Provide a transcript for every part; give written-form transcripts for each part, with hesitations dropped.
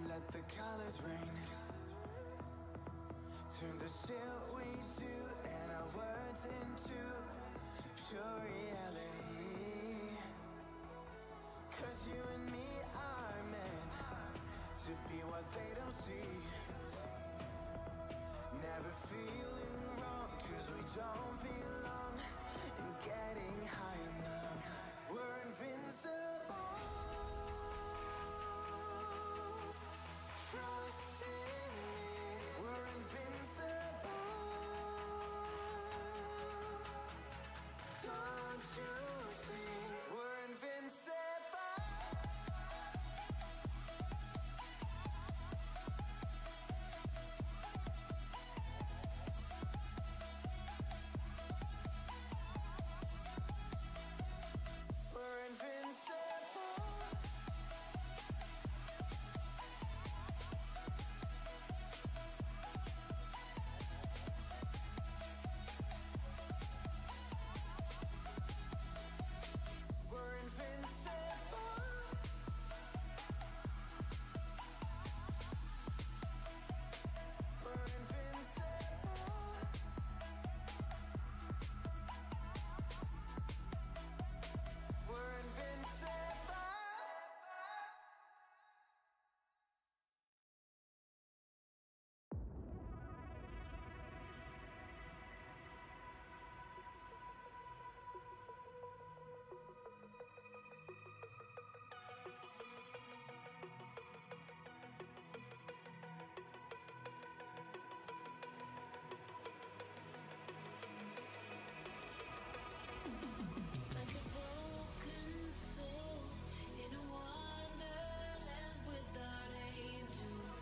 let the colors rain. Turn the shit we do and our words into pure reality. Cause you and me are meant to be what they don't see. Never feeling wrong cause we don't belong. And getting high in love, we're invincible. Trust in me, we're invincible. Don't you see, we're invincible. We're invincible. We're invincible. We're invincible. We're invincible. Like a broken soul in a wonderland without angels.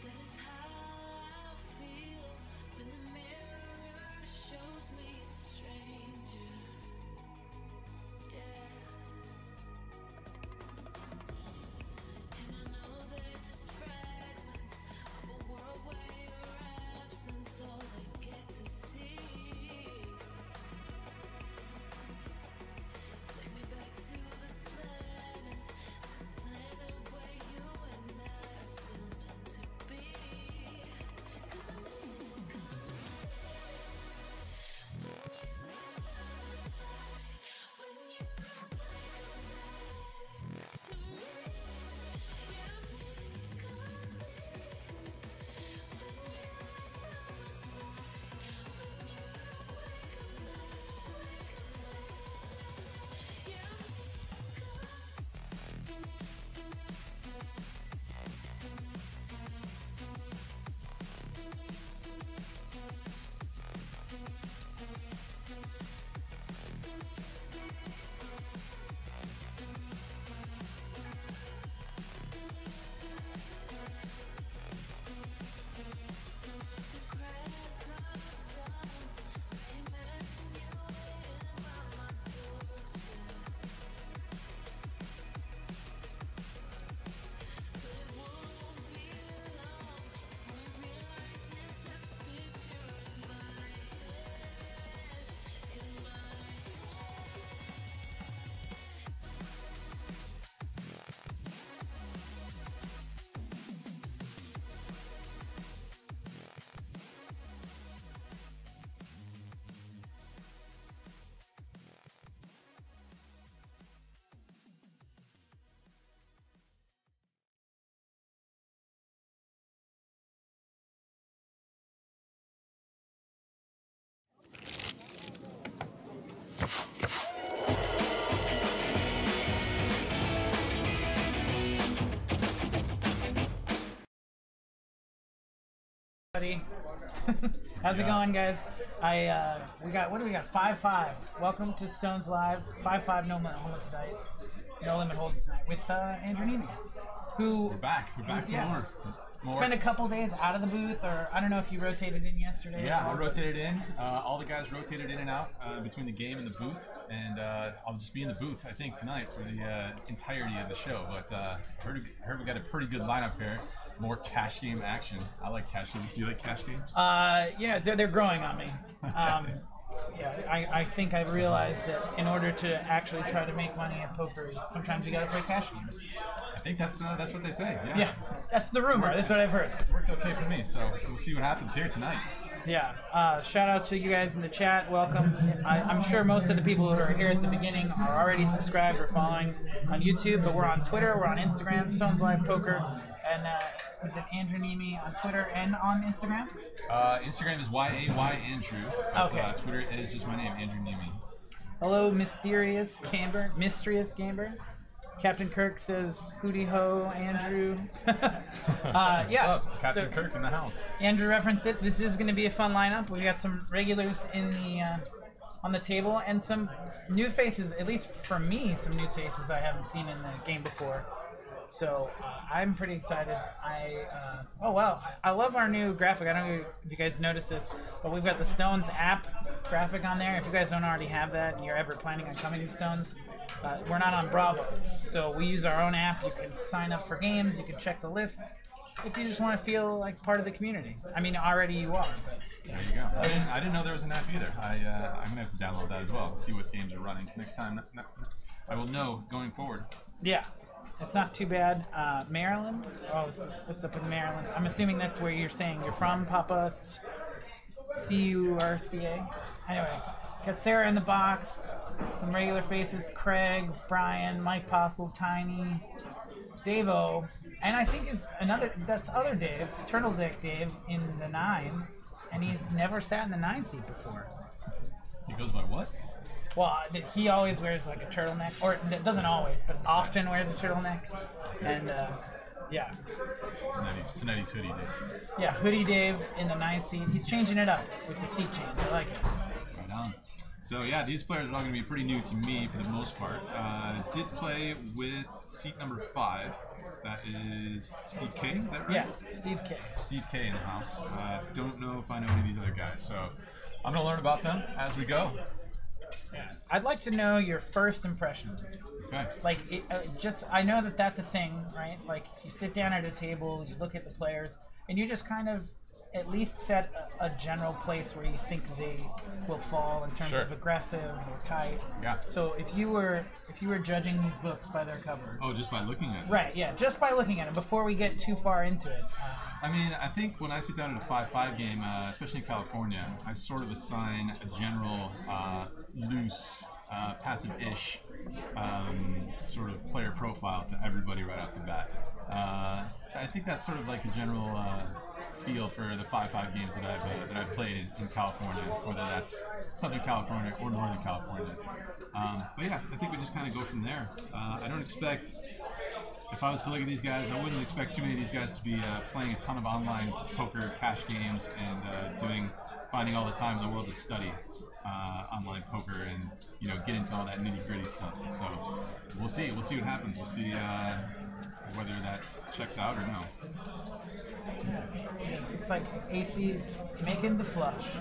That is how I feel when the mirror shows me a stranger. Yeah. And I know they're just fragments of a world where your absence all I get to see. Take me back to the planet where you and I are still meant to be. 'Cause I'm in when you next to me. Yeah, How's it going, guys? We got 5-5. Welcome to Stones Live. 5-5. No limit tonight. No limit Holdem tonight with Andrew Neeme, who We're back for more. spent a couple days out of the booth, or I don't know if you rotated in yesterday. Yeah, I rotated in. All the guys rotated in and out between the game and the booth, and I'll just be in the booth, I think, tonight for the entirety of the show. But I heard we got a pretty good lineup here. More cash game action. I like cash games. Do you like cash games? Yeah, they're growing on me. I think I realized that in order to actually try to make money at poker, sometimes you got to play cash games. I think that's what they say. Yeah. Yeah, that's the rumor. That's what I've heard. It's worked okay for me, so we'll see what happens here tonight. Yeah. Shout out to you guys in the chat. Welcome. I'm sure most of the people who are here at the beginning are already subscribed or following on YouTube, but we're on Twitter, we're on Instagram, Stones Live Poker, and is it Andrew Neeme on Twitter and on Instagram? Instagram is YAYAndrew. But, Okay. Twitter is just my name, Andrew Neeme. Hello, Mysterious Gamber. Captain Kirk says, "Hootie ho, Andrew." Yeah. What's up? Captain so Kirk in the house. Andrew referenced it. This is going to be a fun lineup. We've got some regulars in the on the table and some new faces. At least for me, some new faces I haven't seen in the game before. So I'm pretty excited. Oh wow, I love our new graphic. I don't know if you guys noticed this, but we've got the Stones app graphic on there. If you guys don't already have that and you're ever planning on coming to Stones, we're not on Bravo, so we use our own app. You can sign up for games, you can check the lists if you just want to feel like part of the community. I mean, already you are, but There you go. I didn't know there was an app either. I'm gonna have to download that as well and see what games are running next time. I will know going forward. yeah, it's not too bad. Maryland. Oh, what's up with Maryland? I'm assuming that's where you're saying you're from, Papa. CURCA. Anyway, got Sarah in the box. Some regular faces: Craig, Brian, Mike Possible, Tiny, Dave-O, and I think it's that's other Dave, Turtle Deck Dave in the 9, and he's never sat in the 9 seat before. He goes by what? Well, he always wears like a turtleneck, or doesn't always, but often wears a turtleneck, and yeah. Tonight's hoodie, Dave. Yeah, Hoodie Dave in the 9 seat. He's changing it up with the seat change. I like it. Right on. So yeah, these players are all going to be pretty new to me for the most part. Did play with seat number 5. That is Steve K. Is that right? Yeah, Steve K. Steve K in the house. Don't know if I know any of these other guys, so I'm going to learn about them as we go. Yeah. I'd like to know your first impressions. Okay. Like, I know that that's a thing, right? Like, you sit down at a table, you look at the players, and you just kind of at least set a general place where you think they will fall in terms Sure. of aggressive or tight. Yeah. So if you were judging these books by their cover, Oh, just by looking at it. right? Yeah, just by looking at it before we get too far into it. I mean, I think when I sit down at a 5-5 game, especially in California, I sort of assign a general loose, passive-ish sort of player profile to everybody right off the bat. I think that's sort of like a general feel for the 5-5 games that I've played in California, whether that's Southern California or Northern California. But yeah, I think we just kind of go from there. I don't expect, if I was to look at these guys, I wouldn't expect too many of these guys to be playing a ton of online poker cash games and finding all the time in the world to study online poker and get into all that nitty gritty stuff. So we'll see what happens. We'll see whether that checks out or no. It's like AC making the flush.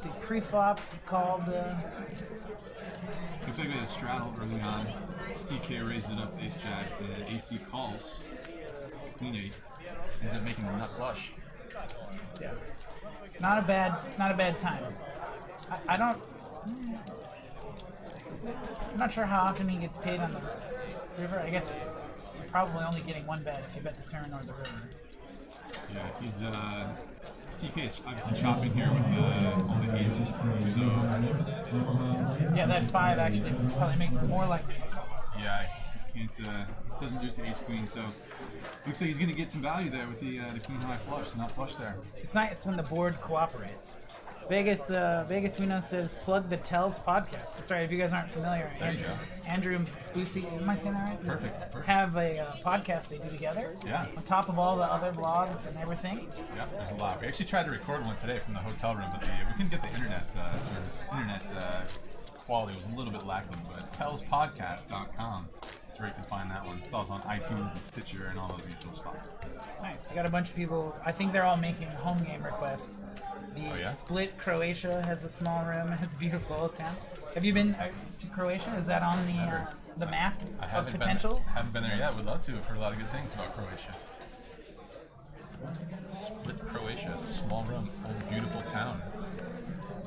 See, pre-flop called. Looks like we had a straddle early on. Steve K raises it up to ace-jack, and AC calls queen 8. Ends up making the nut flush. Yeah. Not a bad time. I'm not sure how often he gets paid on the river. I guess you're probably only getting one bet if you bet the turn or the river. Yeah, he's Steve K is obviously chopping here with all the aces. So Yeah, that 5 actually probably makes it more likely. yeah, it doesn't lose to ace queen. So looks like he's going to get some value there with the queen high flush, not flush there. It's nice when the board cooperates. Vegas Uno says plug the Tells podcast. That's right. If you guys aren't familiar, There you go. Andrew and Boosie, am I saying that right? Perfect. Have a podcast they do together. Yeah. On top of all the other blogs and everything. Yep, there's a lot. We actually tried to record one today from the hotel room, but we couldn't get the internet service. Internet quality was a little bit lacking, but tellspodcast.com. That's where you can find that one. It's also on iTunes and Stitcher and all those usual spots. Nice. You got a bunch of people. I think they're all making home game requests. The Oh, yeah? Split Croatia has a small room. It's a beautiful old town. Have you been to Croatia? Is that on the map I of haven't potential? haven't been there yet. Would love to. I've heard a lot of good things about Croatia. Split Croatia, small room, old beautiful town.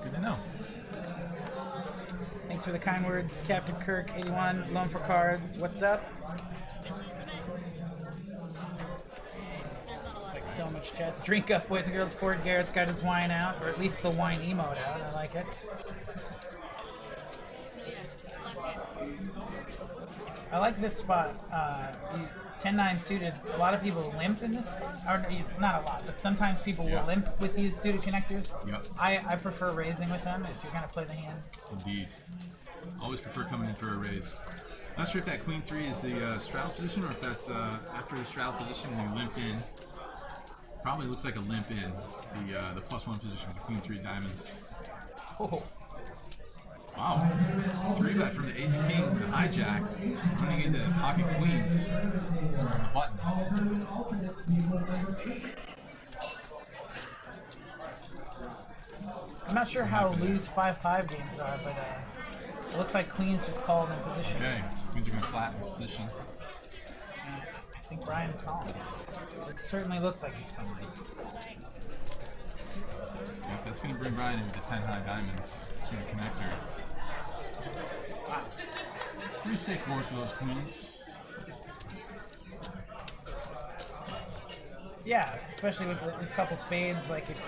Good to know. Thanks for the kind words, Captain Kirk 81. Loan for cards. What's up? It's like so much chats. Drink up, boys and girls. Ford Garrett's got his wine out, or at least the wine emote out. I like it. I like this spot. 10-9 suited. A lot of people limp in this spot. Or not a lot, but sometimes people will limp with these suited connectors. Yep. I prefer raising with them if you're going to play the hand. Indeed. Always prefer coming in for a raise. Not sure if that queen 3 is the straddle position or if that's after the straddle position when you limped in. Probably looks like a limp in, the +1 position with the queen 3 diamonds. Oh. Wow. 3-bet from the ace king to the hijack, running into pocket queens on the button. I'm not sure how loose 5-5 games are, but it looks like queens just called in position. Okay, queens are going to flatten position. I think Brian's calling. It certainly looks like he's calling. Yep, that's going to bring Brian in with the 10 high diamonds through the connector. Wow. Pretty safe board for those queens. Yeah, especially with a couple spades. Like if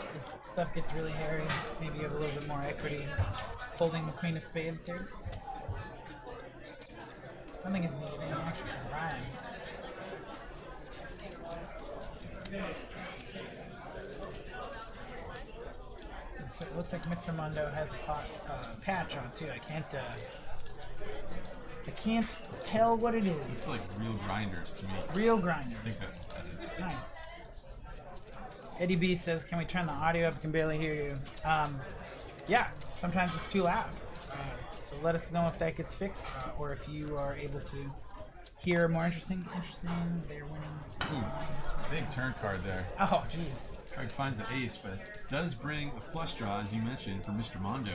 stuff gets really hairy, maybe you have a little bit more equity holding the queen of spades here. I don't think it's needed any action from Brian. So it looks like Mr. Mundo has a patch on too. I can't tell what it is. It's like real grinders to me. Real grinders. I think that's what that is. Nice. Eddie B says, "Can we turn the audio up? I can barely hear you." Yeah, sometimes it's too loud. So let us know if that gets fixed, or if you are able to hear more interesting. They're winning. Ooh, big turn card there. Oh, jeez. Craig finds the ace, but it does bring a flush draw, as you mentioned, for Mr. Mondo.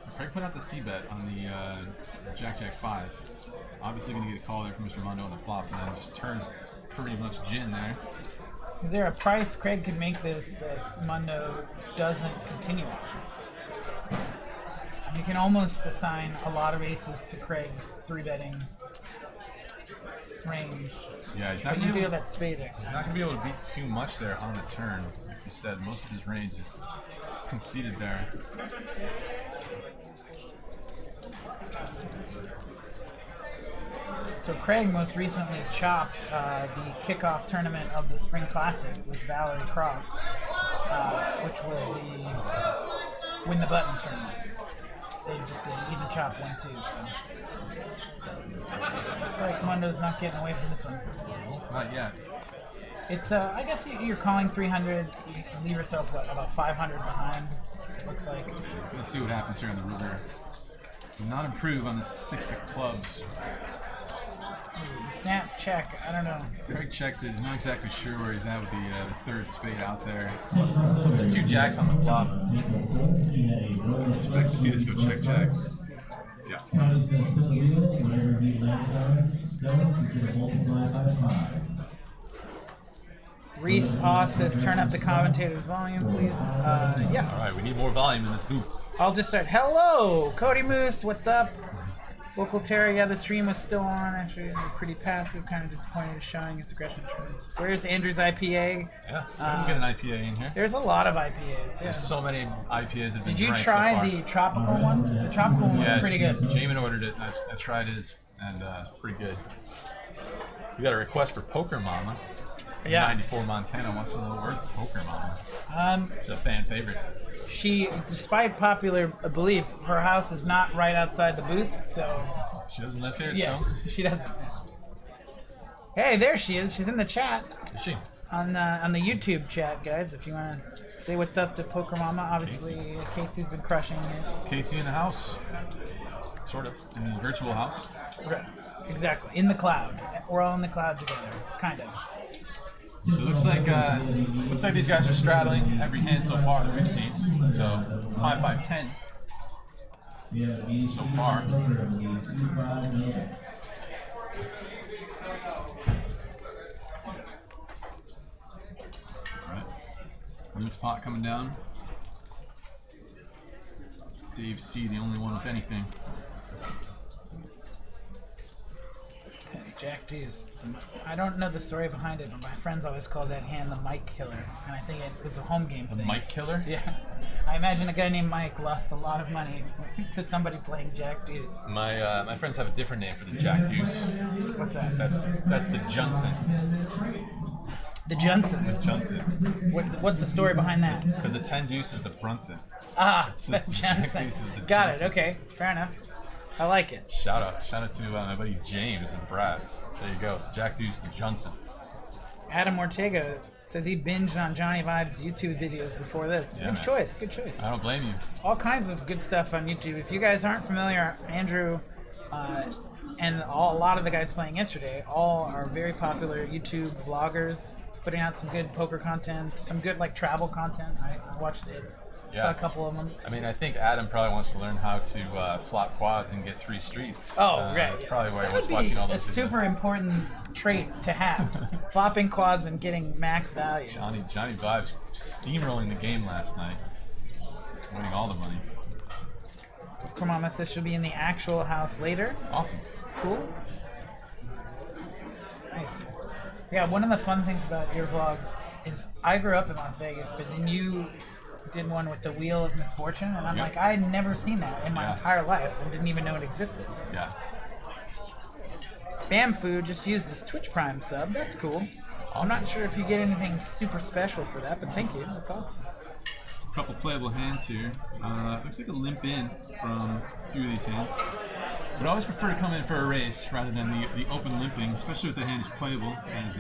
So Craig put out the C-bet on the Jack-Jack 5. Obviously going to get a call there from Mr. Mondo on the flop, and then just turns pretty much gin there. Is there a price Craig could make this that Mundo doesn't continue on? You can almost assign a lot of aces to Craig's 3-betting range. Yeah, he's not But going you to do have that spade there. He's not going to be able to beat too much there on the turn. Like you said, most of his range is completed there. So Craig most recently chopped the kickoff tournament of the Spring Classic with Valerie Cross, which was the Win the Button tournament. They just did even chop 1-2. So it's like Mundo's not getting away from this one. Not yet. It's I guess you're calling 300. You can leave yourself about 500 behind. It looks like. Let's see what happens here on the river. Will not improve on the 6 of clubs. Snap check. I don't know. Craig checks it. He's not exactly sure where he's at with the 3rd spade out there. Plus the 2 jacks on the flop. Expect to see this go check check. Yeah. Reese Oss says, "Turn up the commentators' volume, please." Yeah. All right, we need more volume in this booth. I'll just start. Hello, Cody Moose. What's up? Local Terry. Yeah, the stream was still on. Actually, you're pretty passive. Kind of disappointed with showing its aggression. Where's Andrew's IPA? Yeah, we can get an IPA in here. There's a lot of IPAs. Yeah. There's so many IPAs that have been Did you drank try so far. the tropical one? The tropical one was pretty good. Jamin ordered it, and I tried his, and pretty good. We got a request for Poker Mama. Yeah. 94 Montana wants to know the word Poker Mama. It's a fan favorite. She, despite popular belief, her house is not right outside the booth, so. She doesn't live here, Yeah, so? she doesn't. Hey, there she is. She's in the chat. Is she? On the YouTube chat, guys. If you want to say what's up to Poker Mama, obviously Casey's been crushing it. Casey in the house. Sort of. In the virtual house. Right. Exactly. In the cloud. We're all in the cloud together. Kind of. So it looks like these guys are straddling every hand so far that we've seen. So 5-5-10 so far. Right. Limit pot coming down. Dave C, the only one with anything. Jack Deuce. I don't know the story behind it, but my friends always called that hand the Mike Killer, and I think it was a home game The thing. Mike Killer? Yeah. I imagine a guy named Mike lost a lot of money to somebody playing Jack Deuce. My friends have a different name for the Jack Deuce. What's that? That's the Johnson. The Johnson. Johnson. What's the story behind that? Because the 10 deuce is the Brunson. Ah, So that's Jack Johnson. Deuce is the Got Johnson. it. Okay, fair enough. I like it. Shout out to my buddy James and Brad. There you go. Jack Deuce the Johnson. Adam Ortega says he binged on Johnny Vibe's YouTube videos before this. Yeah, Good man. choice. Good choice. I don't blame you. All kinds of good stuff on YouTube. If you guys aren't familiar, Andrew and a lot of the guys playing yesterday all are very popular YouTube vloggers, putting out some good poker content, some good like travel content. I watched it. Yeah. Saw a couple of them. I mean, I think Adam probably wants to learn how to flop quads and get 3 streets. Oh, right. That's probably why That he was would be watching all a those videos. super important trait to have. Flopping quads and getting max value. Johnny Vibes steamrolling the game last night, winning all the money. Mama says she'll be in the actual house later. Awesome. Cool. Nice. Yeah, one of the fun things about your vlog is I grew up in Las Vegas, but then you did one with the Wheel of Misfortune, and I'm Yep. like, I had never seen that in my Yeah. entire life and didn't even know it existed. Yeah. Bamfoo just used his Twitch Prime sub. That's cool. I'm not sure if you get anything super special for that, but thank you. That's awesome. A couple playable hands here. Looks like a limp in from a few of these hands. Would always prefer to come in for a race rather than the open limping, especially with the hand is playable as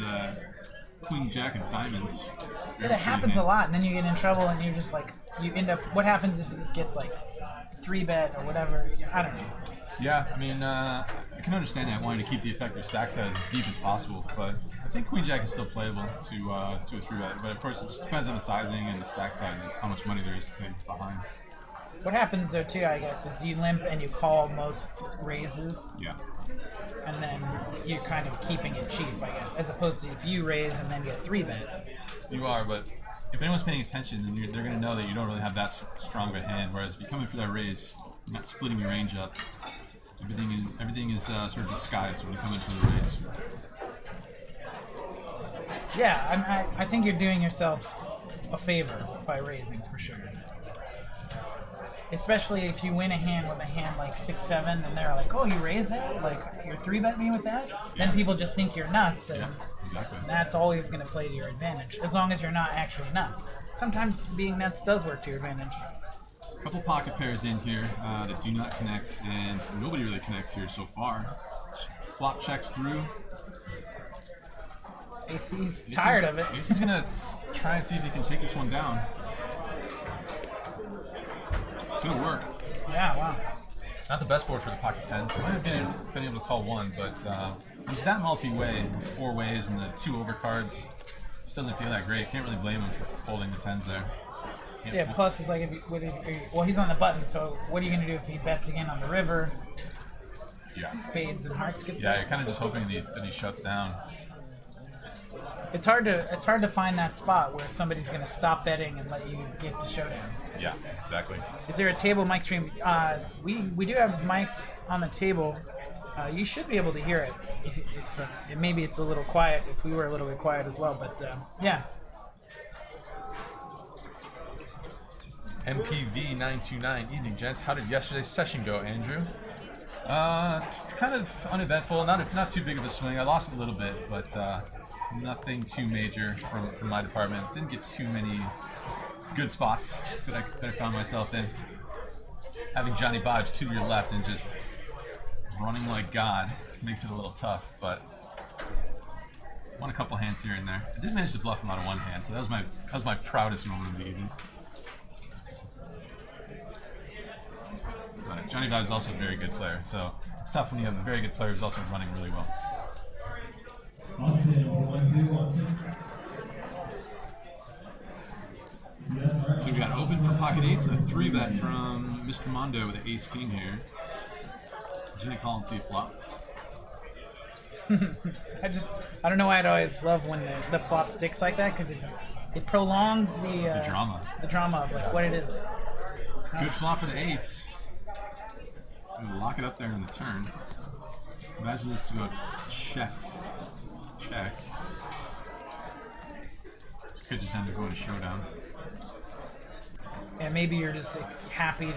Queen Jack of Diamonds. Yeah, that happens a lot, and then you get in trouble, and you're just like, you end up. What happens if this gets like 3-bet or whatever? I don't know. Yeah, I mean, I can understand that wanting to keep the effective stack size as deep as possible, but I think Queen Jack is still playable to a 3-bet. But of course, it just depends on the sizing and the stack sizes, how much money there is to pay behind. What happens though too, I guess, is you limp and you call most raises, Yeah. and then you're kind of keeping it cheap, I guess, as opposed to if you raise and then get 3-bet. You are, but if anyone's paying attention, then they're going to know that you don't really have that strong of a hand. Whereas if you're coming for that raise, you're not splitting your range up. Everything is sort of disguised when you come in for the raise. Yeah, I think you're doing yourself a favor by raising for sure. Especially if you win a hand with a hand like 6-7, and they're like, "Oh, you raised that? Like you're 3-bet me with that?" Yeah. Then people just think you're nuts, and Yeah, exactly. that's always going to play to your advantage, as long as you're not actually nuts. Sometimes being nuts does work to your advantage. A couple pocket pairs in here that do not connect, and nobody really connects here so far. Flop checks through. AC's tired of it. AC's gonna try and see if he can take this one down. It's gonna work. Yeah, wow. Not the best board for the pocket 10, so might have been able to call one, but he's that multi-way. It's 4 ways and the 2 overcards. Just doesn't feel that great. Can't really blame him for folding the 10s there. Can't Yeah, fold- plus it's like, well, he's on the button, so what are you going to do if he bets again on the river? Yeah. Spades and hearts gets Yeah, up? you're kind of just hoping that he shuts down. It's hard to find that spot where somebody's going to stop betting and let you get to showdown. Yeah, exactly. Is there a table mic stream? We do have mics on the table. You should be able to hear it. If maybe it's a little quiet. If we were a little bit quiet as well, but yeah. MPV929, evening gents. How did yesterday's session go, Andrew? Kind of uneventful. Not too big of a swing. I lost a little bit, but nothing too major from my department. Didn't get too many good spots that I found myself in. Having Johnny Vibes to your left and just running like God makes it a little tough, but won a couple hands here and there. I did manage to bluff him out of one hand, so that was my proudest moment of the evening. But Johnny Vibe is also a very good player, so it's tough when you have a very good player who's also running really well. Austin, 1-2, Austin. So we got open for pocket 8s, a 3-bet from Mr. Mondo with an ace king here. He's gonna call and see a flop. I don't know why I'd always love when the flop sticks like that, because it prolongs The drama. the drama of like what it is. Good flop for the 8s. Gonna lock it up there in the turn. Imagine this to go check. Check. This could just end up going to showdown. And maybe you're just like, happy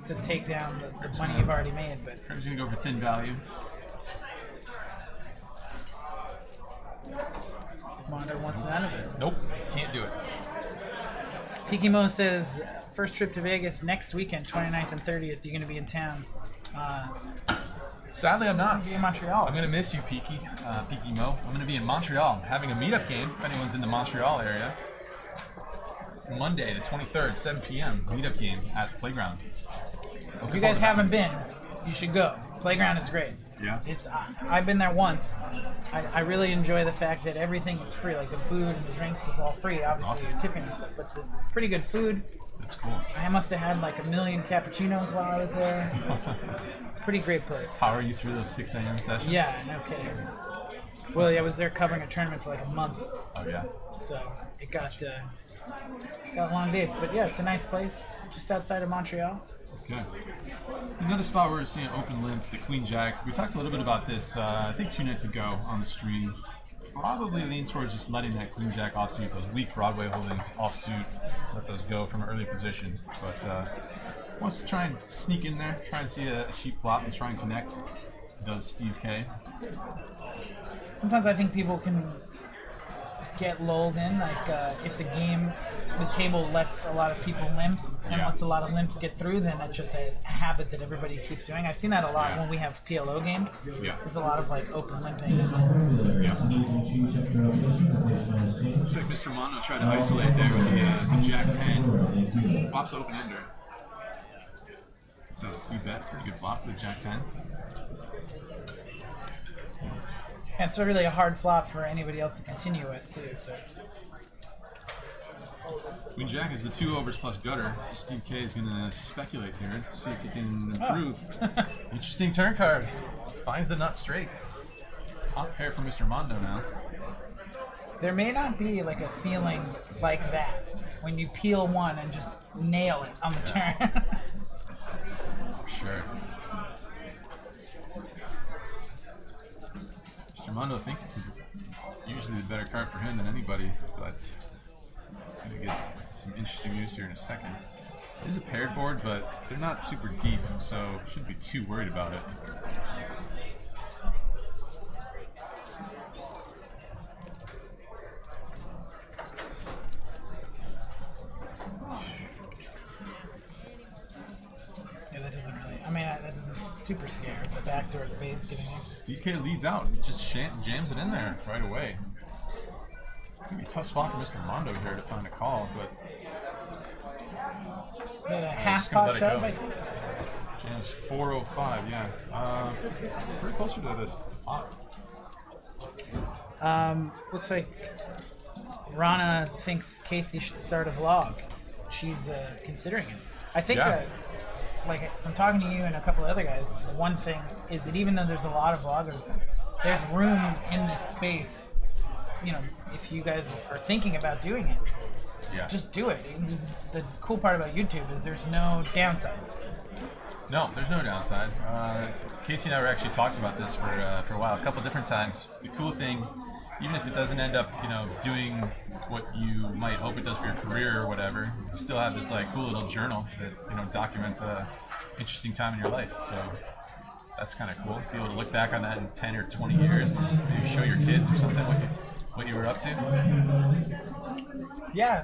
to take down the money you've already made, but He's gonna go for thin value. Mondo wants none of it. Nope, can't do it. Pikimo says, first trip to Vegas next weekend, 29th and 30th. You're going to be in town. Sadly, I'm not. You'll be in Montreal. I'm gonna miss you, Peaky Mo. I'm gonna be in Montreal having a meetup game. If anyone's in the Montreal area, Monday the 23rd, 7 p.m. meetup game at the playground. If you guys haven't been, you should go. Playground is great. Yeah. It's I've been there once. I really enjoy the fact that everything is free. Like the food and the drinks is all free. Obviously, awesome. you're tipping and stuff, but there's pretty good food. That's cool. I must have had like 1 million cappuccinos while I was there. Pretty great place. Power you through those 6 a.m. sessions? Yeah, no kidding. Well, yeah, I was there covering a tournament for like a month, Oh yeah. so it got long days. But yeah, it's a nice place, just outside of Montreal. Okay. Another spot where we're seeing open limp, the Queen Jack. We talked a little bit about this, I think 2 nights ago on the stream. Probably lean towards just letting that Queen Jack offsuit, those weak Broadway holdings offsuit, let those go from an early position. But wants to try and sneak in there, try and see a cheap flop and try and connect. Does Steve K. Sometimes I think people can get lulled in, like if the table lets a lot of people limp and lets a lot of limps get through, then that's just a habit that everybody keeps doing. I've seen that a lot when we have PLO games. Yeah. There's a lot of like open limping. Yeah. Looks like Mr. Mondo tried to isolate there with the Jack 10. Flops open ender. So C-bet, pretty good flop to the Jack 10. And it's really a hard flop for anybody else to continue with too. So Queen Jack is the 2 overs plus gutter. Steve K is going to speculate here, see if he can improve. Interesting turn card. Finds the nut straight. Top pair for Mr. Mondo now. there may not be like a feeling like that when you peel one and just nail it on the turn. Sure. Mr. Mondo thinks it's usually the better card for him than anybody, but I'm going to get some interesting news here in a second. It is a paired board, but they're not super deep, so shouldn't be too worried about it. Yeah, that doesn't really. I mean, that doesn't super scare. The backdoor spades giving you. DK leads out, just jams it in there right away. Could be a tough spot for Mr. Mondo here to find a call, but Is that a half just gonna pot let it shove? go. I think. jams 405, yeah. Pretty closer to this pot. Looks like Rana thinks Casey should start a vlog. She's considering it. I think Yeah. that, like, from talking to you and a couple of other guys, the one thing is that even though there's a lot of vloggers, there's room in this space. You know, if you guys are thinking about doing it, Yeah. just do it. The cool part about YouTube is there's no downside. No, there's no downside. Casey and I were actually talked about this for a while, a couple different times. The cool thing, even if it doesn't end up, doing what you might hope it does for your career or whatever, you still have this like cool little journal that documents a interesting time in your life. So that's kind of cool. Be able to look back on that in 10 or 20 years and maybe show your kids or something what you were up to. Yeah,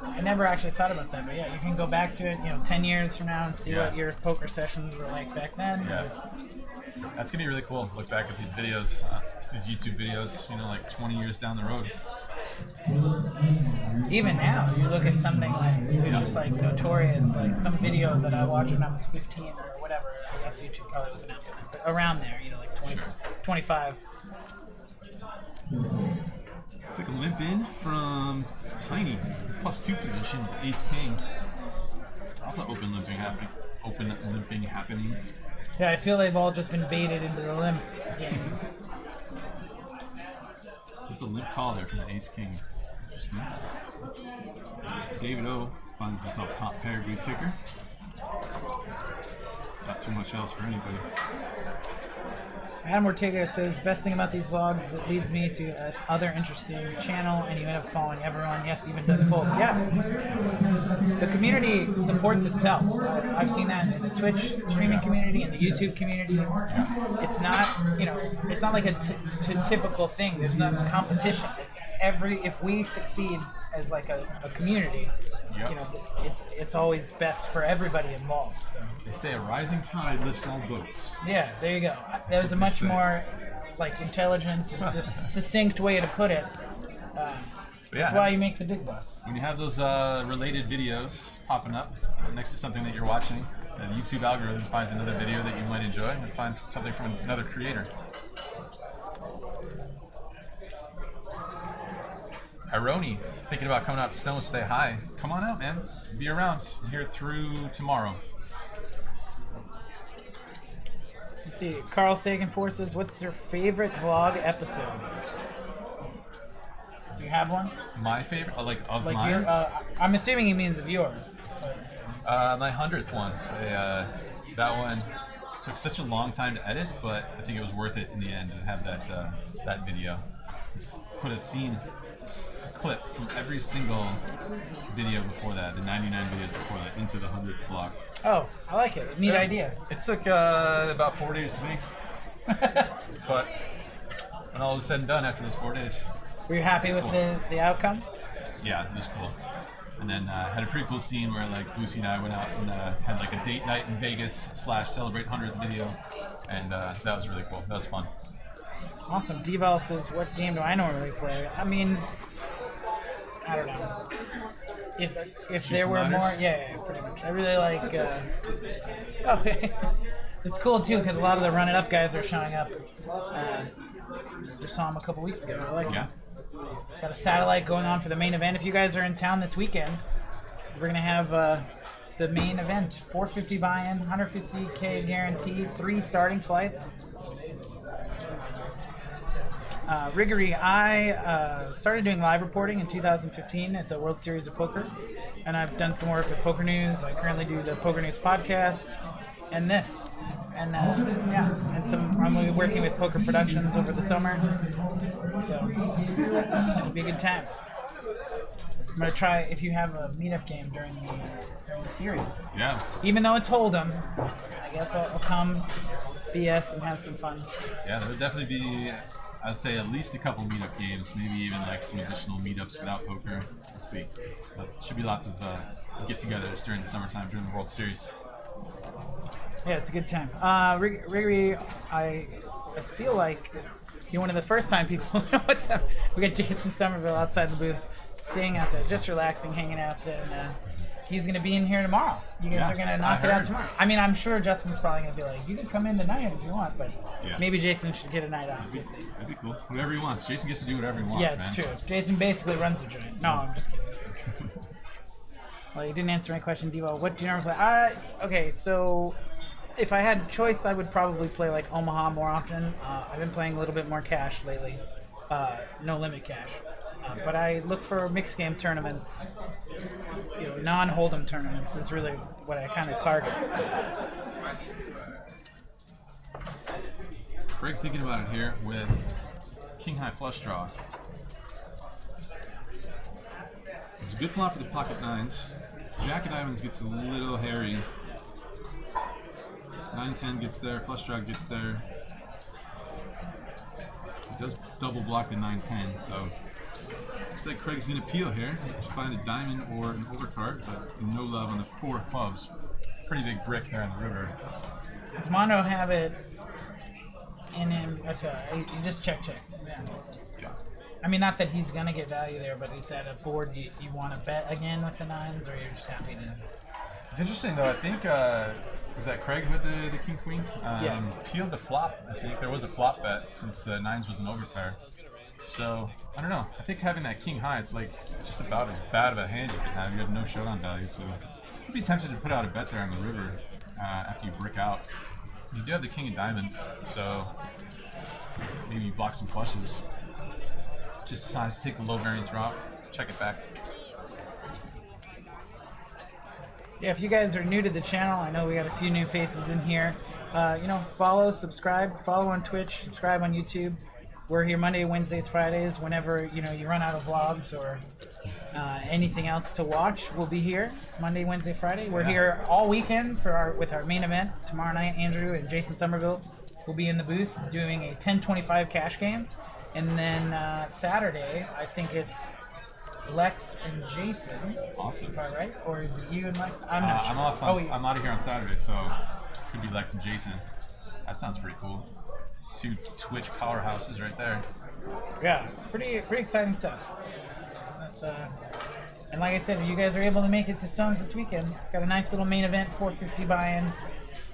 I never actually thought about that, but yeah, you can go back to it, 10 years from now and see Yeah. what your poker sessions were like back then. Yeah. That's gonna be really cool. Look back at these videos, these YouTube videos, like 20 years down the road. Even now, you look at something like it's just like notorious, like some video that I watched when I was 15 or whatever. I guess YouTube probably wasn't out there, but around there, like 20, 25. It's like a limp in from Tiny, +2 position, Ace King. Also open limping happening. Yeah, I feel they've all just been baited into the limp game. Just a limp call there from the Ace King. Interesting. David O finds himself top pair, good kicker. Not too much else for anybody. Adam Ortega says, best thing about these vlogs is it leads me to another interesting channel and you end up following everyone. Yes, even Doug Polk. Yeah. The community supports itself. I've seen that in the Twitch streaming community and the YouTube community. It's not, it's not like a typical thing. There's no competition. It's if we succeed as like a community, it's always best for everybody involved. So. They say a rising tide lifts all boats. Yeah, there you go. That was a much more intelligent and succinct way to put it. That's why you make the big bucks. When you have those related videos popping up next to something that you're watching, the YouTube algorithm finds another video that you might enjoy and find something from another creator. Ironi, thinking about coming out to Stone, say hi. Come on out, man. Be around here through tomorrow. Let's see. Carl Sagan forces, what's your favorite vlog episode? Do you have one? My favorite? Of mine? I'm assuming he means of yours. My 100th one. That one took such a long time to edit, but I think it was worth it in the end to have that video. Put a clip from every single video before that, the 99 videos before that, into the 100th vlog. Oh, I like it. Neat idea. It took about 4 days to make. But when all was said and done after those 4 days. Were you happy with the outcome? Yeah, it was cool. And then had a pretty cool scene where Lucy and I went out and had a date night in Vegas / celebrate 100th video. And that was really cool. That was fun. Awesome. Deval says, what game do I normally play? I mean, I don't know. If there were more, yeah, pretty much. I really like. It's cool too because a lot of the Run It Up guys are showing up. Just saw them a couple weeks ago. I like them. Got a satellite going on for the main event. If you guys are in town this weekend, we're gonna have the main event. 450 buy-in, 150K guarantee, 3 starting flights. Riggery, I started doing live reporting in 2015 at the World Series of Poker, and I've done some work with Poker News. I currently do the Poker News podcast and this, and I'm working with Poker Productions over the summer, so it'll be a good time. I'm gonna try if you have a meetup game during the series. Yeah. Even though it's Holdem, I guess I'll come BS and have some fun. Yeah, there would definitely be, I'd say, at least a couple meetup games, maybe even some additional meetups without poker. We'll see. But should be lots of get-togethers during the summertime during the World Series. Yeah, it's a good time. Riggery, I feel like you're one of the first time people. What's up? We got Jason Somerville outside the booth, staying out there, just relaxing, hanging out, and he's going to be in here tomorrow. You guys are going to knock it out tomorrow. I mean, I'm sure Justin's probably going to be like, you can come in tonight if you want, but maybe Jason should get a night off. That'd be cool. Whatever he wants. Jason gets to do whatever he wants, man. Yeah, it's true. Jason basically runs the joint. No, I'm just kidding. That's true. Well, you didn't answer my question, Devo. What do you normally play? Okay, so if I had a choice, I would probably play Omaha more often. I've been playing a little bit more cash lately. No limit cash. But I look for mixed game tournaments. Non-Holdem tournaments is really what I kind of target. Greg thinking about it here with King High flush draw. It's a good flop for the pocket nines. Jack of diamonds gets a little hairy. 9-10 gets there, flush draw gets there. It does double block the 9-10, so looks like Craig's gonna peel here to find a diamond or an overcard, but no love on the 4 clubs. Pretty big brick there on the river. Does Mondo have it in him? You just check. Yeah. I mean, not that he's gonna get value there, but is that a board you want to bet again with the nines, or you're just happy to? It's interesting though. I think was that Craig with the king queen? Peeled the flop. I think there was a flop bet since the nines was an overpair. So I don't know. I think having that king high, it's just about as bad of a hand you can have. You have no showdown value, so I'd be tempted to put out a bet there on the river after you brick out. You do have the king of diamonds, so maybe you block some flushes. Just decides to take the low variance route. check it back. Yeah, if you guys are new to the channel, I know we got a few new faces in here. Follow, subscribe, follow on Twitch, subscribe on YouTube. We're here Monday, Wednesdays, Fridays. Whenever you run out of vlogs or anything else to watch, we'll be here Monday, Wednesday, Friday. We're here all weekend with our main event tomorrow night. Andrew and Jason Somerville will be in the booth doing a 10-25 cash game, and then Saturday I think it's Lex and Jason. Awesome. If I'm right, or is it you and Lex? I'm not sure. I'm out of here on Saturday, so it could be Lex and Jason. That sounds pretty cool. 2 Twitch powerhouses right there. Yeah, pretty exciting stuff. That's and like I said, if you guys are able to make it to Stones this weekend, got a nice little main event, 450 buy-in,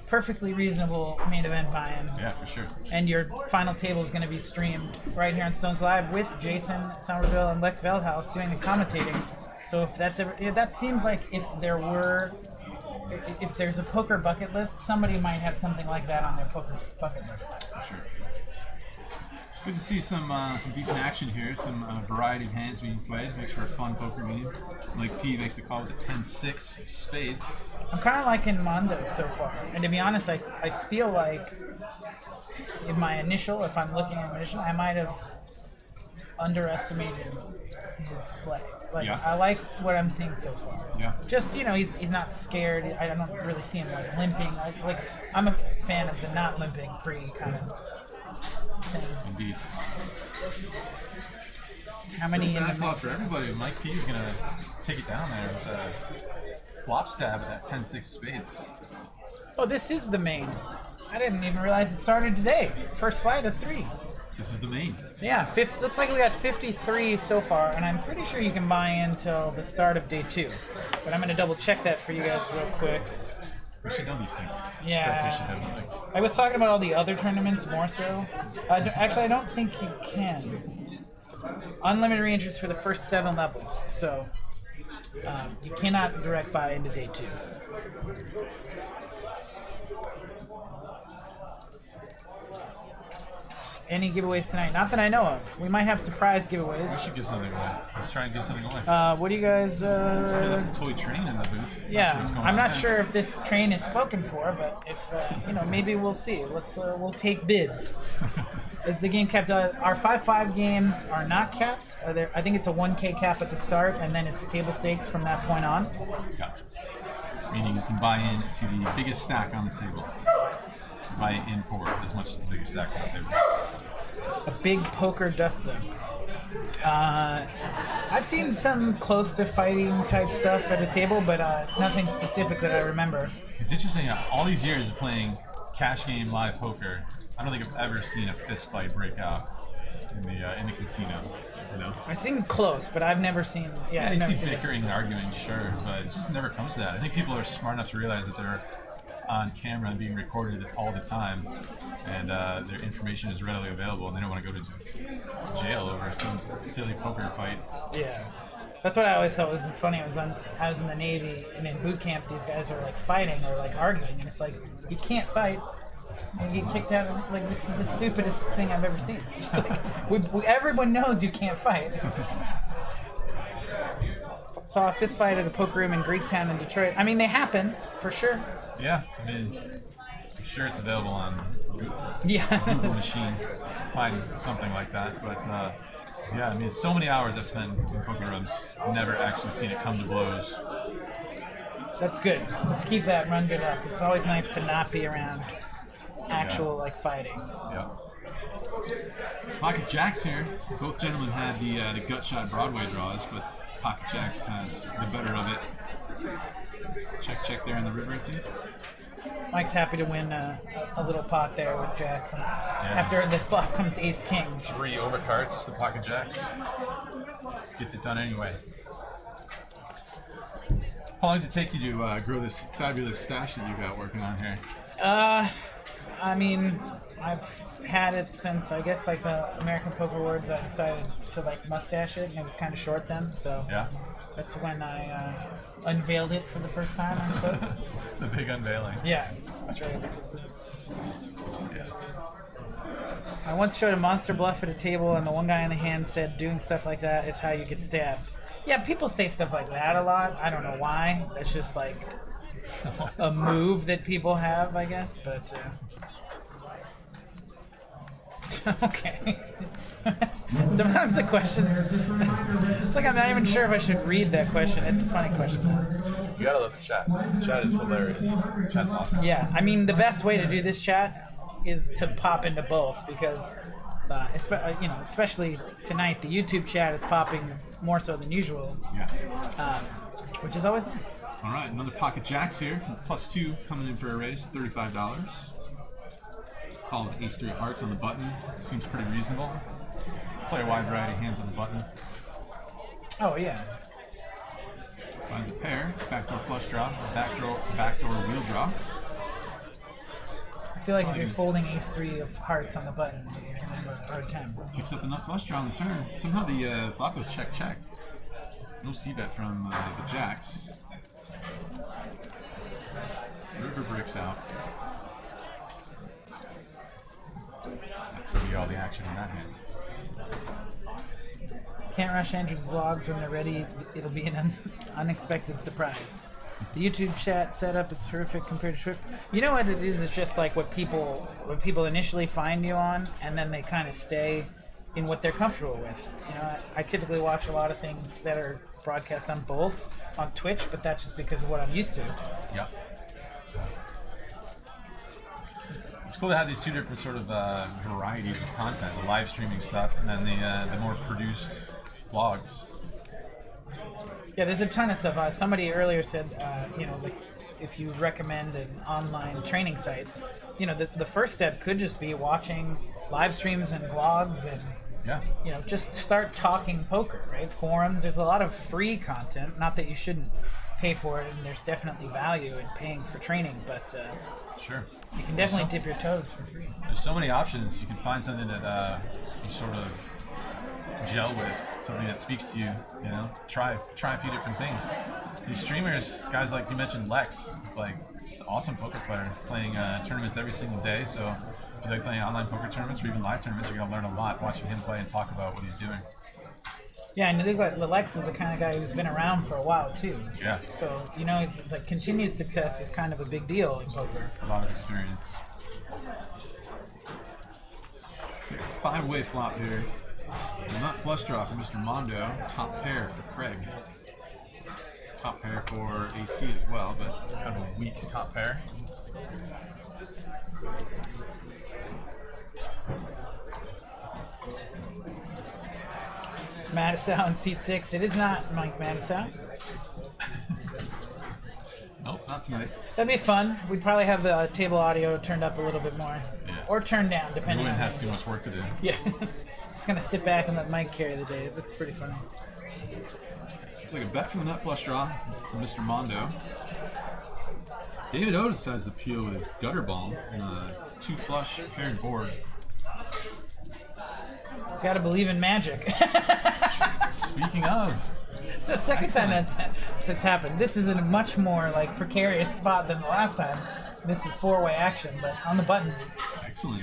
perfectly reasonable main event buy-in. Yeah, for sure. And your final table is going to be streamed right here on Stones Live with Jason Somerville and Lex Veldhouse doing the commentating. So if that's that seems like if there's a poker bucket list, somebody might have something like that on their poker bucket list. For sure. Good to see some decent action here. Some variety of hands being played. Makes for a fun poker game. Like P makes the call with the 10-6 spades. I'm kind of liking Mondo so far. And to be honest, I feel like if I'm looking at my initial, I might have underestimated his play. I like what I'm seeing so far. Yeah. Just, he's not scared. I don't really see him limping. I'm a fan of the not limping pre kind of thing. Indeed. How many in the bad flop for everybody. Mike P is going to take it down there with a flop stab at that 10-6 spades. Oh, this is the main. I didn't even realize it started today. First fight of 3. This is the main. Yeah, looks like we got 53 so far, and I'm pretty sure you can buy in till the start of day 2. But I'm going to double check that for you guys real quick. We should know these things. Yeah. We should know these things. I was talking about all the other tournaments more so. Actually, I don't think you can. Unlimited re-entries for the first 7 levels, so you cannot direct buy into day 2. Any giveaways tonight? Not that I know of. We might have surprise giveaways. We should give something away. Let's try and give something away. What do you guys? Somebody left a toy train in the booth. Yeah, I'm not sure if this train is spoken for, but if maybe we'll see. We'll take bids. Is the game capped? Our 5-5 games are not capped. I think it's a 1K cap at the start, and then it's table stakes from that point on. Yeah. Meaning you can buy in to the biggest stack on the table. Buy in for as much as the biggest stack on the table. A big poker dusting. I've seen some close to fighting type stuff at a table, but nothing specific that I remember. It's interesting. All these years of playing cash game live poker, I don't think I've ever seen a fist fight break out in the casino. I think close, but I've never seen. Yeah, you see bickering and arguing, sure, but it just never comes to that. I think people are smart enough to realize that they're on camera and being recorded all the time, and their information is readily available, and they don't want to go to jail over some silly poker fight. Yeah, that's what I always thought was funny. I was in the Navy, and in boot camp, these guys are fighting or arguing, and it's you can't fight. And you get kicked out. This is the stupidest thing I've ever seen. Just everyone knows you can't fight. Saw a fist fight at a poker room in Greektown in Detroit. I mean, they happen for sure. Yeah, I'm sure it's available on Google machine. Find something like that, but so many hours I've spent in poker rooms, never actually seen it come to blows. That's good. Let's keep that run good up. It's always nice to not be around actual fighting. Yeah. Pocket Jacks here. Both gentlemen had the gut shot Broadway draws, but Pocket Jacks has the better of it. Check there in the river, I think. Mike's happy to win a little pot there with Jackson. Yeah. After the flop comes Ace King. 3 overcards, the Pocket Jacks. Gets it done anyway. How long does it take you to grow this fabulous stash that you got working on here? I mean, I've had it since, I guess, the American Poker Awards. I decided to, mustache it, and it was kind of short then, so yeah. That's when I unveiled it for the first time, I suppose. The big unveiling. Yeah, that's right. Yeah. I once showed a monster bluff at a table, and the one guy in the hand said, doing stuff like that is how you get stabbed. Yeah, people say stuff like that a lot. I don't know why. That's just like a move that people have, I guess. But okay. Sometimes the question, it's like I'm not even sure if I should read that question. It's a funny question. You gotta love the chat. The chat is hilarious. The chat's awesome. Yeah, I mean, the best way to do this chat is to pop into both because, especially tonight, the YouTube chat is popping more so than usual. Yeah. Which is always nice. All right, another pocket jacks here from +2 coming in for a raise, $35. Call it ace-3 of hearts on the button. Seems pretty reasonable. Play a wide variety of hands on the button. Oh yeah. Finds a pair, backdoor flush draw, backdoor wheel draw. I feel like if you're folding ace-3 of hearts on the button, you're gonna have a hard time. Picks up the nut flush draw on the turn. Somehow the flop goes check. No c-bet from the jacks. River breaks out. That's gonna be all the action in that hand. Can't rush Andrew's vlogs when they're ready. It'll be an unexpected surprise. The YouTube chat setup is terrific compared to Twitter. You know what it is? It's just like what people initially find you on, and then they kind of stay in what they're comfortable with. You know, I typically watch a lot of things that are broadcast on both on Twitch, but that's just because of what I'm used to. Yeah. It's cool to have these two different sort of varieties of content, the live streaming stuff and then the more produced vlogs. Yeah, there's a ton of stuff. Somebody earlier said, like if you recommend an online training site, the first step could just be watching live streams and vlogs and, just start talking poker, right? Forums, there's a lot of free content. Not that you shouldn't pay for it, and there's definitely value in paying for training, but sure. You can definitely dip your toes for free. There's so many options. You can find something that you sort of gel with, something that speaks to you. Try a few different things. These streamers, guys like you mentioned, Lex, like just an awesome poker player, playing tournaments every single day. So if you like playing online poker tournaments or even live tournaments, you're gonna learn a lot watching him play and talk about what he's doing. Yeah, and I think like Lex is the kind of guy who's been around for a while too. Yeah. So it's like continued success is kind of a big deal in poker. A lot of experience. So 5-way flop here. Nut flush draw for Mr. Mondo. Top pair for Craig. Top pair for AC as well, but kind of a weak top pair. Mattisau in seat 6. It is not Mike Mattisau. Nope, not tonight. That'd be fun. We'd probably have the table audio turned up a little bit more. Yeah. Or turned down, We depending wouldn't on have too much work to do. Yeah. Just gonna sit back and let Mike carry the day. That's pretty funny. Looks like a bet from the nut flush draw from Mr. Mondo. David O decides to peel with his gutter ball in a 2 flush paired board. Gotta believe in magic. Speaking of, It's the second time that's happened. This is in a much more like precarious spot than the last time. This is 4-way action, but on the button.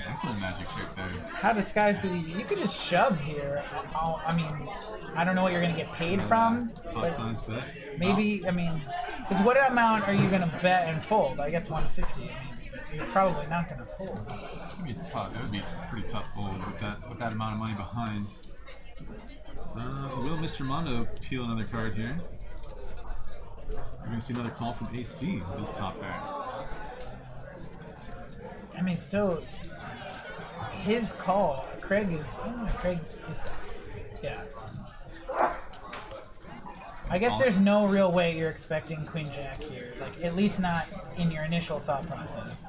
excellent magic trick there. How disguised could you could just shove here. I mean, I don't know what you're gonna get paid from. Pot But size bet. maybe because what amount are you gonna bet and fold? I guess 150. You're probably not gonna fold. It's gonna be tough. It would be a pretty tough fold with that amount of money behind. Will Mr. Mondo peel another card here? We're gonna see another call from AC with his top pair. I mean, so his call, Craig is. Yeah. I guess there's no real way you're expecting Queen Jack here. Like, at least not in your initial thought process.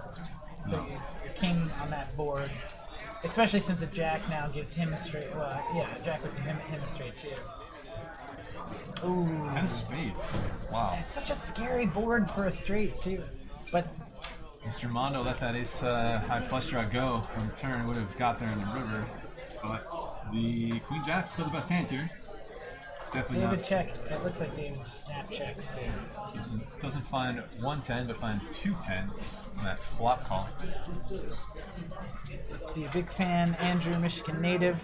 So you're king on that board, especially since a Jack now gives him a straight. Well, yeah, Jack would give him a straight too. Ooh. 10 spades. Wow. It's such a scary board for a straight too. But Mr. Mondo let that ace high flush draw go on the turn. Would have got there in the river, but the Queen Jack's still the best hand here. definitely David not. check. It looks like David just snap checks too. Doesn't find 110, but finds 2 10s on that flop call. Let's see, a big fan, Andrew, Michigan native.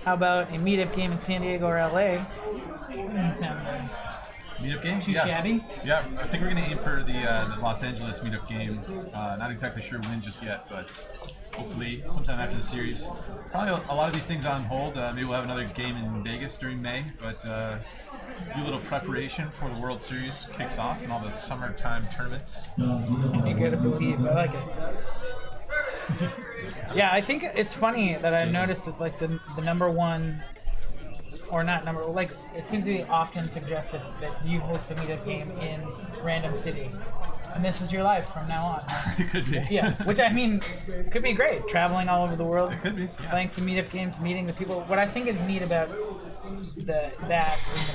How about a meetup game in San Diego or LA? Doesn't sound Meetup game? too shabby. Yeah, I think we're going to aim for the Los Angeles meetup game. Not exactly sure when just yet, but hopefully sometime after the series. Probably a lot of these things on hold. Maybe we'll have another game in Vegas during May, but do a little preparation for the World Series kicks off and all the summertime tournaments. You gotta believe. I like it. Yeah, I think it's funny that I noticed that like the number one, or not number, like it seems to be often suggested that you host a meetup game in random city, and this is your life from now on. It could be. Yeah, which I mean, could be great. Traveling all over the world, It could be, yeah. playing some meetup games, meeting the people. What I think is neat about the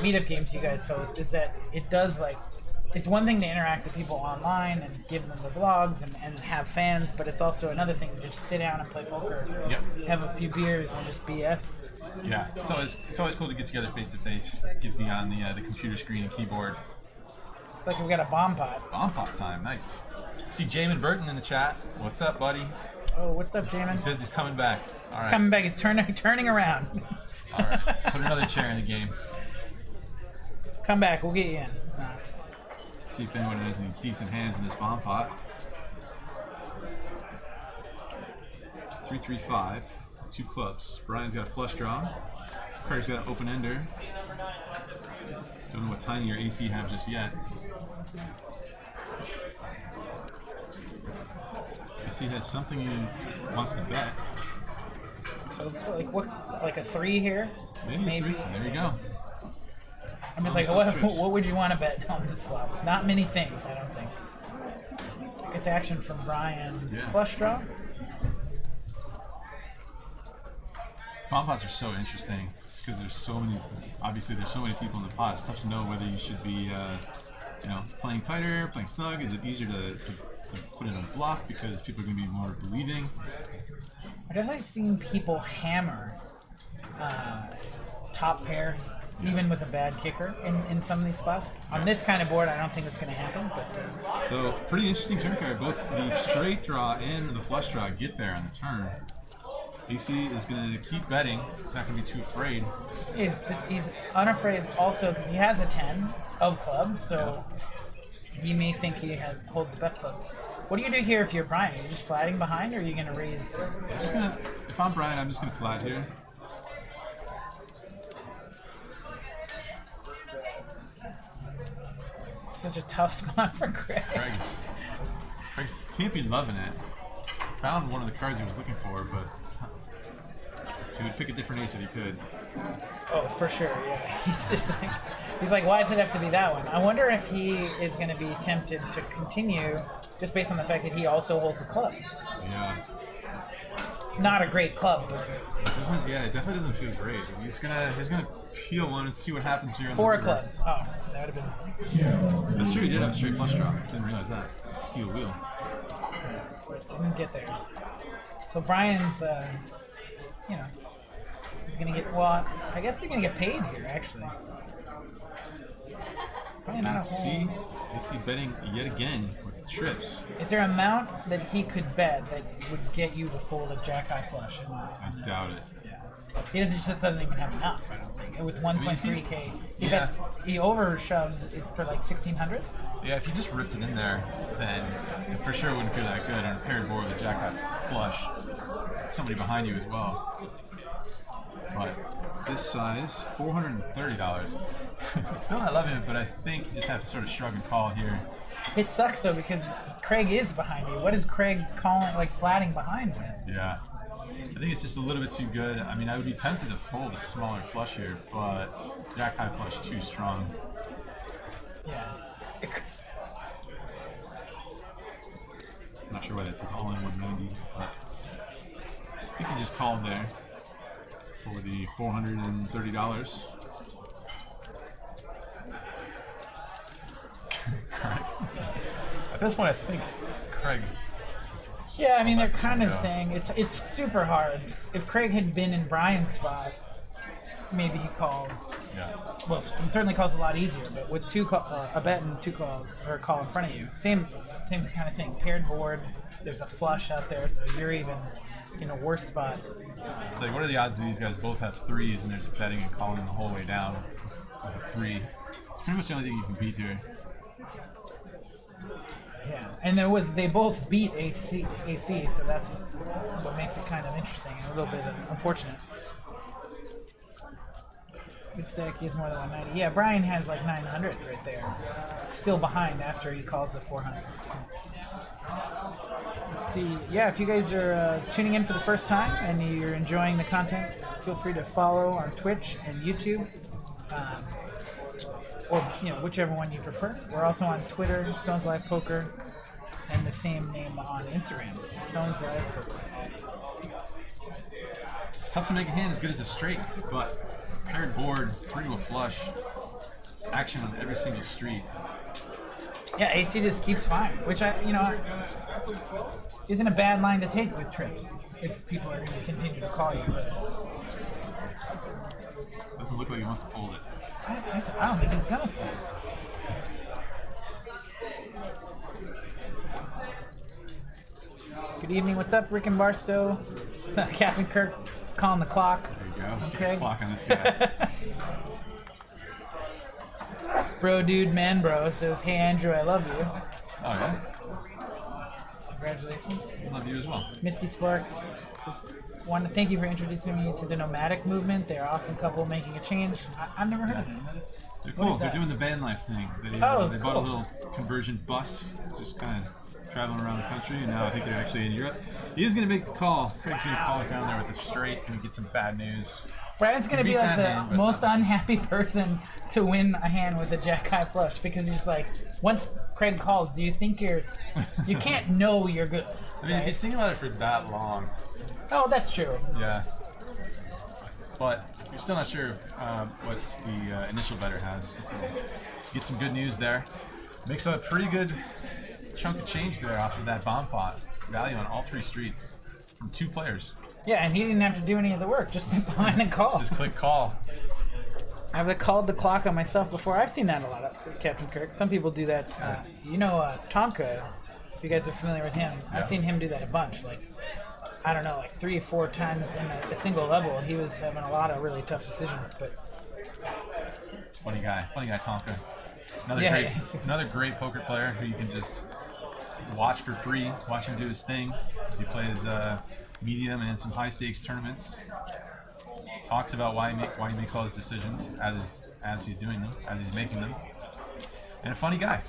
meetup games you guys host is that it does like. It's one thing to interact with people online and give them the blogs and have fans, but it's also another thing to just sit down and play poker, Yep. have a few beers, and just BS. Yeah, it's always cool to get together face to face, get beyond the computer screen and keyboard. It's like we got a bomb pot. Bomb pop time, nice. See Neeme and Brent in the chat. What's up, buddy? Oh, what's up, He Jamin? says he's coming back. All He's right. coming back. He's turning around. All right. Put another chair in the game. Come back. We'll get you in. Nah, See if anyone has any decent hands in this bomb pot. 3-3-5, 2 clubs. Brian's got a flush draw. Craig's got an open ender. Don't know what tiny or AC have just yet. AC has something he wants to bet. So it's like what, like a 3 here? Maybe. 3. There you go. I'm just like, what would you want to bet on this flop? Not many things, I don't think. It's action from Brian's Yeah. flush draw. Bomb pots are so interesting because there's so many. Obviously, there's so many people in the pot. It's tough to know whether you should be, playing tighter, playing snug. Is it easier to put in a bluff because people are going to be more believing? I've definitely seen people hammer top pair, even with a bad kicker in some of these spots. On this kind of board, I don't think it's going to happen. But So pretty interesting turn card. Both the straight draw and the flush draw get there on the turn. AC is going to keep betting. Not going to be too afraid. he's unafraid also because he has a 10 of clubs, so he may think he holds the best club. What do you do here if you're Brian? Are you just flatting behind, or are you going to raise? If I'm Brian, I'm just going to flat here. Such a tough spot for Craig. Craig's can't be loving it. Found one of the cards he was looking for, but he would pick a different ace if he could. Oh, for sure, yeah. He's like, why does it have to be that one? I wonder if he is going to be tempted to continue just based on the fact that he also holds a club. Yeah. Not a great club, but It definitely doesn't feel great. He's gonna peel one and see what happens here. 4 clubs. Oh, that would have been. That's true. He did have a straight flush draw. Didn't realize that. Steel wheel. Didn't get there. So Brian's, he's gonna get. Well, I guess he's gonna get paid here, actually. Probably not a whole. AC betting yet again with trips. Is there an amount that he could bet that would get you to fold a jack high flush? I doubt it. Yeah. He just doesn't even have enough, I don't think. With 1.3k, Yeah. he over shoves it for like 1600. Yeah, if you just ripped it in there, then it for sure wouldn't feel that good on a paired board with a jack high flush. Somebody behind you as well. But this size, $430. Still not loving it, but I think you just have to sort of shrug and call here. It sucks though because Craig is behind you. What is Craig calling, like flatting behind with? Yeah. I think it's just a little bit too good. I mean, I would be tempted to fold a smaller flush here, but jack high flush too strong. Yeah. I'm not sure why that's all in 190, but I think he just called there for the $430. At this point, I think Craig. Yeah, I mean they're kind of go. saying it's super hard. If Craig had been in Brian's spot, maybe he calls. Yeah. Well, it certainly calls a lot easier, but with a bet and two calls or a call in front of you, same kind of thing. Paired board. There's a flush out there, so you're even in a worse spot. It's like, what are the odds that these guys both have threes and they're just betting and calling the whole way down with a three? It's pretty much the only thing you can beat here. Yeah, and they both beat AC, so that's what makes it kind of interesting and a little bit unfortunate. This deck is more than 190. Yeah, Brian has like 900 right there. Still behind after he calls the 400. Let's see. Yeah, if you guys are tuning in for the first time and you're enjoying the content, feel free to follow on Twitch and YouTube. Or whichever one you prefer. We're also on Twitter, Stones Live Poker, and the same name on Instagram, Stones Live Poker. It's tough to make a hand as good as a straight, but paired board, pretty well flush, action on every single street. Yeah, AC just keeps fine, which isn't a bad line to take with trips if people are going to continue to call you. But doesn't look like he wants to fold it. I don't think he's gonna fold. Good evening. What's up, Rick and Barstow? Captain Kirk is calling the clock. There you go. Get Craig. the clock on this guy. Bro, dude, man, bro says, "Hey, Andrew, I love you." Oh yeah. Congratulations. Love you as well. Misty Sparks says, "Want to thank you for introducing me to the nomadic movement. They're an awesome couple making a change." I've never heard of them. They're What cool. is They're that? doing the van life thing. They bought a cool. little conversion bus, just kind of traveling around the country, and now I think they're actually in Europe. He is going to make the call. Craig's going to call it down there with a straight and get some bad news. Brian's gonna be Beat like that hand, the but most not- unhappy person to win a hand with a jack high flush because he's like, once Craig calls, do you think you can't know you're good? I mean, if he's thinking about it for that long, Oh, that's true. yeah. But you're still not sure what the initial better has. So get some good news there. Makes a pretty good chunk of change there off of that bomb pot. Value on all three streets from two players. Yeah, and he didn't have to do any of the work, just sit behind and call. Just click call. I've called the clock on myself before. I've seen that a lot, Captain Kirk. Some people do that. Tonka, if you guys are familiar with him, Yeah. I've seen him do that a bunch. Like 3 or 4 times in a single level. He was having a lot of really tough decisions, but Funny guy Tonka. Yeah. Another great poker player who you can just watch for free, watch him do his thing as he plays medium and in some high stakes tournaments. Talks about why he makes all his decisions as he's doing them, as he's making them. And a funny guy.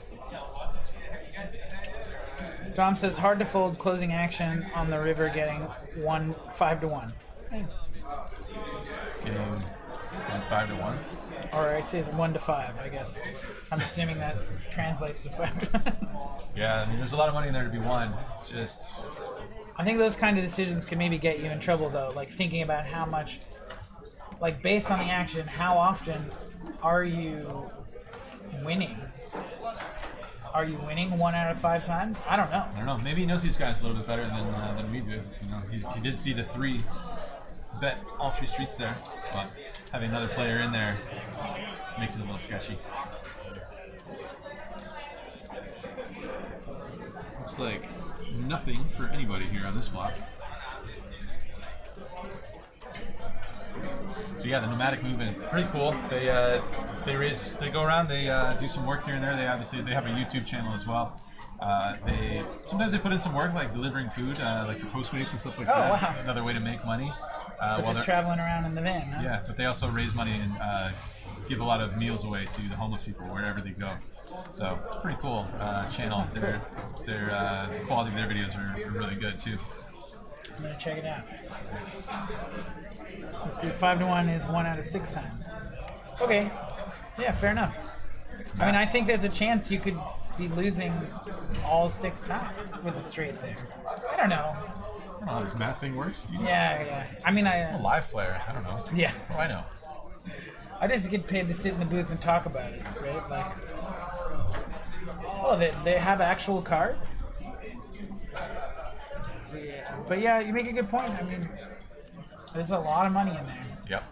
Tom says hard to fold closing action on the river, getting 5 to 1. Getting 5 to 1. Or I'd say 1 to 5, I guess. I'm assuming that translates to 5 to 1. Yeah, I mean, there's a lot of money in there to be won. Just I think those kind of decisions can maybe get you in trouble, though. Like thinking about how much, like based on the action, how often are you winning? Are you winning 1 out of 5 times? I don't know. I don't know. Maybe he knows these guys a little bit better than we do. You know, he did see the 3 bet all 3 streets there, but having another player in there makes it a little sketchy. Looks like nothing for anybody here on this flop. So yeah, the nomadic movement, pretty cool. They go around, they do some work here and there. They have a YouTube channel as well. Sometimes they put in some work like delivering food, like for Postmates and stuff like that. Wow. Another way to make money. Or while just traveling around in the van, huh? Yeah, but they also raise money and give a lot of meals away to the homeless people wherever they go. So it's a pretty cool channel. The quality of their videos are really good too. I'm gonna check it out. Let's see, 5 to 1 is 1 out of 6 times. Okay, yeah, fair enough. I mean, I think there's a chance you could be losing all 6 times with a straight there. I don't know. I don't know how this math thing works. Yeah. I mean, I'm a live player. I don't know. Yeah. Oh, I know. I just get paid to sit in the booth and talk about it, right? Like, oh, they have actual cards? Let's see. But yeah, you make a good point. I mean, there's a lot of money in there. Yep.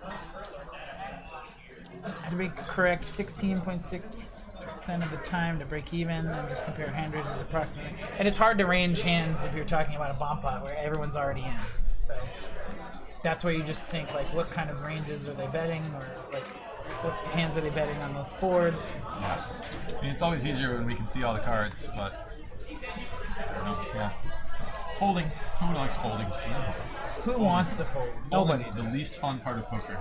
to be correct, 16.6% of the time to break even, and just compare hand ranges approximately. And it's hard to range hands if you're talking about a bomb pot where everyone's already in. So that's where you just think, like, what kind of ranges are they betting, or like what hands are they betting on those boards? Yeah. I mean, it's always easier when we can see all the cards, but I don't know. Yeah. Folding. Who likes folding? Who wants to fold? Nobody. The least fun part of poker.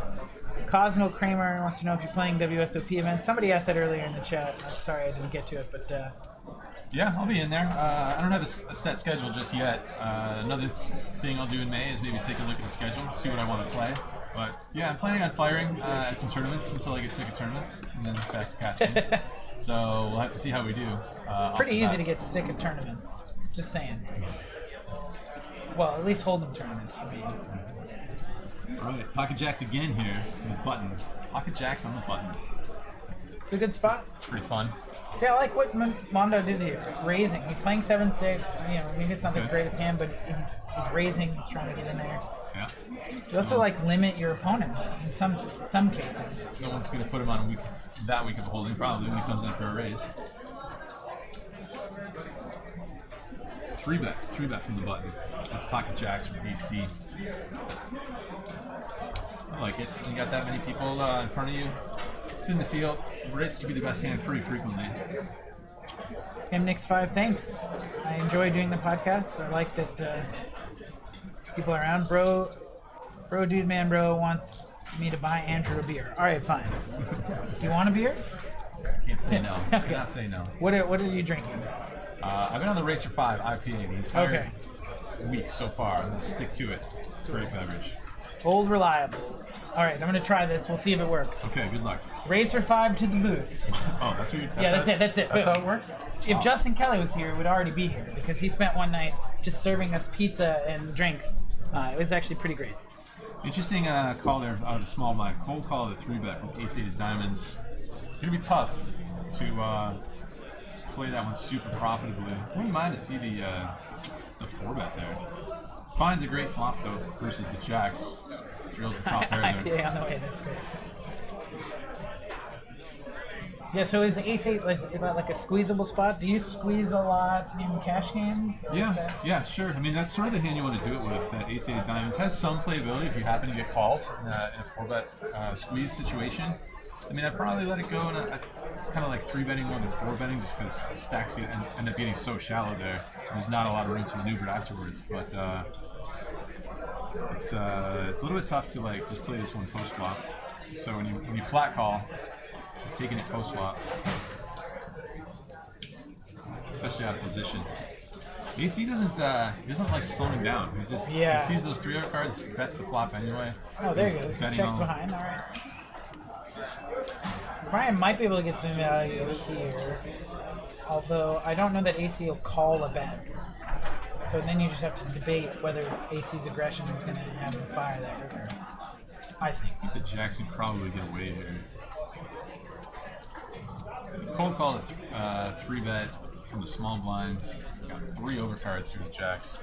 Cosmo Kramer wants to know if you're playing WSOP events. Somebody asked that earlier in the chat. Sorry I didn't get to it, but yeah, I'll be in there. I don't have a set schedule just yet. Another thing I'll do in May is maybe take a look at the schedule, see what I want to play. But yeah, I'm planning on firing at some tournaments until I get sick of tournaments, and then back to cash games. So we'll have to see how we do. It's pretty easy to get sick of tournaments. Just saying. Well, at least Holdem tournaments for me. Alright, Pocket Jacks again here with the button. Pocket Jacks on the button. It's a good spot. It's pretty fun. See, I like what Mondo did here. Raising. He's playing 7-6. You know, maybe it's not the greatest hand, but he's raising. He's trying to get in there. Yeah. You also limit your opponents in some cases. No one's going to put him on that week of holding probably when he comes in for a raise. 3-bet from the button with Pocket Jacks from AC. I like it. You got that many people in front of you. It's in the field. It rates to be the best hand pretty frequently. MNix5, thanks. I enjoy doing the podcast. I like that people are around. Bro, dude, man, bro wants me to buy Andrew a beer. All right, fine. Do you want a beer? Can't say no. Okay. Cannot say no. What are you drinking? I've been on the Racer 5 IPA the entire week so far. I'm going to stick to it. Great beverage. Old reliable. All right, I'm going to try this. We'll see if it works. Okay, good luck. Racer 5 to the booth. Oh, that's what you... That's it. That's how it works? If Justin Kelly was here, he would already be here because he spent one night just serving us pizza and drinks. It was actually pretty great. Interesting call there out of the small blind. Cold call at 3-bet with ace-8 diamonds. It's going to be tough to play that one super profitably. I wouldn't mind to see the 4-bet there. Finds a great flop though versus the jacks. Drills the top pair there. IPA on the way, that's great. Yeah, so is ace-8 is that like a squeezable spot? Do you squeeze a lot in cash games? Yeah, sure. I mean, that's sort of the hand you want to do it with. That ace-8 diamonds has some playability if you happen to get called in a 4-bet squeeze situation. I mean, I'd probably let it go, and I kind of like 3-betting more than 4-betting just because stacks end up getting so shallow there. There's not a lot of room to maneuver afterwards, but it's a little bit tough to like just play this one post flop. So when you flat call, you're taking it post flop, especially out of position. AC doesn't like slowing down. He just he sees those 3-0 cards, bets the flop anyway. Oh, there he goes. Checks behind. All right. Brian might be able to get some value here, although I don't know that AC will call a bet. So then you just have to debate whether AC's aggression is going to have him fire there. I think. I think the jacks would probably get away here. Cold call at 3-bet from the small blinds. He's got 3 overcards through the jacks.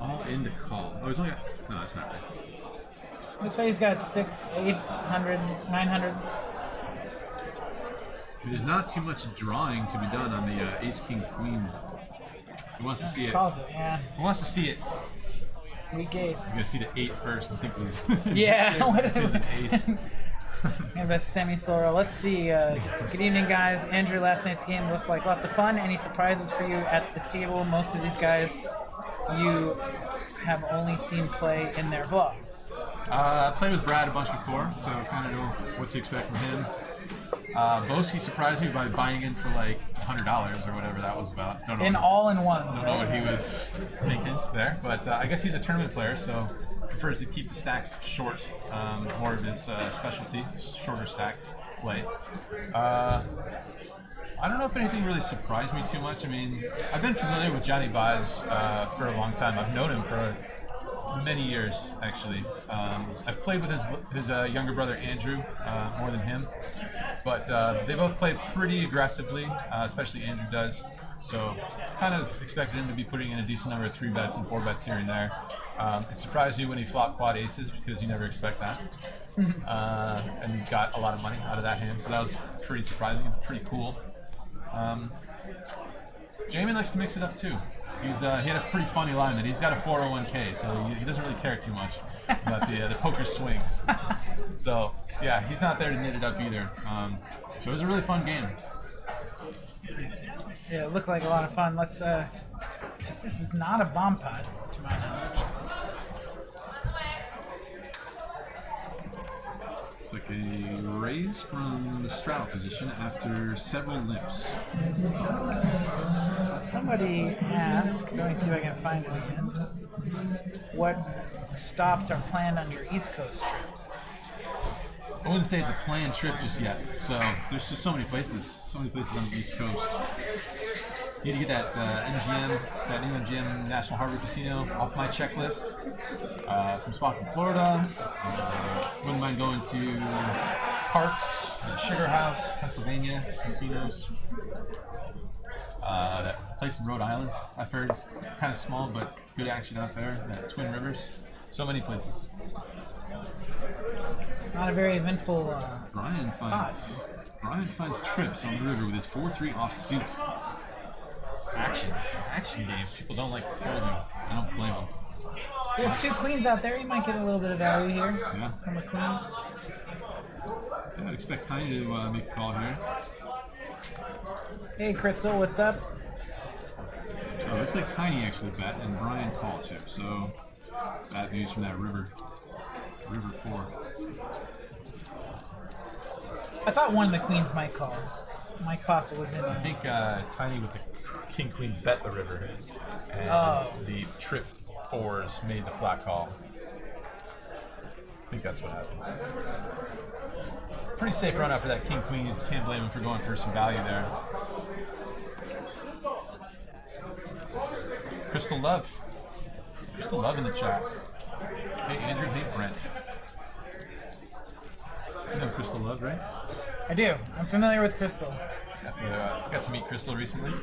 All in to call. Oh, he's only got... No, that's not right. Looks like he's got 6, 800, 900. There's not too much drawing to be done on the ace, king, queen. He wants to see it. Calls it, yeah. He wants to see it. Weak ace. He's gonna see the 8 first and think it was. Yeah, what is it? An ace. And that's semi-solo. Let's see. Good evening, guys. Andrew, last night's game looked like lots of fun. Any surprises for you at the table? Most of these guys you have only seen play in their vlogs. I played with Brad a bunch before, so kind of know what to expect from him. Boski surprised me by buying in for like $100 or whatever that was about. Don't know all-in-ones. Don't know what he was thinking there, but I guess he's a tournament player, so prefers to keep the stacks short. More of his specialty, shorter stack play. I don't know if anything really surprised me too much. I mean, I've been familiar with Johnny Vibes for a long time. I've known him for many years, actually. I've played with his younger brother Andrew more than him, but they both play pretty aggressively, especially Andrew does. So kind of expected him to be putting in a decent number of 3 bets and 4 bets here and there. It surprised me when he flopped quad aces because you never expect that. And he got a lot of money out of that hand, so that was pretty surprising, pretty cool. Jamin likes to mix it up too. He had a pretty funny line that he's got a 401k, so he doesn't really care too much about the poker swings. So yeah, he's not there to knit it up either. So it was a really fun game. Yeah, it looked like a lot of fun. Let's. This is not a bomb pot, to my knowledge. It's like a raise from the straddle position after several limps. Somebody asked, let me see if I can find it again, what stops are planned on your East Coast trip? I wouldn't say it's a planned trip just yet. So there's just so many places on the East Coast. You need to get that Neeme and Brent National Harbor Casino off my checklist. Some spots in Florida. Wouldn't mind going to Parks, Sugar House, Pennsylvania, casinos. That place in Rhode Island, I've heard, kind of small but good action out there. Twin Rivers, so many places. Not a very eventful Brian finds trips on the river with his 4-3 offsuit. Action games. People don't like folding. I don't blame them. There are 2 queens out there. You might get a little bit of value here Yeah. from a queen. I would expect Tiny to make a call here. Hey, Crystal, what's up? Oh, looks like Tiny actually bet and Brian calls here. So bad news from that river 4. I thought one of the queens might call. Mike Costa was in I there. think Tiny with the King Queen bet the river, and the trip 4s made the flat call. I think that's what happened. Pretty safe run out for that King Queen. Can't blame him for going for some value there. Crystal Love in the chat. Hey Andrew, hey Brent. You know Crystal Love, right? I do. I'm familiar with Crystal. Got to meet Crystal recently.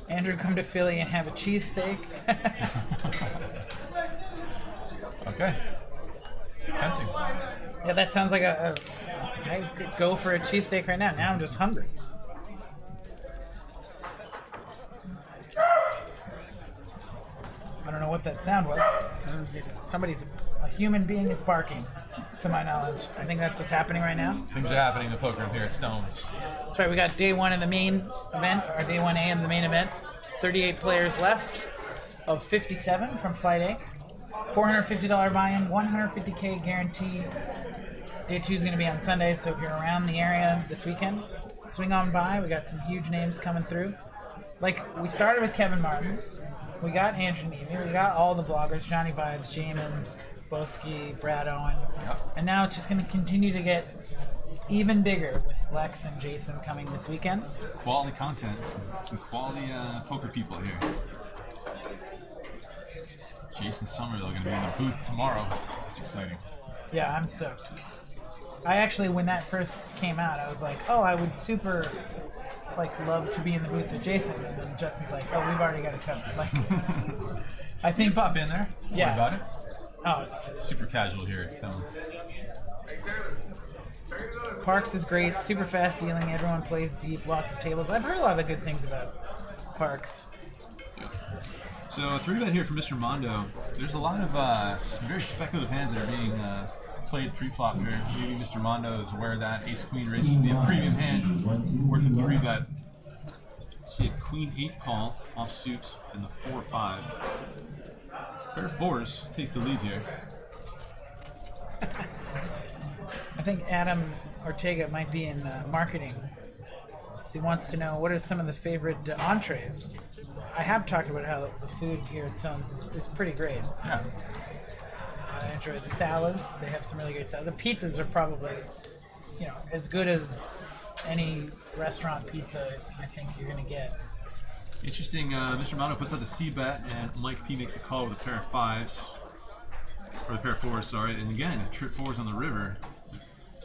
Andrew, come to Philly and have a cheesesteak. Okay. Tempting. Yeah, that sounds like I could go for a cheesesteak right now. Now I'm just hungry. I don't know what that sound was. A human being is barking, to my knowledge. I think that's what's happening right now. Things are happening in the poker room here at Stones. That's right, we got day 1 of the main event, or day 1A of the main event. 38 players left of 57 from Flight A. $450 buy-in, $150K guaranteed. Day 2 is going to be on Sunday, so if you're around the area this weekend, swing on by. We got some huge names coming through. Like, we started with Kevin Martin. We got Andrew Neeme. We got all the bloggers, Johnny Vibes, Jamin, Boski, Brad Owen. Yep. And now it's just going to continue to get even bigger with Lex and Jason coming this weekend. Quality content, some quality poker people here. Jason Somerville going to be in the booth tomorrow. That's exciting. Yeah, I'm stoked. I actually, when that first came out, I was like, oh, I would super love to be in the booth with Jason. And then Justin's like, oh, we've already got it covered. Like, I think Pop in there. Don't Yeah. worry about it. Oh, It's super casual here at Stones. Parks is great, super fast dealing. Everyone plays deep, lots of tables. I've heard a lot of the good things about Parks. Yeah. So a 3-bet here for Mr. Mondo. There's a lot of very speculative hands that are being played pre-flop here. Maybe Mr. Mondo is aware that Ace Queen raises to be a premium hand worth a 3-bet. See a Queen 8 call offsuit and the 4-5. Pair of 4s takes the lead here. I think Adam Ortega might be in marketing. So he wants to know what are some of the favorite entrees. I have talked about how the food here at Stone's is pretty great. Yeah. I enjoy the salads. They have some really great salads. The pizzas are probably, as good as any restaurant pizza I think you're going to get. Interesting, Mr. Mondo puts out the C-bet, and Mike P makes the call with a pair of 5s. Or the pair of 4s, sorry. And again, trip 4s on the river.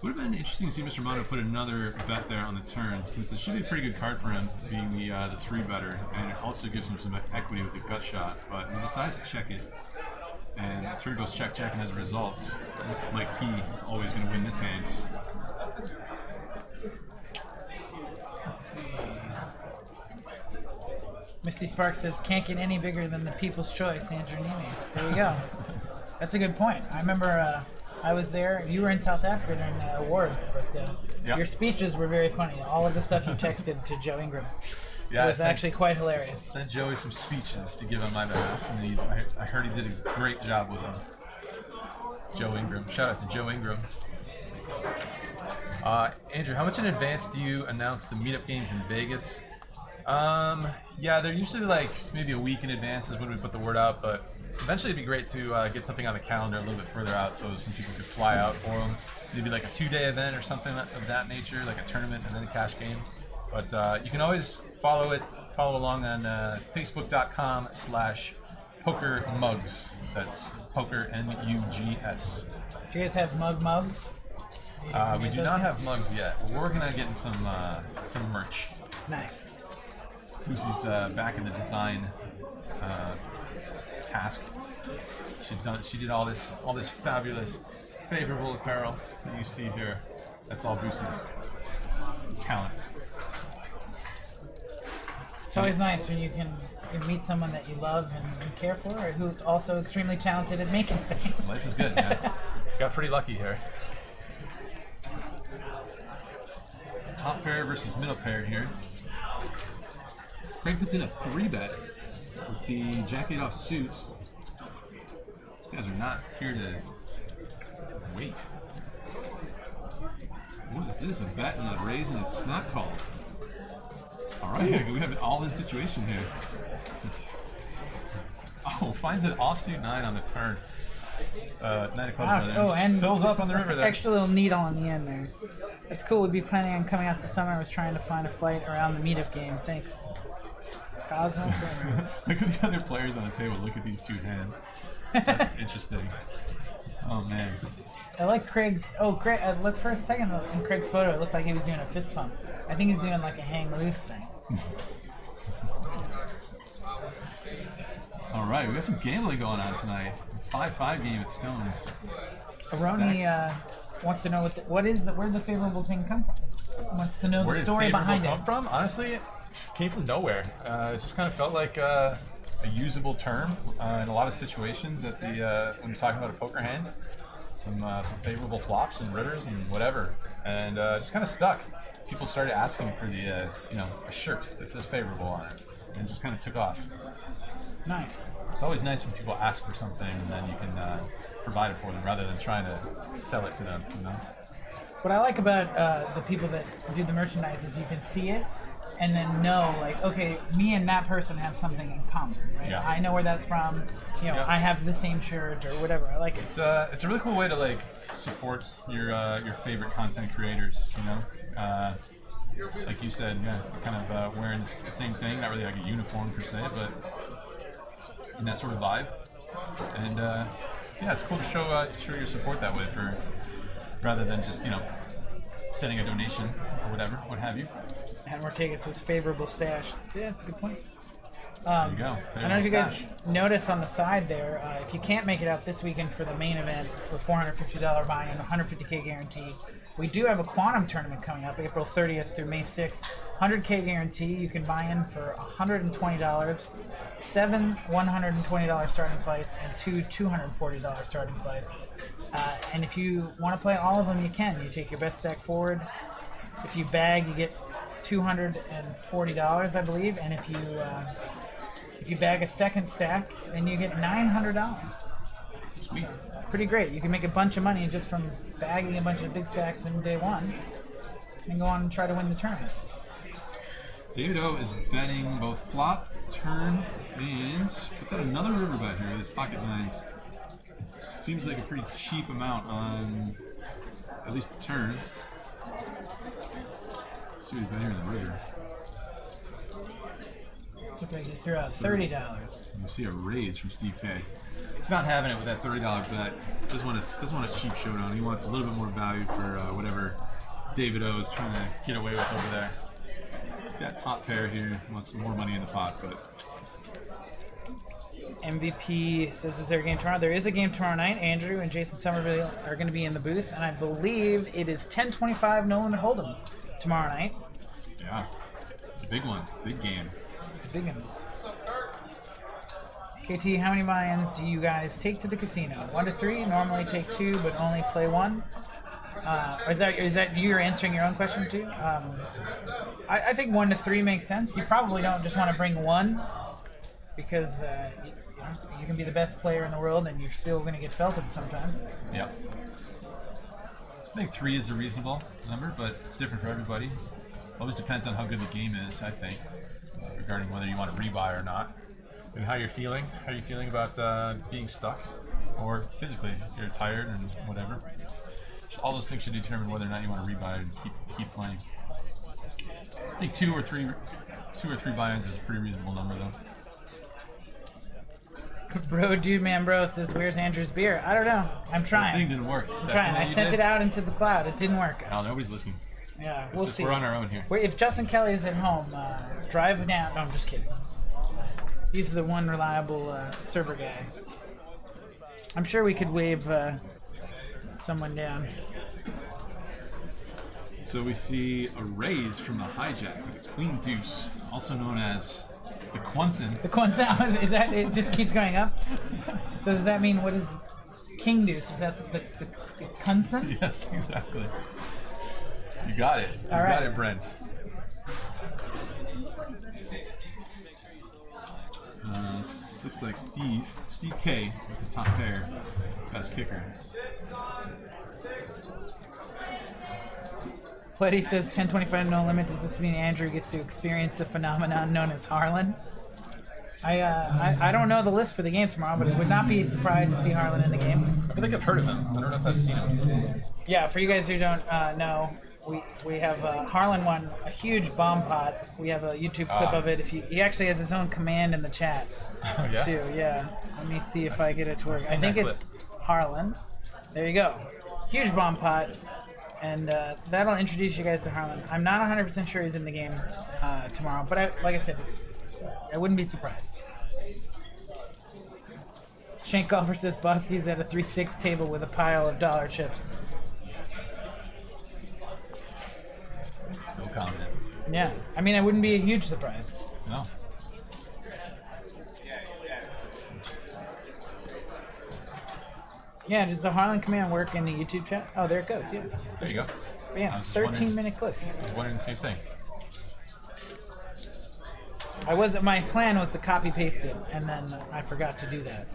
It would have been interesting to see Mr. Mono put another bet there on the turn, since it should be a pretty good card for him, being the 3-better, and it also gives him some equity with the gut shot, but he decides to check it, and the turn goes check, and as a result, Mike P is always going to win this hand. Let's see. Misty Spark says, can't get any bigger than the People's Choice, Andrew Neeme. There you go. That's a good point. I remember I was there. You were in South Africa during the awards, but your speeches were very funny. All of the stuff you texted to Joe Ingram was actually quite hilarious. Sent Joey some speeches to give on my behalf, and I heard he did a great job with them. Joe Ingram. Shout out to Joe Ingram. Andrew, how much in advance do you announce the meetup games in Vegas? Yeah, they're usually like maybe a week in advance is when we put the word out, but eventually it'd be great to get something on the calendar a little bit further out so some people could fly out for them. Maybe like a 2-day event or something of that nature, like a tournament and then a cash game. But you can always follow along on facebook.com/pokermugs. That's poker MUGS. Do you guys have mugs? We do not have mugs yet. We're working on getting some merch. Nice. Lucy's back in the design task. She did all this fabulous, favorable apparel that you see here. That's all Boosie's talents. It's always nice when you can meet someone that you love and care for, or who's also extremely talented at making things. Life is good, man. Got pretty lucky here. Top pair versus middle pair here. Frank puts in a 3-bet with the jack-8 off suits. These guys are not here to wait. What is this? A bet and a raise and a snap call. All right, we have an all-in situation here. Oh, finds an offsuit 9 on the turn. 9 o'clock. And fills up on the river there. Extra little needle on the end there. That's cool. We'd be planning on coming out this summer. I was trying to find a flight around the meetup game. Thanks. Cosmo. Look at the other players on the table. Look at these two hands. That's interesting. Oh man. I like Craig's. Oh, Craig. Look for a second in Craig's photo. It looked like he was doing a fist pump. I think he's doing like a hang loose thing. All right, we got some gambling going on tonight. 5-5 game at Stones. Aroni wants to know where did the favorable thing come from? Wants to know the story behind it. Where did favorable come from? Honestly, it came from nowhere. It just kind of felt like a usable term in a lot of situations at the when you're talking about a poker hand. Some favorable flops and rivers and whatever, and just kind of stuck. People started asking for the a shirt that says favorable on it, and it just kind of took off. Nice. It's always nice when people ask for something and then you can provide it for them rather than trying to sell it to them. What I like about the people that do the merchandise is you can see it and then know, like, okay, me and that person have something in common. Right? Yeah. I know where that's from. I have the same shirt or whatever. I like it. It's a really cool way to like support your favorite content creators. Like you said, kind of wearing the same thing, not really like a uniform per se, but in that sort of vibe. And it's cool to show your support that way, rather than just sending a donation or whatever, what have you. And Ortega says favorable stash. Yeah, that's a good point. There you go. I don't know if you guys notice on the side there, if you can't make it out this weekend for the main event with $450 buy-in, 150K guarantee, we do have a quantum tournament coming up April 30th through May 6th. 100K guarantee. You can buy in for $120, 7 $120 starting fights, and 2 $240 starting fights. And if you want to play all of them, you can. You take your best stack forward. If you bag, you get $240, I believe, and if you bag a second stack, then you get $900. Sweet. Pretty great. You can make a bunch of money just from bagging a bunch of big stacks in day one, and go on and try to win the tournament. David O is betting both flop, turn, and puts out another river bet here with his pocket nines. It seems like a pretty cheap amount on at least the turn. Let's see what he's betting here in the river. Looks like he threw out $30. You see a raise from Steve K. He's not having it with that $30 bet. Doesn't want a cheap showdown. He wants a little bit more value for whatever David O is trying to get away with over there. He's got top pair here. He wants some more money in the pot, but MVP says, is there a game tomorrow? There is a game tomorrow night. Andrew and Jason Somerville are going to be in the booth, and I believe it is 10:25 No Limit Holdem tomorrow night. yeah, it's a big one, big game. Big ones. KT, how many buy-ins do you guys take to the casino? 1 to 3. Normally take 2, but only play 1. Is that you're answering your own question too? I think 1 to 3 makes sense. You probably don't just want to bring 1 because you can be the best player in the world and you're still going to get felted sometimes. Yeah. I think 3 is a reasonable number, but it's different for everybody. Always depends on how good the game is, I think, regarding whether you want to rebuy or not. And how you're feeling. How are you feeling about being stuck? Or physically, if you're tired and whatever. All those things should determine whether or not you want to rebuy and keep playing. I think 2 or 3 buy-ins is a pretty reasonable number, though. Bro, dude, man, bro says, where's Andrew's beer? I don't know. I'm trying. That thing didn't work. I'm trying. I sent it out into the cloud. It didn't work. No, nobody's listening. Yeah, we'll see. We're on our own here. If Justin Kelly is at home, drive down. No, I'm just kidding. He's the one reliable server guy. I'm sure we could wave someone down. So we see a raise from the hijack with the Queen Deuce, also known as the Quonsen. The Quonsen, is that, it just keeps going up? So does that mean, what is King Deuce? Is that the Quonsen? Yes, exactly. You got it. You All right. got it, Brent. This looks like Steve K with the top pair, best kicker. Buddy says 10:25 No Limit. Does this mean Andrew gets to experience the phenomenon known as Harlan? I don't know the list for the game tomorrow, but it would not be surprised to see Harlan in the game. I feel like I've heard of him. I don't know if I've seen him. Yeah, for you guys who don't know, we have Harlan won a huge bomb pot. We have a YouTube clip of it. He actually has his own command in the chat. Oh, yeah? Too, yeah. Let me see if I get it to work. I think it's Harlan. There you go. Huge bomb pot. And that'll introduce you guys to Harlan. I'm not 100% sure he's in the game tomorrow, but like I said, I wouldn't be surprised. Shank Golfer says Bosky's at a 3-6 table with a pile of dollar chips. No comment. Yeah, I mean, it wouldn't be a huge surprise. No. Yeah, does the Harlan command work in the YouTube chat? Oh, there it goes, yeah. There you go. Yeah, 13-minute clip. I was wondering the same thing. My plan was to copy paste it, and then I forgot to do that.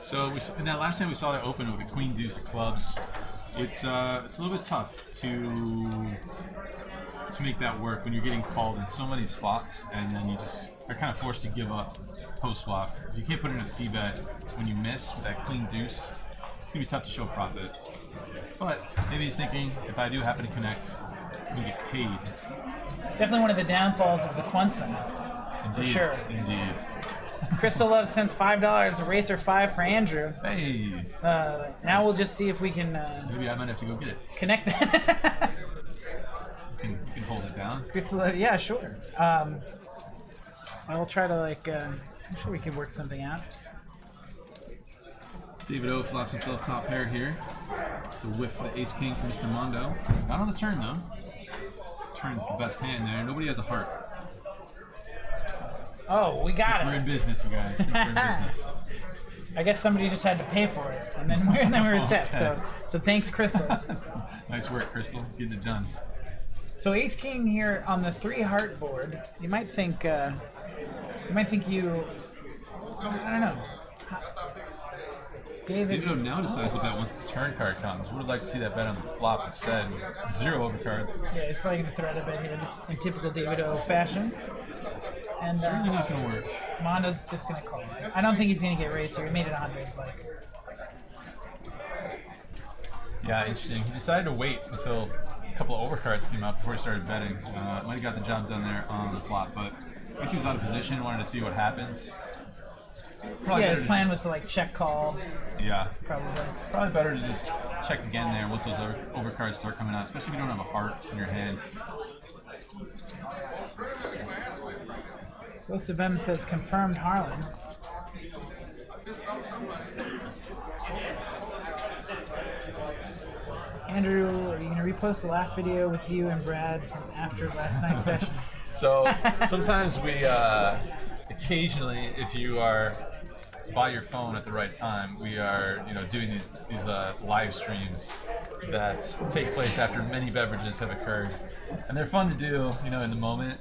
So in that last time we saw that open with the Queen Deuce of clubs, it's a little bit tough to make that work when you're getting called in so many spots, and then you just are kind of forced to give up post flop. If you can't put in a C bet when you miss with that Queen Deuce, it's gonna be tough to show profit. But maybe he's thinking, if I do happen to connect, I'm gonna get paid. It's definitely one of the downfalls of the Quonsen. Indeed, For sure. Indeed. Crystal Love sends $5, a Racer 5 for Andrew. Hey. Now we'll just see if we can Maybe I might have to go get it. connect that. You can hold it down. Crystal Love, yeah, sure. I will try to I'm sure we can work something out. David O flops himself top pair here. It's a whiff for the Ace King for Mr. Mondo. Not on the turn though. Turn's the best hand there. Nobody has a heart. Oh, we got We're in it. business, you guys. We're in business. I guess somebody just had to pay for it, and then we're set. So thanks, Crystal. Nice work, Crystal. Getting it done. So Ace King here on the 3 heart board. You might think I don't know. David David O now decides to bet once the turn card comes. Would like to see that bet on the flop instead. 0 overcards. Yeah, he's probably going to throw it a bit here, just in typical David O fashion. And Certainly not going to work. Mondo's just going to call it. I don't think he's going to get raised here. He made it 100. Yeah, interesting. He decided to wait until a couple of overcards came out before he started betting. Might have got the job done there on the flop, but I guess he was out of position, wanted to see what happens. Probably Yeah, better his to plan just- was to like check call, Yeah. probably. Probably better to just check again there once those overcards start coming out, especially if you don't have a heart in your hand. Ghost of M says confirmed Harlan. Andrew, are you gonna repost the last video with you and Brad from after last night's session? So sometimes we, occasionally, if you are by your phone at the right time, we are, doing these live streams that take place after many beverages have occurred, and they're fun to do, in the moment,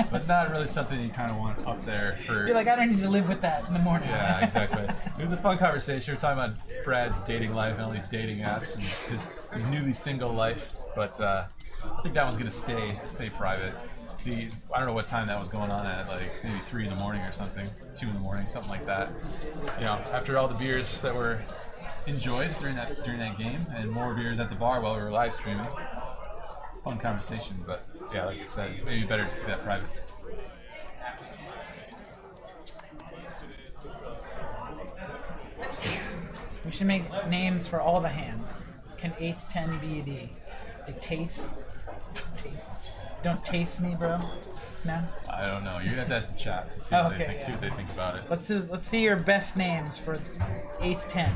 but not really something you kind of want up there for. You're like, I don't need to live with that in the morning. Yeah, exactly. It was a fun conversation. We were talking about Brad's dating life and all these dating apps and his newly single life. But I think that one's gonna stay private. I don't know what time that was going on at, like maybe 3 in the morning or something, 2 in the morning, something like that. After all the beers that were enjoyed during that game, and more beers at the bar while we were live streaming. Fun conversation, but yeah, like I said, maybe better to keep that private. We should make names for all the hands. Can Ace 10 be a D? Like taste? Don't taste me, bro. No. I don't know. You're gonna have to ask the chat to see see what they think about it. Let's see your best names for Ace 10.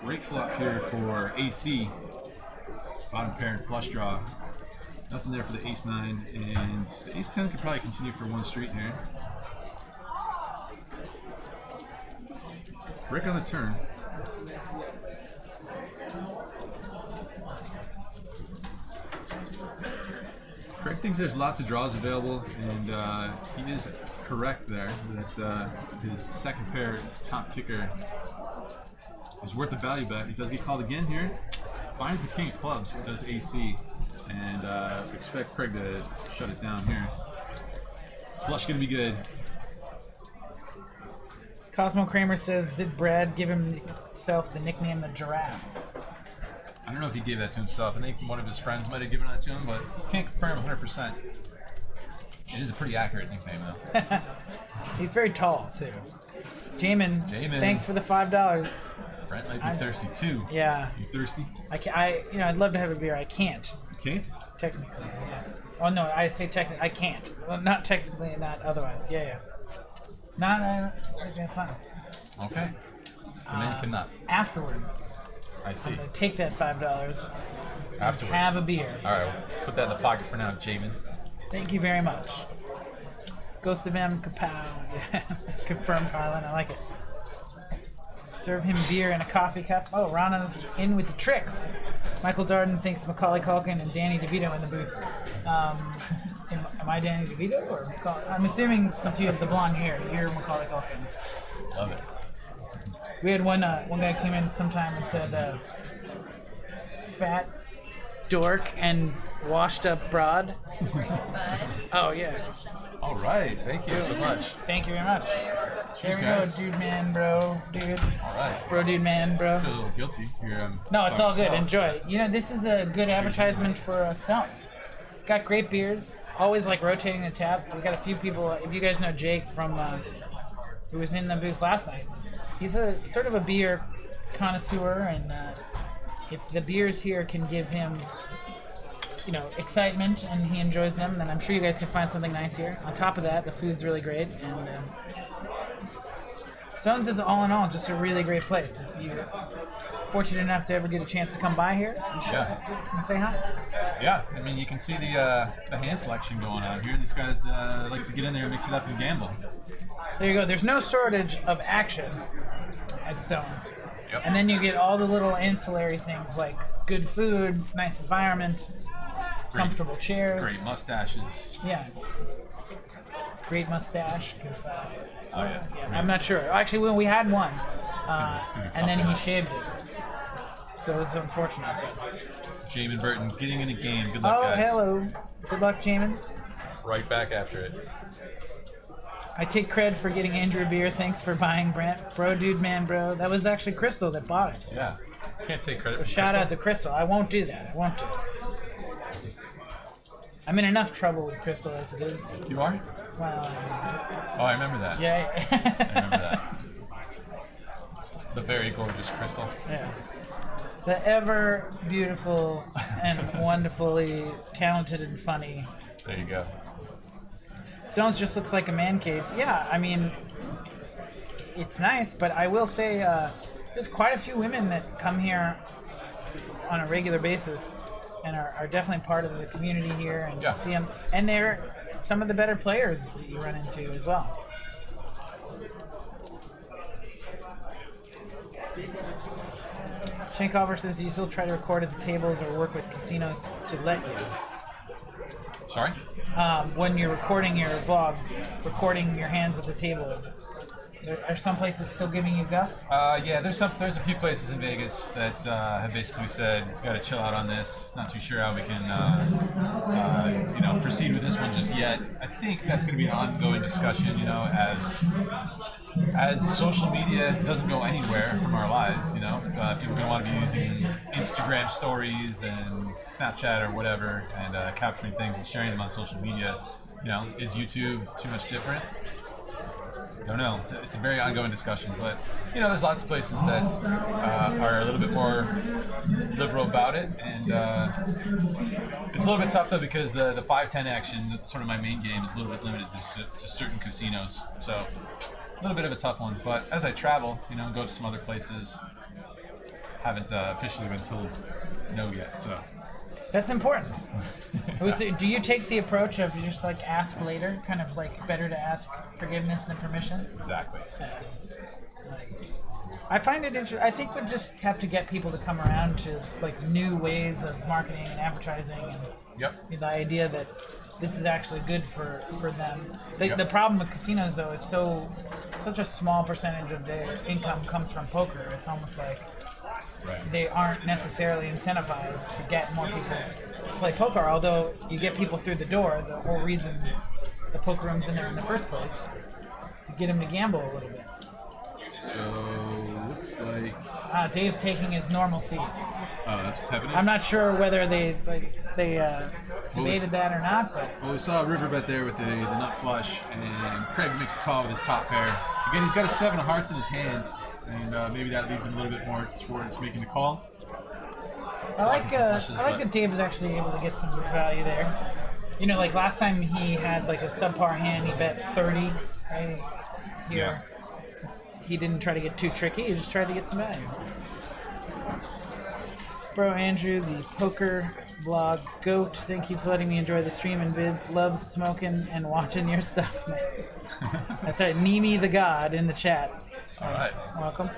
Break flop here for AC. Bottom pair and flush draw. Nothing there for the ace 9, and the ace 10 could probably continue for one street here. Brick on the turn. Craig thinks there's lots of draws available, and he is correct there that his second pair top kicker is worth a value bet. He does get called again here. Finds the king of clubs, does AC, and expect Craig to shut it down here. Flush gonna be good. Cosmo Kramer says, did Brad give himself the nickname the Giraffe? I don't know if he gave that to himself. I think one of his friends might have given that to him, but can't confirm 100%. It is a pretty accurate nickname, though. He's very tall, too. Jamin, thanks for the $5. Brent might be thirsty, too. Yeah. You thirsty? I'd love to have a beer. I can't. You can't? Technically, yes. Oh, no, I say technically. I can't. Well, not technically, not otherwise. Yeah. Not, fine. Okay. And then you cannot. Afterwards. I see. I'm going to take that $5. Afterwards. Have a beer. All right, we'll put that in the pocket for now, Jamin. Thank you very much. Ghost of M, kapow. Yeah. Confirmed, Harlan. I like it. Serve him beer in a coffee cup. Oh, Rana's in with the tricks. Michael Darden thinks Macaulay Culkin and Danny DeVito in the booth. Am I Danny DeVito or Macaulay? I'm assuming since you have the blonde hair, you're Macaulay Culkin. Love it. We had one guy came in sometime and said, fat dork and washed up broad. Oh, yeah. All right. Thank you so much. Thank you very much. Cheers, There we guys. go, dude, man, bro, dude. All right. Bro, dude, man, bro. I feel a little guilty here. No, it's by all good. myself. Enjoy. This is a good advertisement for Stones. Got great beers. Always like rotating the taps. We got a few people. If you guys know Jake from who was in the booth last night, he's a sort of a beer connoisseur, and if the beers here can give him, excitement and he enjoys them, then I'm sure you guys can find something nice here. On top of that, the food's really great, and Stones is all in all just a really great place. If you're fortunate enough to ever get a chance to come by here, you should come say hi. Yeah, I mean, you can see the hand selection going on here. These guys like to get in there and mix it up and gamble. There you go. There's no shortage of action at Stones. Yep. And then you get all the little ancillary things like good food, nice environment, comfortable chairs. Great mustaches. Yeah. Great mustache. Cause, Oh, yeah. I'm not sure. Actually, when we had one, it's gonna be tough and then to he have. shaved it. So it's unfortunate. But... Jamin Burton getting in the game. Good luck, Oh, guys. hello. Good luck, Jamin. Right back after it. I take cred for getting Andrew a beer. Thanks for buying, Brent. Bro, dude, man, bro. That was actually Crystal that bought it. So Yeah. Can't take credit for shout out Crystal. to Crystal. I won't do that. I won't do it. I'm in enough trouble with Crystal as it is. You are? Well, Oh, I remember that. yeah. I remember that. The very gorgeous Crystal. Yeah. The ever beautiful and wonderfully talented and funny. There you go. Stones just looks like a man cave. Yeah, I mean, it's nice, but I will say there's quite a few women that come here on a regular basis and are definitely part of the community here, and Yeah. see them. And they're some of the better players that you run into as well. Shankover says, do you still try to record at the tables or work with casinos to let you? Sorry? When you're recording your vlog, recording your hands at the table, are some places still giving you guff? Yeah, there's a few places in Vegas that have basically said, gotta chill out on this. Not too sure how we can, proceed with this one just yet. I think that's gonna be an ongoing discussion, as social media doesn't go anywhere from our lives, people are gonna want to be using Instagram stories and Snapchat or whatever, and capturing things and sharing them on social media. Is YouTube too much different? I don't know. It's a very ongoing discussion, but there's lots of places that are a little bit more liberal about it, and it's a little bit tough though because the 5-10 action, sort of my main game, is a little bit limited to certain casinos, so a little bit of a tough one. But as I travel, go to some other places, haven't officially been told no yet, so. That's important. Do you take the approach of just like ask later, kind of like better to ask forgiveness than permission? Exactly. I find it interesting. I think we just have to get people to come around to like new ways of marketing and advertising, and Yep. the idea that this is actually good for them. Yep. The problem with casinos though is such a small percentage of their income comes from poker. It's almost like Right. they aren't necessarily incentivized to get more people to play poker, although you get people through the door. The whole reason the poker room's in there in the first place, to get them to gamble a little bit. So, looks like... Dave's taking his normal seat. Oh, that's what's happening? I'm not sure whether they debated that or not, but Well, we saw a riverbet there with the nut flush, and Craig makes the call with his top pair. Again, he's got a 7 of hearts in his hands, and maybe that leads him a little bit more towards making the call. I like that Dave was actually able to get some value there. Like last time he had like a subpar hand, he bet 30. Right? Here, he didn't try to get too tricky. He just tried to get some value. Bro Andrew, the poker blog goat. Thank you for letting me enjoy the stream and vids. Love smoking and watching your stuff, man. That's right, Neeme the God in the chat. All right. Welcome.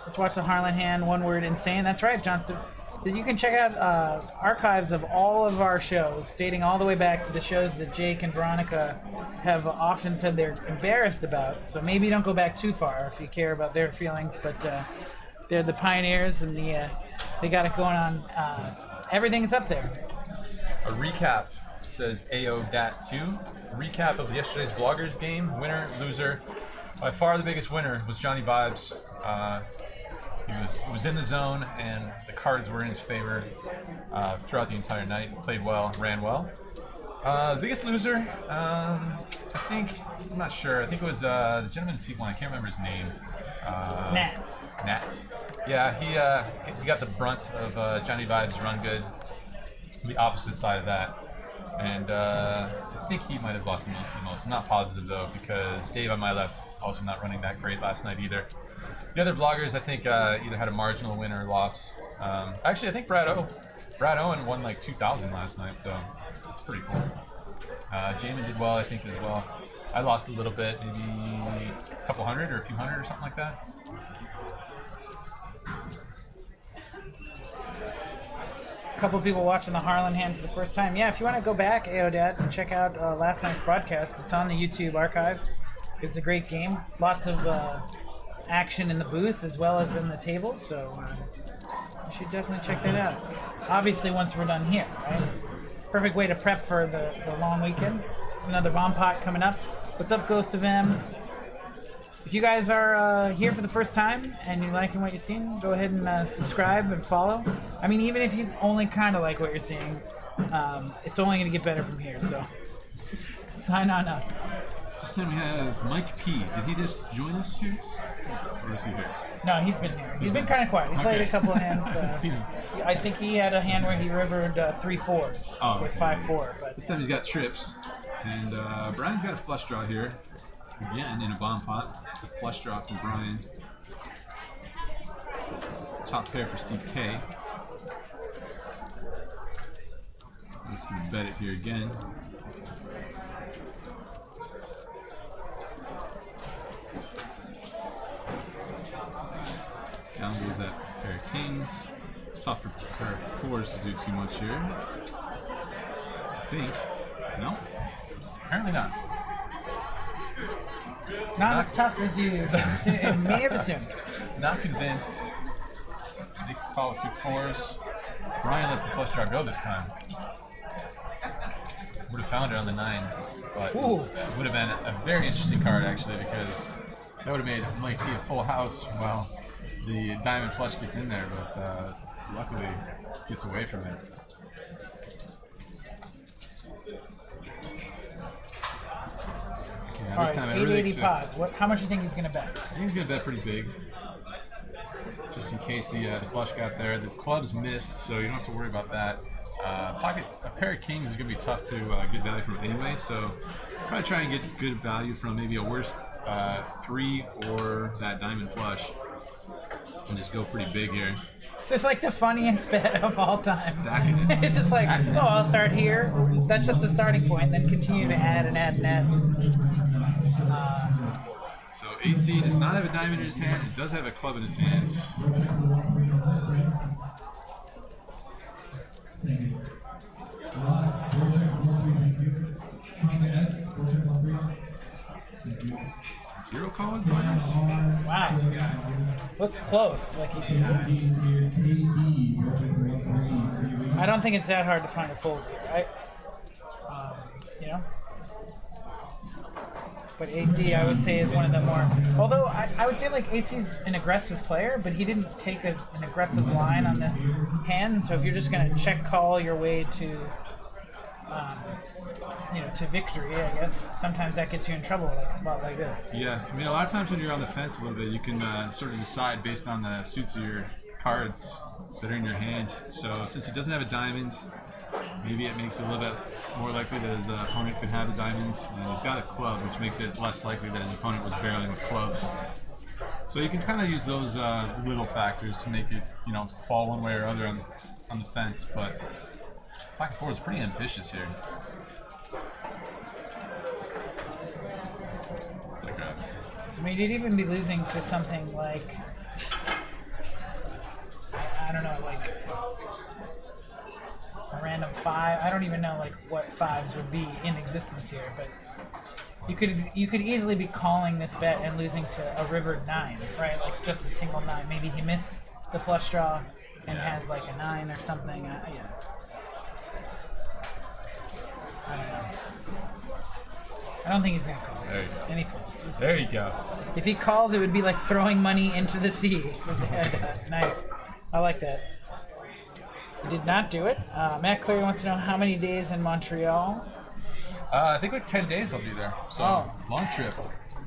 Let's watch the Harlan Hand. One word, insane. That's right, Johnston. You can check out archives of all of our shows, dating all the way back to the shows that Jake and Veronica have often said they're embarrassed about. So maybe don't go back too far if you care about their feelings. But they're the pioneers, and they got it going on. Everything's up there. A recap, says AO.2. A recap of yesterday's Bloggers game. Winner, loser. By far the biggest winner was Johnny Vibes. He was in the zone, and the cards were in his favor throughout the entire night. Played well, ran well. The biggest loser, I'm not sure. I think it was the gentleman in seat 1. I can't remember his name. Nat. Yeah, he got the brunt of Johnny Vibes' run good. The opposite side of that. And I think he might have lost the most. I'm not positive, though, because Dave on my left also not running that great last night either. The other vloggers, I think, either had a marginal win or loss. Actually, I think Brad Owen won like 2,000 last night, so it's pretty cool. Jamin did well, I think, as well. I lost a little bit, maybe a couple hundred or a few hundred or something like that. A couple of people watching the Harlan Hand for the first time. Yeah, if you want to go back, AODad, and check out last night's broadcast, it's on the YouTube archive. It's a great game. Lots of action in the booth as well as in the table, so you should definitely check that out. Obviously, once we're done here, right? Perfect way to prep for the long weekend. Another bomb pot coming up. What's up, Ghost of M? If you guys are here for the first time and you're liking what you're seeing, go ahead and subscribe and follow. I mean, even if you only kind of like what you're seeing, it's only going to get better from here. So Sign on up. This time we have Mike P. Did he just join us here? Or is he here? No, he's been here. He's been kind of quiet. He played a couple of hands. Haven't seen him. I think he had a hand where he rivered 3 4s with 5-4. But this time he's got trips. And Brian's got a flush draw here. Again, in a bomb pot. The flush draw from Brian. Top pair for Steve K. He's going to bet it here again. Down goes that pair of kings. Tough for pair of fours to do too much here. I think. No? Apparently not. not as tough as you may have assumed. Not convinced. Makes the call with 2 4s. Brian lets the flush draw go this time. Would have found it on the 9, but it would have been a very interesting card actually, because that would have made Mike P a full house while the diamond flush gets in there, but luckily gets away from it. Okay, All right, time 880 pod. How much do you think he's going to bet? I think he's going to bet pretty big. Just in case the flush got there. The club's missed, so you don't have to worry about that. A pair of kings is going to be tough to get value from anyway, so probably try and get good value from maybe a worse 3 or that diamond flush, and just go pretty big here. It's just like the funniest bet of all time. Stacking it. It's just like, oh, I'll start here. That's just the starting point, then continue to add and add and add. So AC does not have a diamond in his hand. It does have a club in his hands. Hero calling, Brian's. Wow. Looks close. Like I don't think it's that hard to find a fold here. You know? But AC, I would say, is one of the more... Although, I would say, like, AC's an aggressive player, but he didn't take an aggressive line on this hand, so if you're just going to check call your way to, to victory, I guess, sometimes that gets you in trouble, like a spot like this. Yeah, I mean, a lot of times when you're on the fence a little bit, you can sort of decide based on the suits of your cards that are in your hand. So, since he doesn't have a diamond, maybe it makes it a little bit more likely that his opponent could have the diamonds, and he's got a club, which makes it less likely that his opponent was barreling with clubs. So you can kind of use those little factors to make it, fall one way or other on the fence. But back and forth is pretty ambitious here. It's like I mean, you'd even be losing to something like, I don't know, like a random 5. I don't even know like what 5s would be in existence here, but you could easily be calling this bet and losing to a river 9, right? Like just a single 9. Maybe he missed the flush draw and has like a 9 or something. Yeah. I don't know. I don't think he's gonna call any folds. There you go. If he calls, it would be like throwing money into the sea. Nice. I like that. He did not do it. Matt Cleary wants to know how many days in Montreal. I think like 10 days I'll be there. So long trip.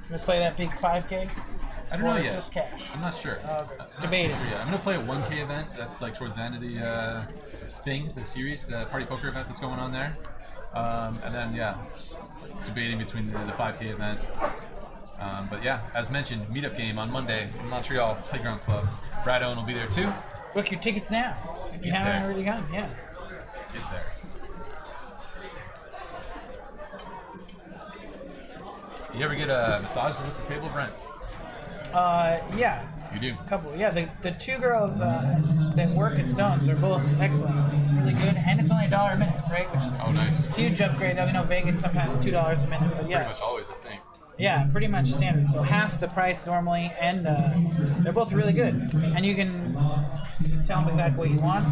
Gonna play that big 5K? I don't know yet. Just cash? I'm not sure. Debating. Sure yet. I'm gonna play a 1K event. That's like towards the end of the thing, the series, the party poker event that's going on there. And then debating between the 5K event. But yeah, as mentioned, meetup game on Monday in Montreal Playground Club. Brad Owen will be there too. Book your tickets now. If you haven't already gone, yeah. Get there. You ever get massages at the table, Brent? Yeah. You do? A couple. Yeah, the 2 girls that work at Stones are both excellent, really good, and it's only $1 a minute, right? Which is nice. a huge upgrade. I know Vegas sometimes $2 a minute, but yeah. Pretty much always, I think. Yeah, pretty much standard. So half the price normally, and they're both really good. And you can tell them exactly what you want.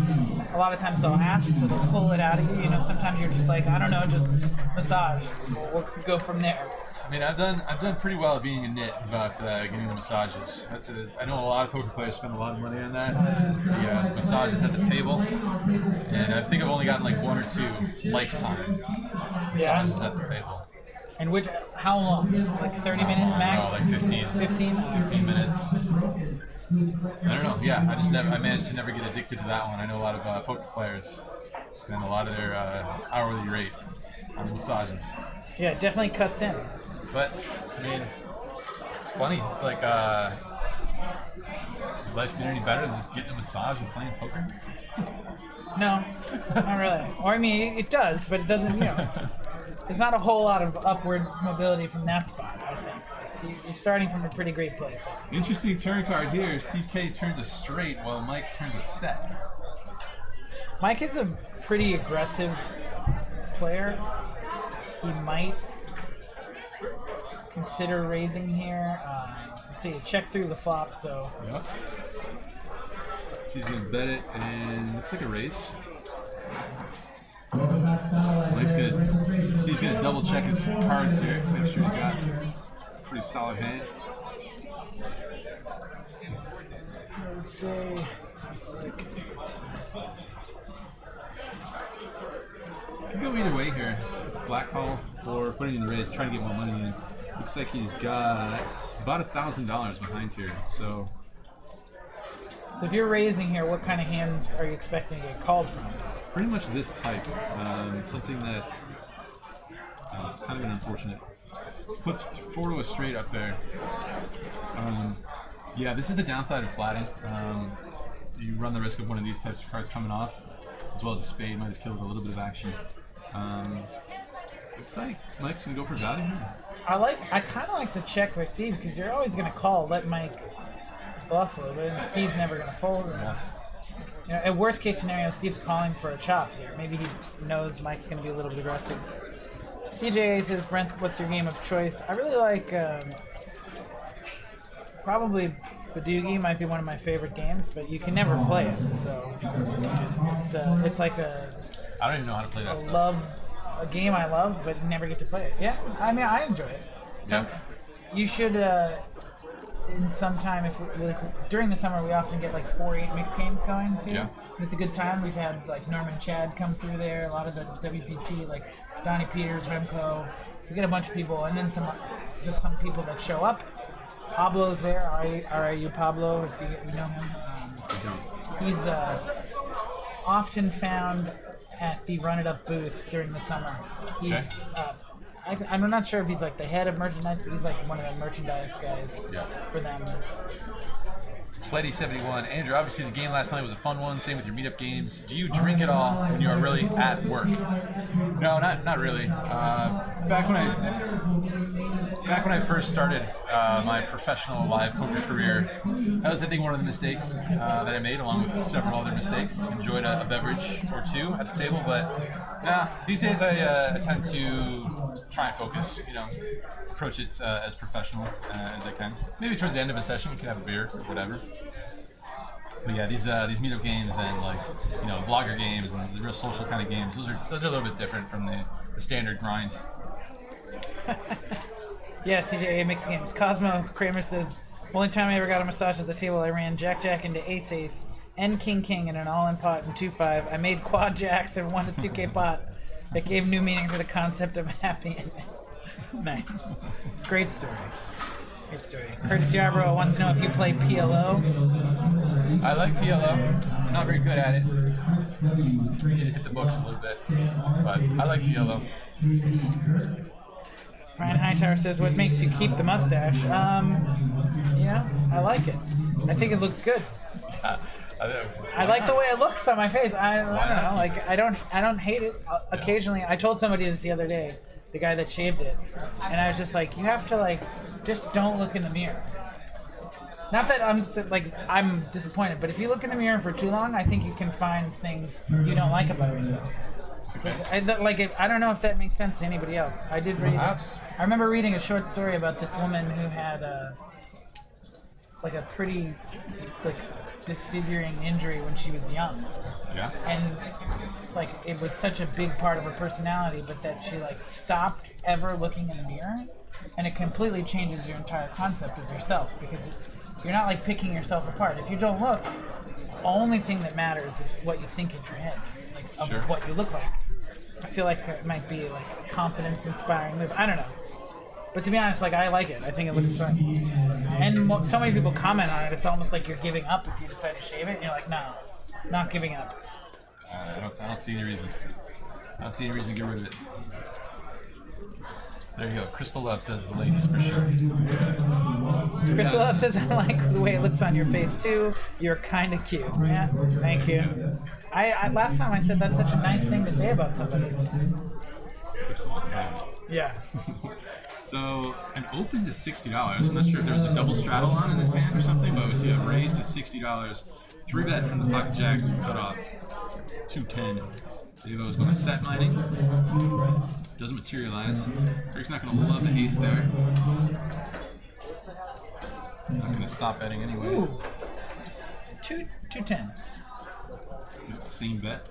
A lot of times they'll ask, so they'll pull it out of you. Sometimes you're just like, I don't know, just massage. We'll go from there. I mean, I've done pretty well at being a nit about getting the massages. I know a lot of poker players spend a lot of money on that. The massages at the table, and I think I've only gotten like 1 or 2 lifetime massages at the table. And how long? Like 30 minutes max? Oh, like 15. 15? 15 minutes. I don't know. Yeah, I managed to never get addicted to that one. I know a lot of poker players spend a lot of their hourly rate on massages. Yeah, it definitely cuts in. But, I mean, it's funny. It's like, has life been any better than just getting a massage and playing poker? No, not really. Or I mean, it does, but it doesn't, there's not a whole lot of upward mobility from that spot, I think. You're starting from a pretty great place. Interesting turn card here. Steve K turns a straight while Mike turns a set. Mike is a pretty aggressive player. He might consider raising here. Let's see, check through the flop, so... Yep. Steve's going to bet it, and looks like a raise. Steve's going to double check his cards here, make sure he's got a pretty solid hand. Let's see. You can go either way here. Flat call or putting in the raise, trying to get more money in. Looks like he's got about $1,000 behind here, so... So if you're raising here, what kind of hands are you expecting to get called from? Pretty much this type. Something that it's kind of an unfortunate. Puts 4 to a straight up there. Yeah, this is the downside of flatting. You run the risk of one of these types of cards coming off, as well as a spade might have killed a little bit of action. Looks like Mike's gonna go for value here. I kind of like the check with Steve because you're always gonna call, let Mike bluff a little bit, and Steve's never gonna fold. Yeah. At worst case scenario, Steve's calling for a chop here. Maybe he knows Mike's gonna be a little bit aggressive. CJ says, Brent, what's your game of choice? I really like probably Badoogie might be one of my favorite games, but you can never play it. So it's like I don't even know how to play that stuff. A game I love, but never get to play it. Yeah, I mean I enjoy it. So Yeah. You should in some time during the summer we often get like 4-8 mixed games going too. Yeah. It's a good time. We've had like Norman Chad come through there, a lot of the WPT, like Donnie Peters, Remco. We get a bunch of people, and then some people that show up. Pablo's there. RIU Pablo, if you know him. He's often found at the Run It Up booth during the summer. He's, I'm not sure if he's like the head of merchandise, but he's like one of the merchandise guys for them. Pletty71. Andrew, obviously the game last night was a fun one. Same with your meetup games. Do you drink at all when you are really at work? No, not really. Back when I first started my professional live poker career, that was I think one of the mistakes that I made, along with several other mistakes. Enjoyed a beverage or two at the table, but these days I tend to try and focus. Approach it as professional as I can. Maybe towards the end of a session we can have a beer or whatever. But yeah, these meetup games and blogger games and the real social kind of games, those are a little bit different from the standard grind. Yeah, CJA mixed games. Cosmo Kramer says, only time I ever got a massage at the table, I ran Jack into Ace and King in an all-in pot and 2-5. I made quad jacks and won a 2K pot. It gave new meaning to the concept of happy ending. Nice. Great story. Great story. Curtis Yarbrough wants to know if you play PLO. I like PLO. I'm not very good at it. I need to hit the books a little bit. But I like PLO. Ryan Hightower says, what makes you keep the mustache? I like it. I think it looks good. I like the way it looks on my face. I don't know. Like I don't hate it. Occasionally, I told somebody this the other day, the guy that shaved it, and I was just like, you have to just don't look in the mirror. Not that I'm disappointed, but if you look in the mirror for too long, I think you can find things you don't like about yourself. I don't know if that makes sense to anybody else. I did read. Perhaps. I remember reading a short story about this woman who had a pretty disfiguring injury when she was young. Yeah. And it was such a big part of her personality, but that she stopped ever looking in the mirror, and it completely changes your entire concept of yourself because you're not picking yourself apart. If you don't look, the only thing that matters is what you think in your head, of Sure. what you look like. I feel like it might be a confidence-inspiring move. I don't know. But to be honest, like I like it. I think it looks fun. And so many people comment on it. It's almost like you're giving up if you decide to shave it. And you're like, no, not giving up. I don't see any reason. I don't see any reason to get rid of it. There you go. Crystal Love says the ladies for sure. Crystal Love says, I like the way it looks on your face too. You're kind of cute. Yeah, thank you. I last time I said that's such a nice thing to say about somebody. Yeah. So an open to $60. I'm not sure if there's a double straddle on in this hand or something, but we see a raise to $60. 3-bet from the pocket jacks and cut off 210. Devo's going to set mining. Doesn't materialize. Rick's not going to love the ace there. Not going to stop betting anyway. Ooh. 210. Same bet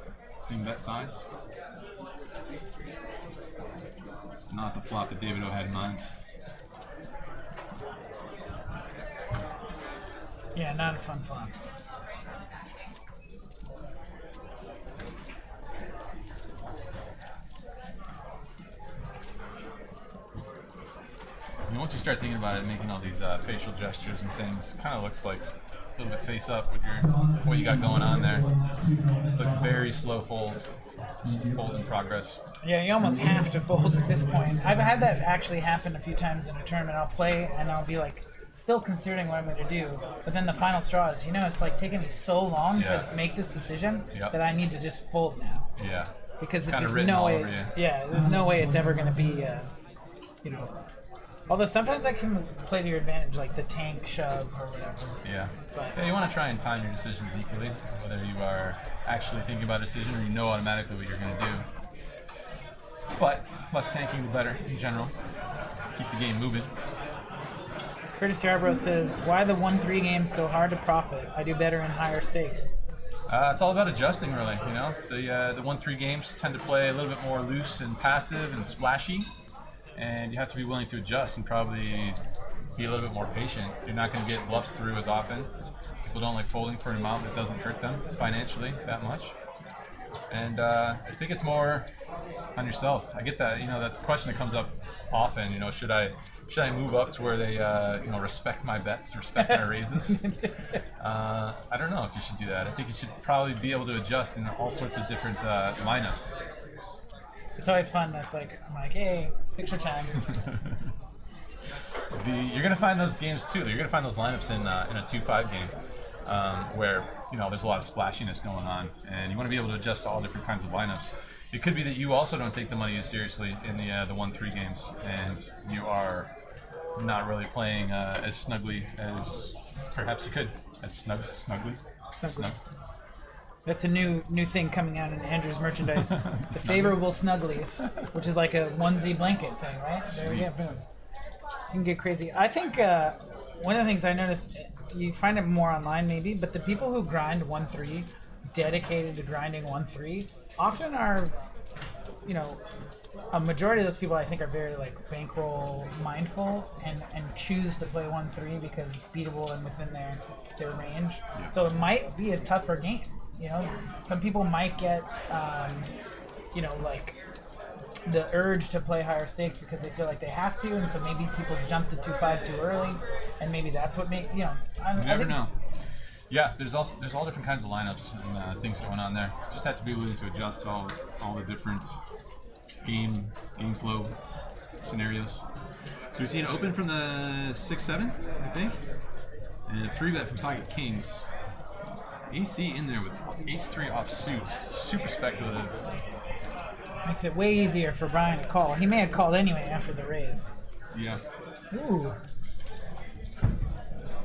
size. Not the flop that David O had in mind. Yeah, not a fun flop. And once you start thinking about it, making all these facial gestures and things, kind of looks like a little bit face up with what you got going on there. It's like very slow fold in progress. Yeah, you almost have to fold at this point. I've had that actually happen a few times in a tournament. I'll play and I'll be like, still considering what I'm going to do, but then the final straw is, it's like taking me so long to make this decision that I need to just fold now. Yeah. Because Kind of there's written no all way. over you. Yeah, there's no way it's ever going to be, Although sometimes I can play to your advantage, like the tank shove or whatever. Yeah. But Yeah, you want to try and time your decisions equally, whether you are actually thinking about a decision or you know automatically what you're going to do. But less tanking the better in general. Keep the game moving. Curtis Yarbrough says, why the 1-3 game so hard to profit? I do better in higher stakes. It's all about adjusting, really. The 1-3 games tend to play a little bit more loose and passive and splashy, and you have to be willing to adjust and probably be a little bit more patient. You're not going to get bluffs through as often. People don't like folding for an amount that doesn't hurt them financially that much. And I think it's more on yourself. I get that. That's a question that comes up often. Should I move up to where they respect my bets, respect my raises? I don't know if you should do that. I think you should probably be able to adjust in all sorts of different lineups. It's always fun. I'm like, hey, picture time. You're going to find those games too. You're going to find those lineups in a 2-5 game where there's a lot of splashiness going on, and you want to be able to adjust to all different kinds of lineups. It could be that you also don't take the money as seriously in the 1-3 games, and you are not really playing as snugly as perhaps you could. As snugly. That's a new thing coming out in Andrew's merchandise. The favorable snugglies, which is like a onesie blanket thing, right? There we go, boom. You can get crazy. I think one of the things I noticed, you find it more online maybe, but the people who grind 1-3, dedicated to grinding 1-3, often are, a majority of those people I think are very bankroll mindful and choose to play 1-3 because it's beatable and within their range. Yeah. So it might be a tougher game. Some people might get, the urge to play higher stakes because they feel like they have to, and so maybe people jump to 2-5 too early, and maybe that's what makes You never know. Yeah, there's all different kinds of lineups and things going on there. Just have to be willing to adjust to all the different game flow scenarios. So we see an open from the 6-7, I think, and a 3-bet from pocket kings. AC in there with ace-3 offsuit, super speculative. Makes it way easier for Brian to call. He may have called anyway after the raise. Yeah. Ooh.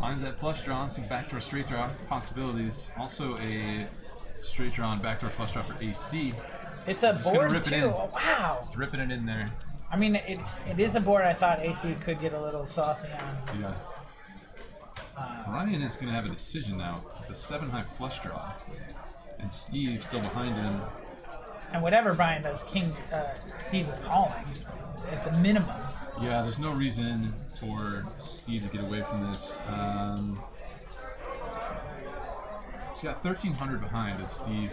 Finds that flush draw and some backdoor straight draw possibilities. Also a straight draw and backdoor flush draw for AC. It's a board too. Oh, wow. It's ripping it in there. I mean, it is a board I thought AC could get a little saucy on. Yeah. Ryan is going to have a decision now. The 7-high flush draw. And Steve still behind him. And whatever Brian does, Steve is calling at the minimum. Yeah, there's no reason for Steve to get away from this. He's got 1,300 behind as Steve.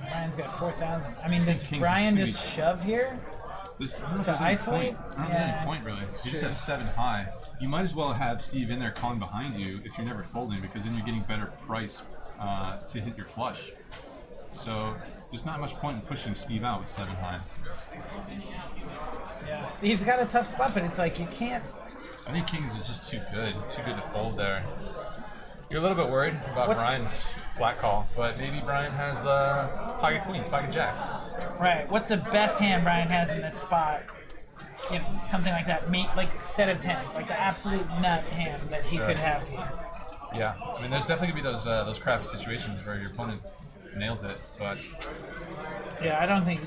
Brian's got 4,000. I mean, does Kings Brian is just shove here? I don't know if To there's any isolate? point. I don't know if there's Yeah. any point really. You just True. have 7 high. You might as well have Steve in there calling behind you if you're never folding, because then you're getting better price to hit your flush. So there's not much point in pushing Steve out with 7 high. Yeah, Steve's got a tough spot, but it's like you can't. I think Kings is just too good to fold there. You're a little bit worried about What's- Brian's flat call, but maybe Brian has pocket queens, pocket jacks. Right. What's the best hand Brian has in this spot? You know, something like that. Like set of tens, like the absolute nut hand that he Sure. could have here. Yeah, I mean, there's definitely gonna be those crappy situations where your opponent nails it, but Yeah, I don't think.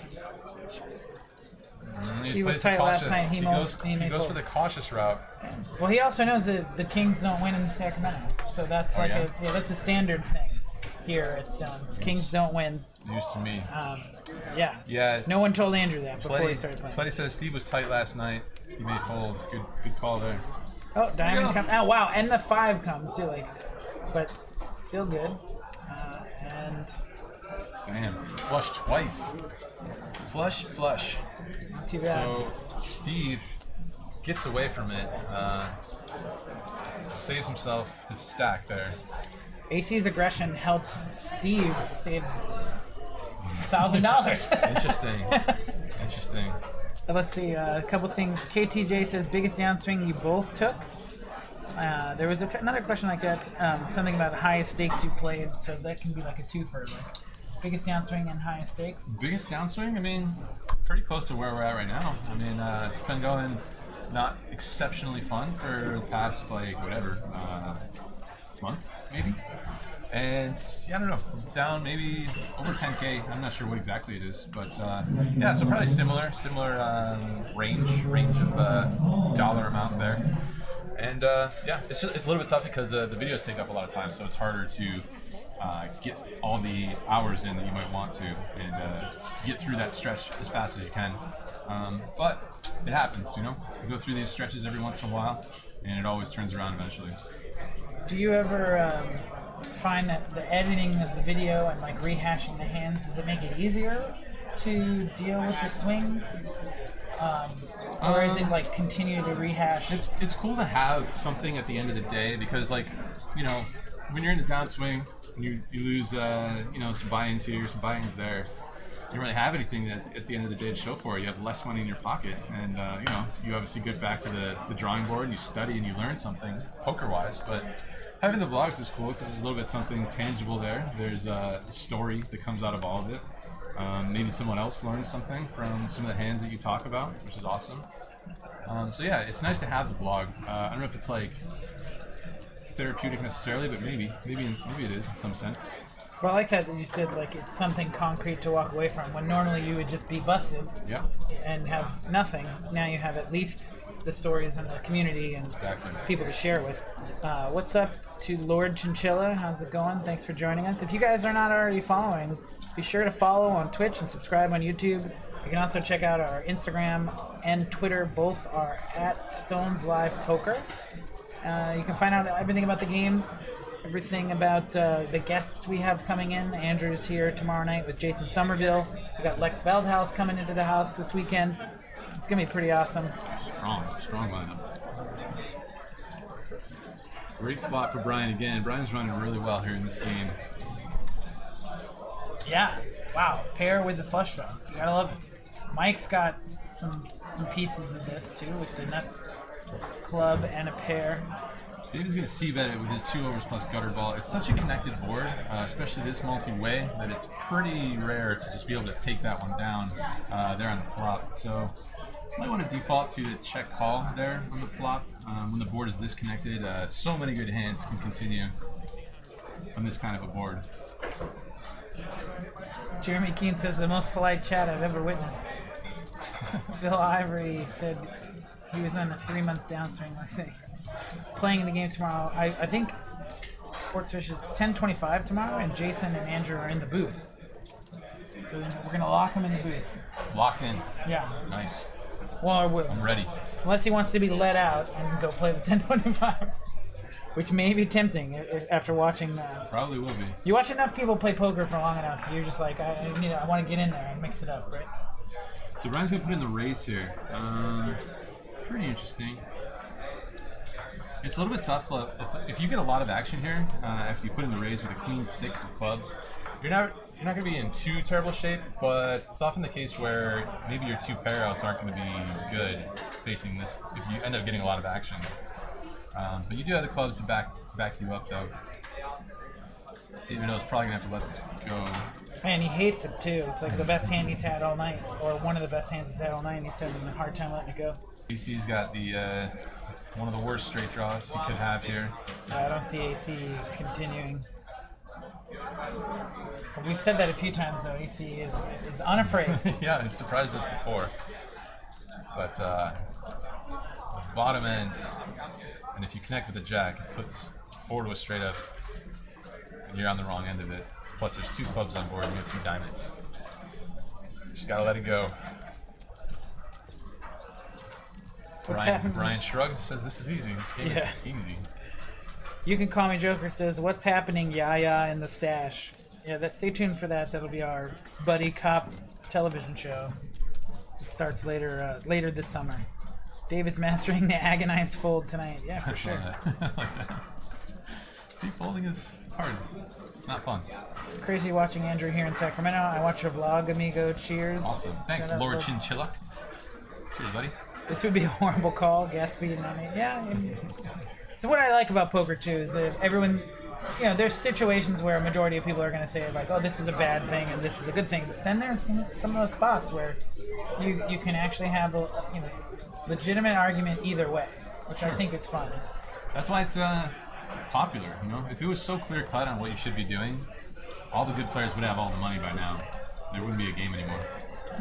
He was plays tight last cautious. night. He goes may for fold. the cautious route. Well, he also knows that the Kings don't win in Sacramento, so that's Oh, like yeah? that's a standard thing here at Stones. Kings don't win. News to me. Yeah. Yeah. No one told Andrew that before he started playing. Pletty says Steve was tight last night. He may fold. Good call there. Oh, diamond Yeah. comes. Oh, wow, and the 5 comes too, like, but still good. And Damn, flush twice. Flush. not too bad. So Steve gets away from it. Saves himself his stack there. AC's aggression helps Steve save $1,000. Interesting. Let's see, a couple things. KTJ says biggest downswing you both took. There was another question like that, something about the highest stakes you played, so that can be like a twofer. Like biggest downswing and highest stakes. Biggest downswing? I mean, pretty close to where we're at right now. I mean, it's been going not exceptionally fun for the past, like, whatever, month, maybe? And, yeah, I don't know, down maybe over 10K. I'm not sure what exactly it is, but, yeah, so probably similar range of dollar amount there. And, yeah, it's a little bit tough because the videos take up a lot of time, so it's harder to get all the hours in that you might want to and get through that stretch as fast as you can. But it happens, you know? You go through these stretches every once in a while, and it always turns around eventually. Do you ever find that the editing of the video and like rehashing the hands, does it make it easier to deal with the swings? Or is it like continue to rehash? It's cool to have something at the end of the day because, like, you know, when you're in the downswing, you lose, you know, some buy-ins here, some buy-ins there. You don't really have anything that at the end of the day to show for it. You have less money in your pocket, and you know, you obviously get back to the drawing board and you study and you learn something poker-wise. But having the vlogs is cool because there's a little bit something tangible there. There's a story that comes out of all of it. Maybe someone else learns something from some of the hands that you talk about, which is awesome. So yeah, it's nice to have the vlog. I don't know if it's like therapeutic necessarily, but maybe it is in some sense. Well, I like that you said like it's something concrete to walk away from when normally you would just be busted Yeah, and have nothing. Now you have at least the stories and the community and exactly. people to share with. What's up to Lord Chinchilla? How's it going? Thanks for joining us. If you guys are not already following, be sure to follow on Twitch and subscribe on YouTube. You can also check out our Instagram and Twitter. Both are at Stones Live Poker. You can find out everything about the games, everything about the guests we have coming in. Andrew's here tomorrow night with Jason Somerville. We got Lex Veldhouse coming into the house this weekend. It's gonna be pretty awesome. Strong lineup. Great flop for Brian again. Brian's running really well here in this game. Yeah, wow. Pair with the flush draw. You gotta love it. Mike's got some pieces of this too with the nut club and a pair. David's going to c-bet it with his 2 overs plus gutter ball. It's such a connected board, especially this multi-way, that it's pretty rare to just be able to take that one down there on the flop. So you might want to default to the check call there on the flop when the board is this connected. So many good hands can continue on this kind of a board. Jeremy Keene says the most polite chat I've ever witnessed. Phil Ivory said he was on a 3-month downswing, let's say. Playing in the game tomorrow. I think Sportsfish is 10:25 tomorrow, and Jason and Andrew are in the booth. So we're gonna lock him in the booth. Locked in. Yeah. Nice. Well, I'm ready. unless he wants to be let out and go play the 10:25, which may be tempting after watching. Probably will be. You watch enough people play poker for long enough, you're just like, I want to get in there and mix it up, right? So Brian's gonna put in the race here. Pretty interesting. It's a little bit tough. If you get a lot of action here, after you put in the raise with a queen 6 of clubs, you're not going to be in too terrible shape, but it's often the case where maybe your 2 pair outs aren't going to be good facing this if you end up getting a lot of action. But you do have the clubs to back you up, though. Even though it's probably going to have to let this go. Man, he hates it too. It's like the best hand he's had all night, or one of the best hands he's had all night, and he's having a hard time letting it go. BC's got the one of the worst straight draws you could have here. I don't see AC continuing. We've said that a few times though. AC is unafraid. Yeah, it surprised us before. But bottom end, and if you connect with the jack, it puts 4 to a straight up, and you're on the wrong end of it. Plus, there's 2 clubs on board, and you have 2 diamonds. Just gotta let it go. Brian shrugs, says this is easy. This game is easy. You Can Call Me Joker says, what's happening, Yaya in the stash? Yeah, stay tuned for that. That'll be our buddy cop television show. It starts later this summer. David's mastering the agonized fold tonight. Yeah, for sure. See, folding it's hard. It's not fun. It's crazy watching Andrew here in Sacramento. I watch your vlog, amigo. Cheers. Awesome. Thanks, Lord Chinchilla. Cheers, buddy. This would be a horrible call. Gatsby and I mean, yeah. So what I like about poker too is that everyone, there's situations where a majority of people are going to say like, oh, this is a bad thing and this is a good thing. But then there's some of those spots where you can actually have a legitimate argument either way, which I think is fun. That's why it's popular. If it was so clear cut on what you should be doing, all the good players would have all the money by now. There wouldn't be a game anymore.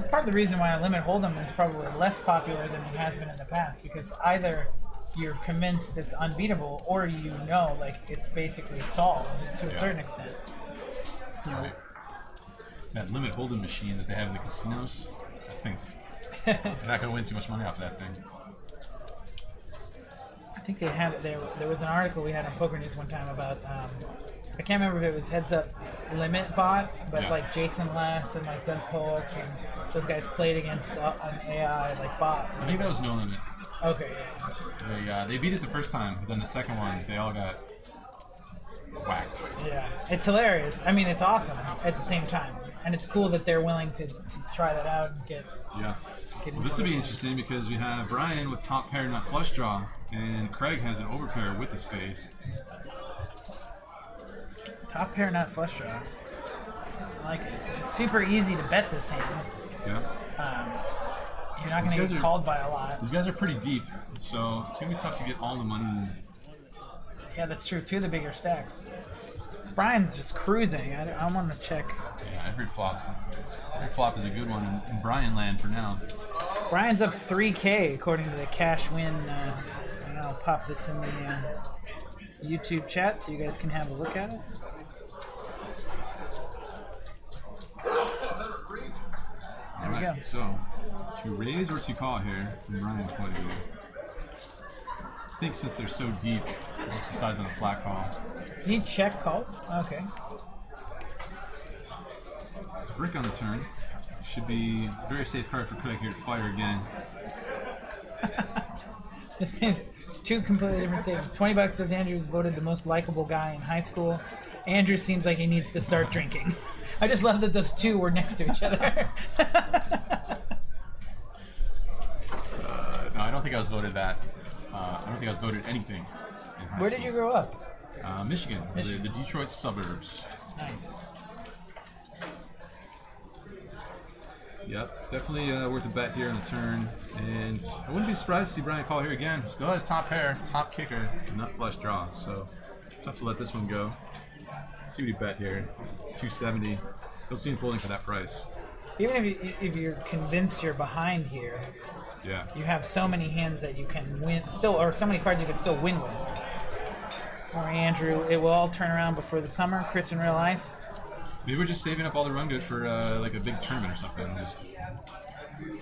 Part of the reason why I limit Holdem is probably less popular than it has been in the past, because either you're convinced it's unbeatable or like it's basically solved to a certain extent. Right. That limit Holdem machine that they have in the casinos, you're not going to win too much money off that thing. I think they had there was an article we had on Poker News one time about I can't remember if it was Heads Up Limit bot, but like Jason Less and like Doug Polk and those guys played against an AI like bot. I think that was No Limit. Okay. They beat it the first time, but then the second one they all got whacked. Yeah, it's hilarious. I mean, it's awesome at the same time, and it's cool that they're willing to try that out and get. Yeah. Well, this will be interesting because we have Brian with top pair, not flush draw, and Craig has an overpair with the spade. Top pair, not flush draw. I like it. It's super easy to bet this hand. Yeah. You're not going to get called by a lot. These guys are pretty deep, so it's going to be tough to get all the money. Yeah, that's true. 2 of the bigger stacks. Brian's just cruising. I want to check. Yeah, every flop is a good one in Brian land for now. Brian's up 3K according to the cash win. I'll pop this in the YouTube chat so you guys can have a look at it. There we go. So, to raise or to call here from Brian's point of view. I think since they're so deep, most decides on a flat call. You need check call? Okay. Brick on the turn. Should be a very safe card for Craig here to fire again. This means 2 completely different statements. $20 says Andrew's voted the most likable guy in high school. Andrew seems like he needs to start drinking. I just love that those 2 were next to each other. No, I don't think I was voted that. I don't think I was voted anything. Where did you grow up? Michigan. The Detroit suburbs. Nice. Yep, definitely worth a bet here on the turn. And I wouldn't be surprised to see Brian call here again. Still has top pair, top kicker, not flush draw. So tough to let this one go. Let's see what he bet here. 270. Don't see him folding for that price. Even if you're convinced you're behind here, you have so many hands that you can win still, or so many cards you can still win with. Or Andrew, it will all turn around before the summer. Chris in real life. Maybe we're just saving up all the run good for like a big tournament or something. Just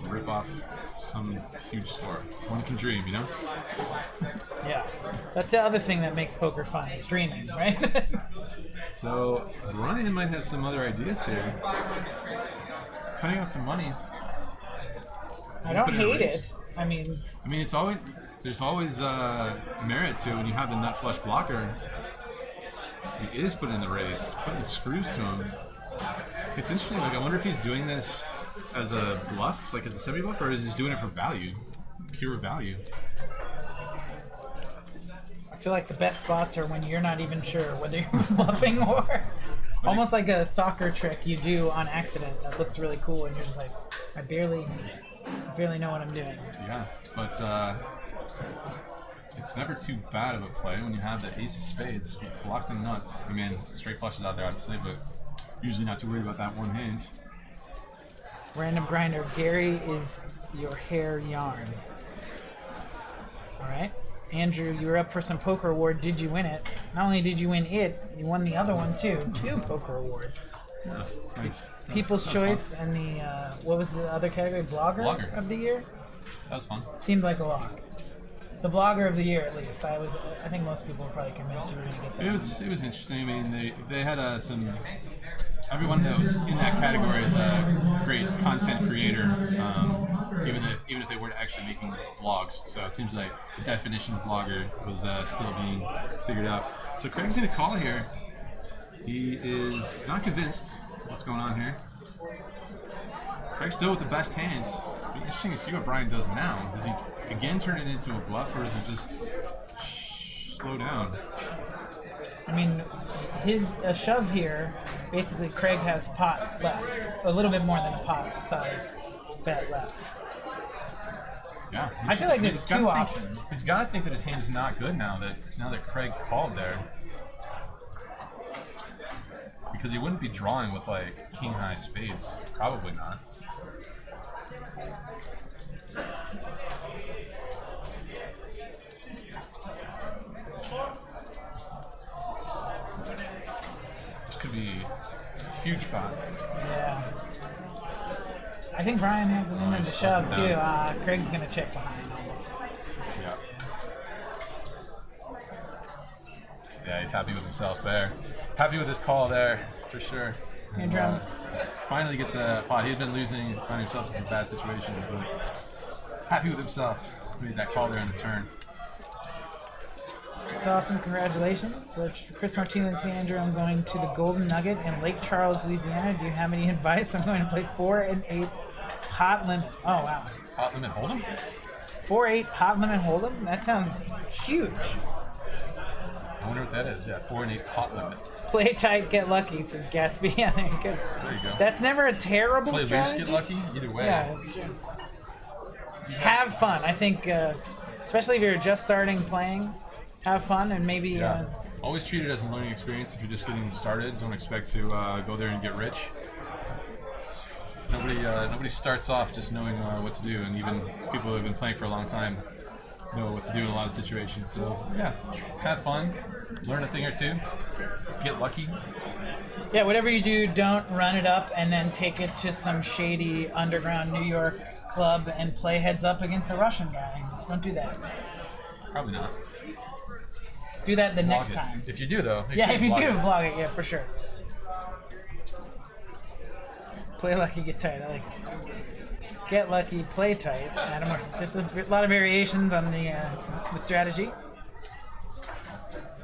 rip off some huge score. One can dream, you know? Yeah. That's the other thing that makes poker fun, is dreaming, right? So, Brian might have some other ideas here. Cutting out some money. I don't put in a hate race. it. I mean, it's always there's always merit to when you have the nut flush blocker. He is putting in the race, putting screws to him. It's interesting. Like I wonder if he's doing this as a bluff, like as a semi bluff, or is he just doing it for value, pure value? I feel like the best spots are when you're not even sure whether you're bluffing or almost like a soccer trick you do on accident that looks really cool, and you're just like, I barely know what I'm doing. Yeah, but it's never too bad of a play when you have the ace of spades, block the nuts. I mean, straight flushes out there, obviously, but usually not too worried about that one hand. Random grinder, Gary is your hair yarn. All right. Andrew, you were up for some poker award. Did you win it? Not only did you win it, you won the other one too. 2 poker awards. Yeah, nice. People's That was Choice fun. and the, what was the other category? Blogger of the year? That was fun. Seemed like a lot. The Blogger of the Year, at least. I think most people were probably convinced you were going to get that. It was interesting. I mean, they had some. Everyone that was in that category is a great content creator, even if they weren't actually making vlogs. So it seems like the definition of blogger was still being figured out. So Craig's going to call here. He is not convinced what's going on here. Craig's still with the best hands. It'll be interesting to see what Brian does now. Does he again turn it into a bluff, or is it just slow down? I mean, a shove here, basically Craig has pot left. A little bit more than a pot size bet left. Yeah, I feel like there's 2 options. He's got to think that his hand is not good now that Craig called there, because he wouldn't be drawing with like king high spades. Probably not. This could be a huge pot. Yeah. I think Brian has it in there to shove it too. down. Craig's going to check behind. Yeah. Yeah, he's happy with himself there. Happy with his call there, for sure. Hand drum. Finally gets a pot. He had been losing, finding himself in bad situations, but happy with himself. Made that call there on the turn. It's awesome. Congratulations. So Chris Martinez, hey Andrew, I'm going to the Golden Nugget in Lake Charles, Louisiana. Do you have any advice? I'm going to play 4 and 8 hot limit. Oh, wow. Hot limit Holdem? 4-8 hot limit Holdem? That sounds huge. I wonder what that is. Yeah, 4 and 8 hot limit. Play tight, get lucky, says Gatsby. Yeah, there you go. There you go. That's never a terrible Play strategy. loose, get lucky. Either way. Yeah, it's true. Have fun. I think, especially if you're just starting playing, have fun and maybe. Yeah. Always treat it as a learning experience. If you're just getting started, don't expect to go there and get rich. Nobody starts off just knowing what to do, and even people who have been playing for a long time know what to do in a lot of situations. So yeah, have fun, learn a thing or two, get lucky. Yeah, whatever you do, don't run it up and then take it to some shady underground New York club and play heads up against a Russian guy. Don't do that. Probably not. Do that the next Vlog it. time. If you do though. Yeah, if you do, it. vlog it. Yeah, for sure. Play lucky, get tight. I like it. Get lucky, play tight. Adam, there's a lot of variations on the strategy.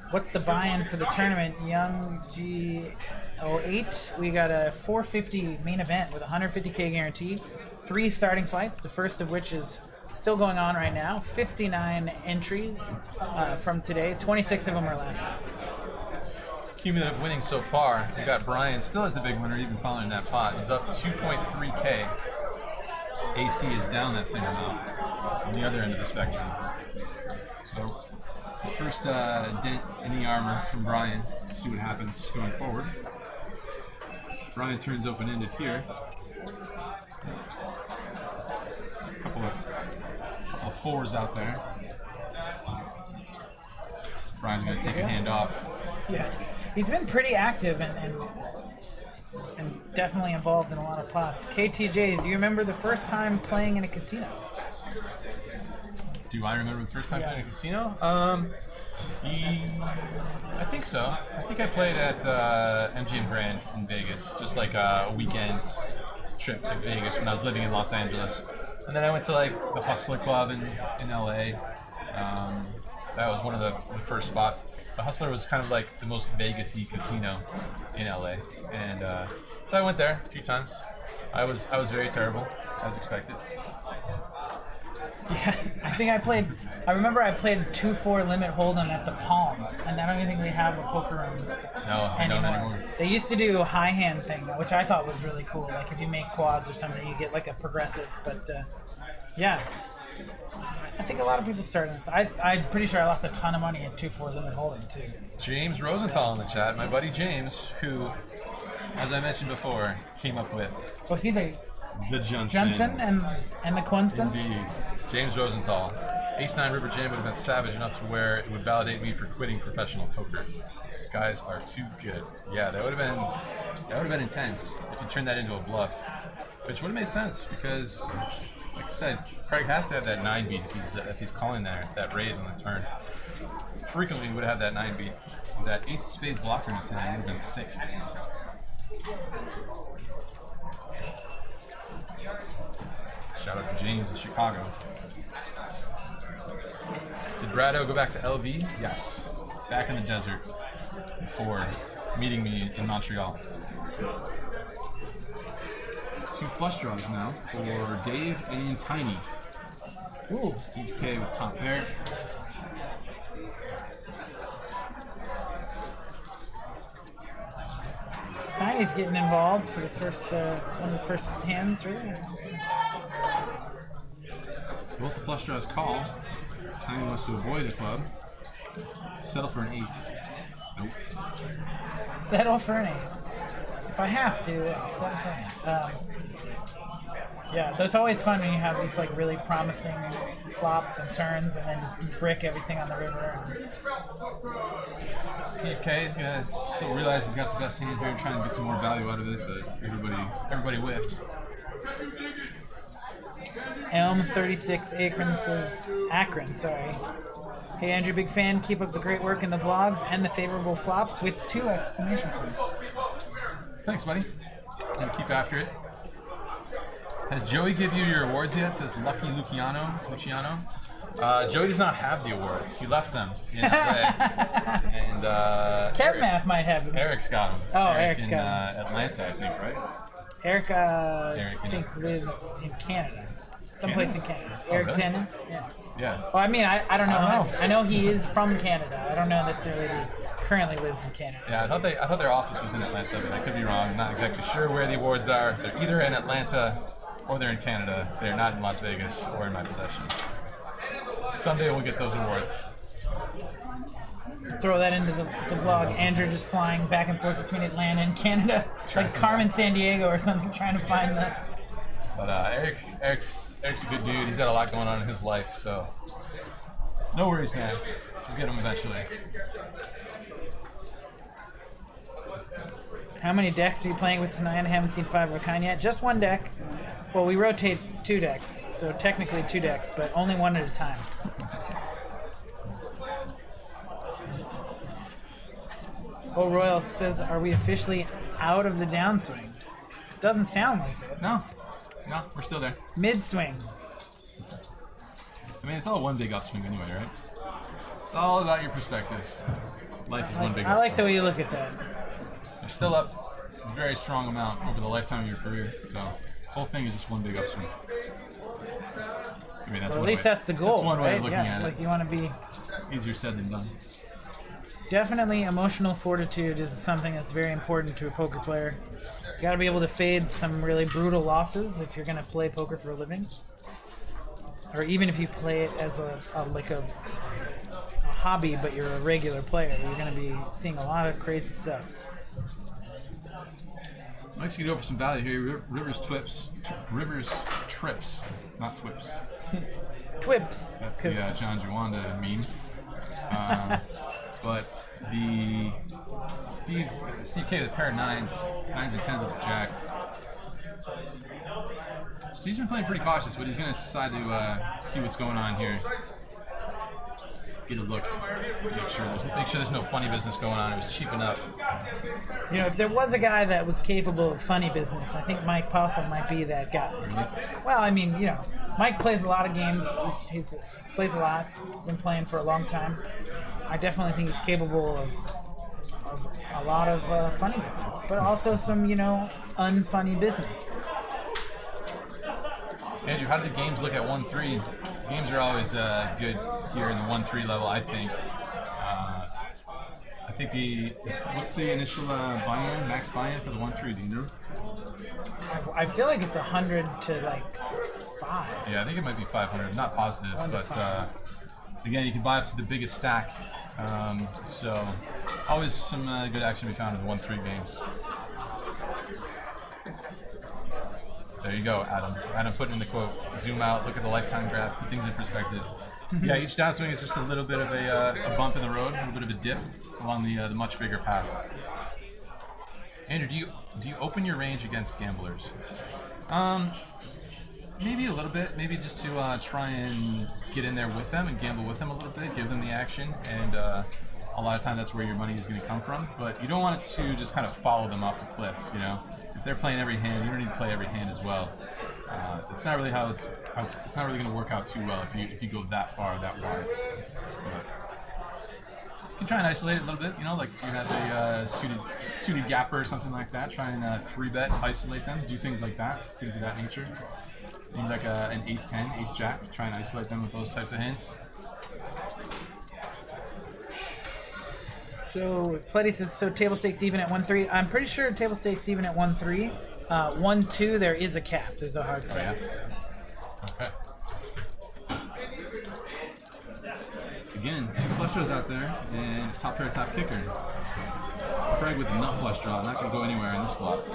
What's the buy-in for the tournament? Young G08. We got a 450 main event with 150K guarantee. 3 starting fights, the first of which is still going on right now. 59 entries from today. 26 of them are left. Cumulative winnings so far. We got Brian still as the big winner, even following that pot. He's up 2.3K. AC is down that same amount on the other end of the spectrum. So, first dent in the armor from Brian. See what happens going forward. Brian turns open-ended here. A couple of 4s out there. Brian's going to take a hand off. Yeah, he's been pretty active and definitely involved in a lot of pots. KTJ, do you remember the first time playing in a casino? Do I remember the first time playing in a casino? I think so. I think I played at Neeme and Brent in Vegas, just like a weekend trip to Vegas when I was living in Los Angeles. And then I went to like the Hustler Club in LA. That was one of the first spots. The Hustler was kind of like the most Vegas-y casino in LA, and so I went there a few times. I was very terrible, as expected. Yeah, I remember I played 2-4 limit Holdem at the Palms, and I don't even think they have a poker room No, I don't anymore. They used to do a high hand thing, which I thought was really cool. Like if you make quads or something, you get like a progressive. But yeah, I think a lot of people started this. I'm pretty sure I lost a ton of money at 2-4 limit Holdem too. James Rosenthal in the chat, my buddy James, who, as I mentioned before, came up with Was he the Johnson and the Quinson? Indeed. James Rosenthal. Ace-9 River Jam would have been savage enough to where it would validate me for quitting professional poker. These guys are too good. Yeah, that would have been intense if you turned that into a bluff. Which would have made sense because, like I said, Craig has to have that 9 beat if he's calling that raise on the turn. Frequently would have that 9 beat. That ace of spades blocker in his hand would have been sick. Shout out to James in Chicago. Did Brado go back to LV? Yes. Back in the desert before meeting me in Montreal. 2 flush draws now for Dave and Tiny. Ooh. Steve K with top pair. Tiny's getting involved for the first one of the first hands, really. Both the flush draws call. Tiny wants to avoid the club. Settle for an 8. Nope. Settle for an 8. If I have to, I'll settle for an 8. Yeah, that's always fun when you have these like really promising flops and turns, and then you brick everything on the river. Steve K is gonna still realize he's got the best hand here, trying to get some more value out of it, but everybody whiffed. Elm 36 Akron says Akron, sorry. Hey Andrew, big fan. Keep up the great work in the vlogs and the favorable flops with 2 exclamation points. Thanks, buddy. Gonna keep after it. Has Joey give you your awards yet? Says Lucky Luciano. Joey does not have the awards. He left them in LA. And Kevmath might have them. Eric's got them. Oh, Eric Eric's in got them. Atlanta, I think, right? Eric, Eric, I think lives in Canada. Someplace in Canada. Eric really? Tennis? Yeah. Yeah. Well, I mean, I don't know. I don't know. I know he is from Canada. I don't know necessarily that he currently lives in Canada. Yeah, I thought their office was in Atlanta, but I could be wrong. I'm not exactly sure where the awards are. They're either in Atlanta or they're in Canada. They're not in Las Vegas or in my possession. Someday we'll get those awards. Throw that into the vlog. Andrew just flying back and forth between Atlanta and Canada, like Carmen San Diego or something, trying to find the. But Eric's a good dude. He's got a lot going on in his life, so no worries, man. We'll get him eventually. How many decks are you playing with tonight? I haven't seen 5 of a kind yet. Just 1 deck. Well, we rotate 2 decks, so technically 2 decks, but only 1 at a time. Oh, Royal says, are we officially out of the downswing? Doesn't sound like it. No, we're still there. Mid-swing. I mean, it's all one big upswing anyway, right? It's all about your perspective. Life is one big upswing. I like the way you look at that. You're still up a very strong amount over the lifetime of your career, so the whole thing is just one big upswing. I mean, Well, at least that's the goal, That's one way right? of looking at like it. you want to be. Easier said than done. Definitely, emotional fortitude is something that's very important to a poker player. You got to be able to fade some really brutal losses if you're going to play poker for a living, or even if you play it as a hobby, but you're a regular player. You're going to be seeing a lot of crazy stuff. Let's get over some value here. Rivers trips, not twips. Twips. That's the John Juanda meme. But the Steve K with a pair of 9s and 10s with a jack. Steve's been playing pretty cautious, but he's going to decide to see what's going on here. Get a look. Make sure there's no funny business going on. It was cheap enough. You know, if there was a guy that was capable of funny business, I think Mike Possum might be that guy. Well, I mean, you know, Mike plays a lot of games. He's plays a lot. He's been playing for a long time. I definitely think he's capable of a lot of funny business, but also some, unfunny business. Andrew, how do the games look at 1-3? Games are always good here in the 1-3 level, I think. I think what's the initial buy-in, max buy-in for the 1-3? Do you know? I feel like it's 100 to like 5. Yeah, I think it might be 500. Not positive, but again, you can buy up to the biggest stack. So always some good action to be found in the 1-3 games. There you go, Adam. Adam put in the quote, zoom out, look at the lifetime graph, put things in perspective. Yeah, each downswing is just a little bit of a bump in the road, a little bit of a dip along the much bigger path. Andrew, do you open your range against gamblers? Maybe a little bit. Maybe just to try and get in there with them and gamble with them a little bit, give them the action, and a lot of time that's where your money is going to come from. But you don't want it to just kind of follow them off the cliff. If they're playing every hand, you don't need to play every hand as well. It's not really it's not really going to work out too well if you go that far, that wide. But you can try and isolate it a little bit. Like if you have a suited gapper or something like that. Try and 3-bet, isolate them, do things like that, things of that nature. Maybe like an ace-10, ace-jack, try and isolate them with those types of hands. So Pletty says, so table stakes even at 1-3. I'm pretty sure table stakes even at 1-3. 1-2, there is a cap. There's a hard cap. Yeah. So. Okay. Again, 2 flush draws out there, and top pair, top kicker. Craig with a nut flush draw, not going to go anywhere in this flop.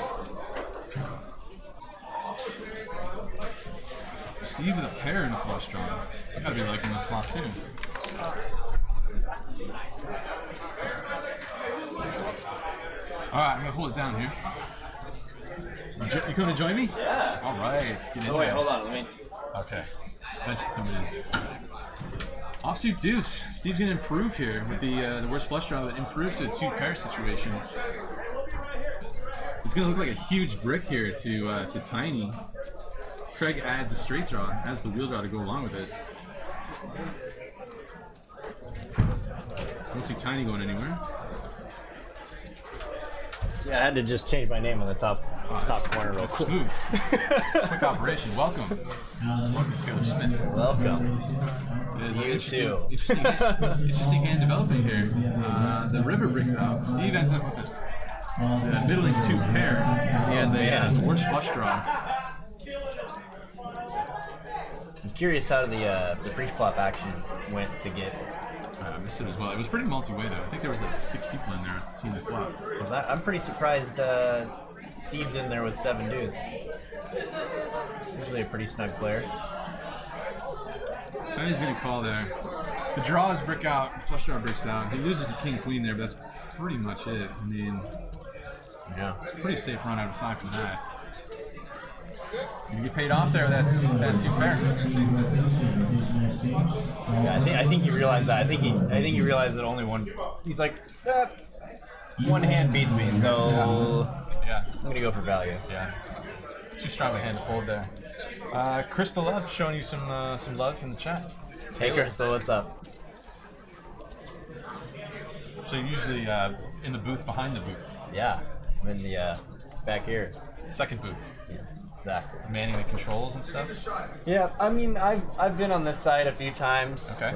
Steve with a pair and a flush draw. He's got to be liking this flop too. Alright, I'm going to hold it down here. You coming to join me? Yeah. Alright, let's get in Oh, wait, there. hold on. Let me. Okay. Eventually coming in. Offsuit deuce. Steve's going to improve here with the worst flush draw that improves to a 2-pair situation. It's going to look like a huge brick here to Tiny. Craig adds a straight draw, adds the wheel draw to go along with it. Don't see Tiny going anywhere. Yeah, I had to just change my name on the top corner real That's quick. smooth. Quick operation. Welcome. Welcome, Taylor Smith. Welcome. It is an You too. interesting hand developing here. The river bricks out. Steve ends up with a middling 2-pair and the worst flush draw. I'm curious how the pre-flop action went to get. I missed it as well. It was pretty multi-way though. I think there was like 6 people in there seeing the flop. Cause I'm pretty surprised Steve's in there with 7 dudes. Usually a pretty snug player. Tiny's gonna call there. The draw is brick out, flush draw bricks out. He loses to king queen there, but that's pretty much it. I mean, Yeah. pretty safe run out aside from that. You get paid off there, that's 2-pair. Yeah, I think he realized that. I think he realized that only one. He's like, one hand beats me, so Yeah. I'm gonna go for value. Yeah. Too strong a hand to fold there. Crystal Love showing you some love in the chat. Hey Crystal, what's up? So you're usually in the booth behind the booth. Yeah, I'm in the back here. Second booth. Yeah, exactly. Manning the controls and stuff. Yeah, I mean, I've been on this side a few times. Okay.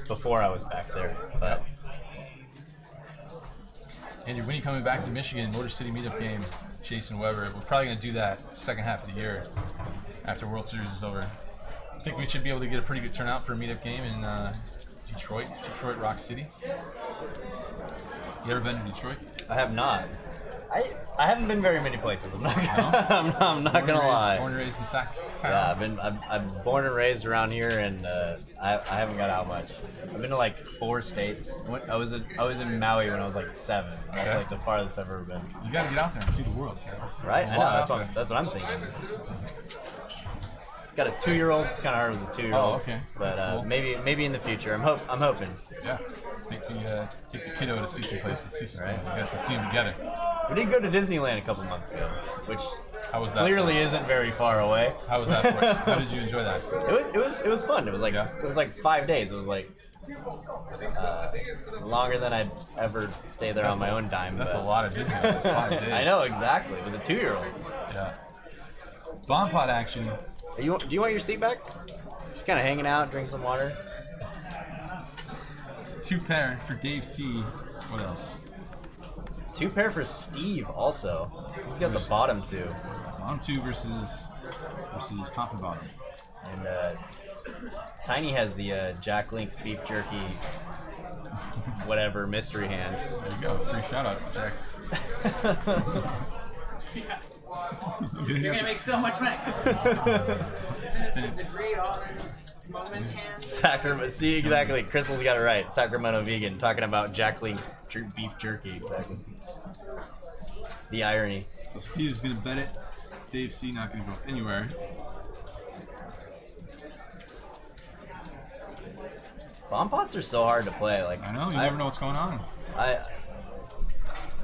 Before I was back there, but And when you coming back to Michigan, Motor City meetup game, Jason Weber. We're probably going to do that second half of the year after World Series is over. I think we should be able to get a pretty good turnout for a meetup game in Detroit, Rock City. You ever been to Detroit? I have not. I haven't been very many places. I'm not I'm not Born gonna and lie. Born and raised in Sac Town. Yeah, I'm born and raised around here, and I haven't got out much. I've been to like 4 states. I was in Maui when I was like 7. That's Okay. like the farthest I've ever been. You got to get out there and see the world, Taylor. Right? I know. Wow. That's what I'm thinking. Got a 2-year-old. It's kind of hard with a 2-year-old. Oh, okay. But That's cool. maybe in the future. I'm hoping. Yeah. Take the kiddo to see some places, Right. You guys can see them together. We did go to Disneyland a couple months ago, which How was that? Clearly isn't very far away. How was that for you? How did you enjoy that? It was fun. It was like Yeah. it was like 5 days. It was like longer than I'd ever stay there on my own dime. That's a but- lot of Disneyland. 5 days. I know exactly with a 2-year-old. Yeah. Bomb pot action. Do you want your seat back? Just kind of hanging out, drinking some water. 2 pair for Dave C. What else? 2 pair for Steve also. He's got the bottom 2. Bottom 2 versus top and bottom. And Tiny has the Jack Link's beef jerky, whatever mystery hand. There you go. Free shout out to Jax. You're gonna make so much money. Innocent degree already. Moment hand. Sacramento. See, exactly. Crystal's got it right. Sacramento vegan talking about Jack Link's beef jerky. Exactly. The irony. So Steve's gonna bet it. Dave C. not gonna go anywhere. Bomb pots are so hard to play. Like I know. You never know what's going on.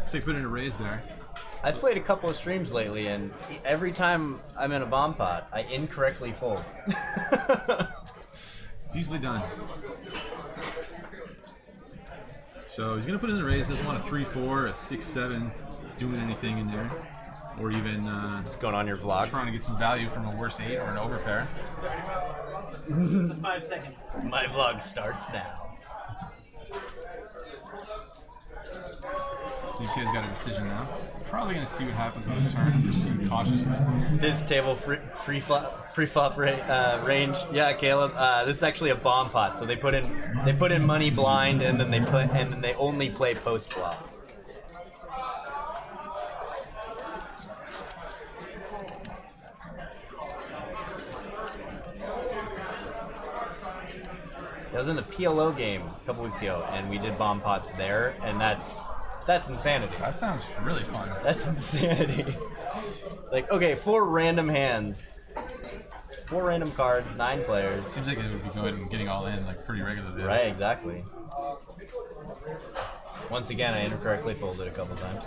So you put in a raise there. I've played a couple of streams lately, and every time I'm in a bomb pot, I incorrectly fold. It's easily done. So he's gonna put in the raise. Doesn't want a 3-4, a 6-7, doing anything in there, or even What's going on your vlog? trying to get some value from a worse 8 or an overpair. It's a 5-second. My vlog starts now. CK's got a decision now. Probably gonna see what happens on the turn and proceed cautiously. This table free flop range. Yeah, Caleb. This is actually a bomb pot. So they put in money blind, and then they only play post flop. I was in the PLO game a couple weeks ago, and we did bomb pots there, and that's insanity. That sounds really fun. That's insanity. Like, okay, 4 random hands, 4 random cards, 9 players. Seems like it would be good and getting all in like pretty regularly. Right, exactly. Once again, I incorrectly folded a couple times.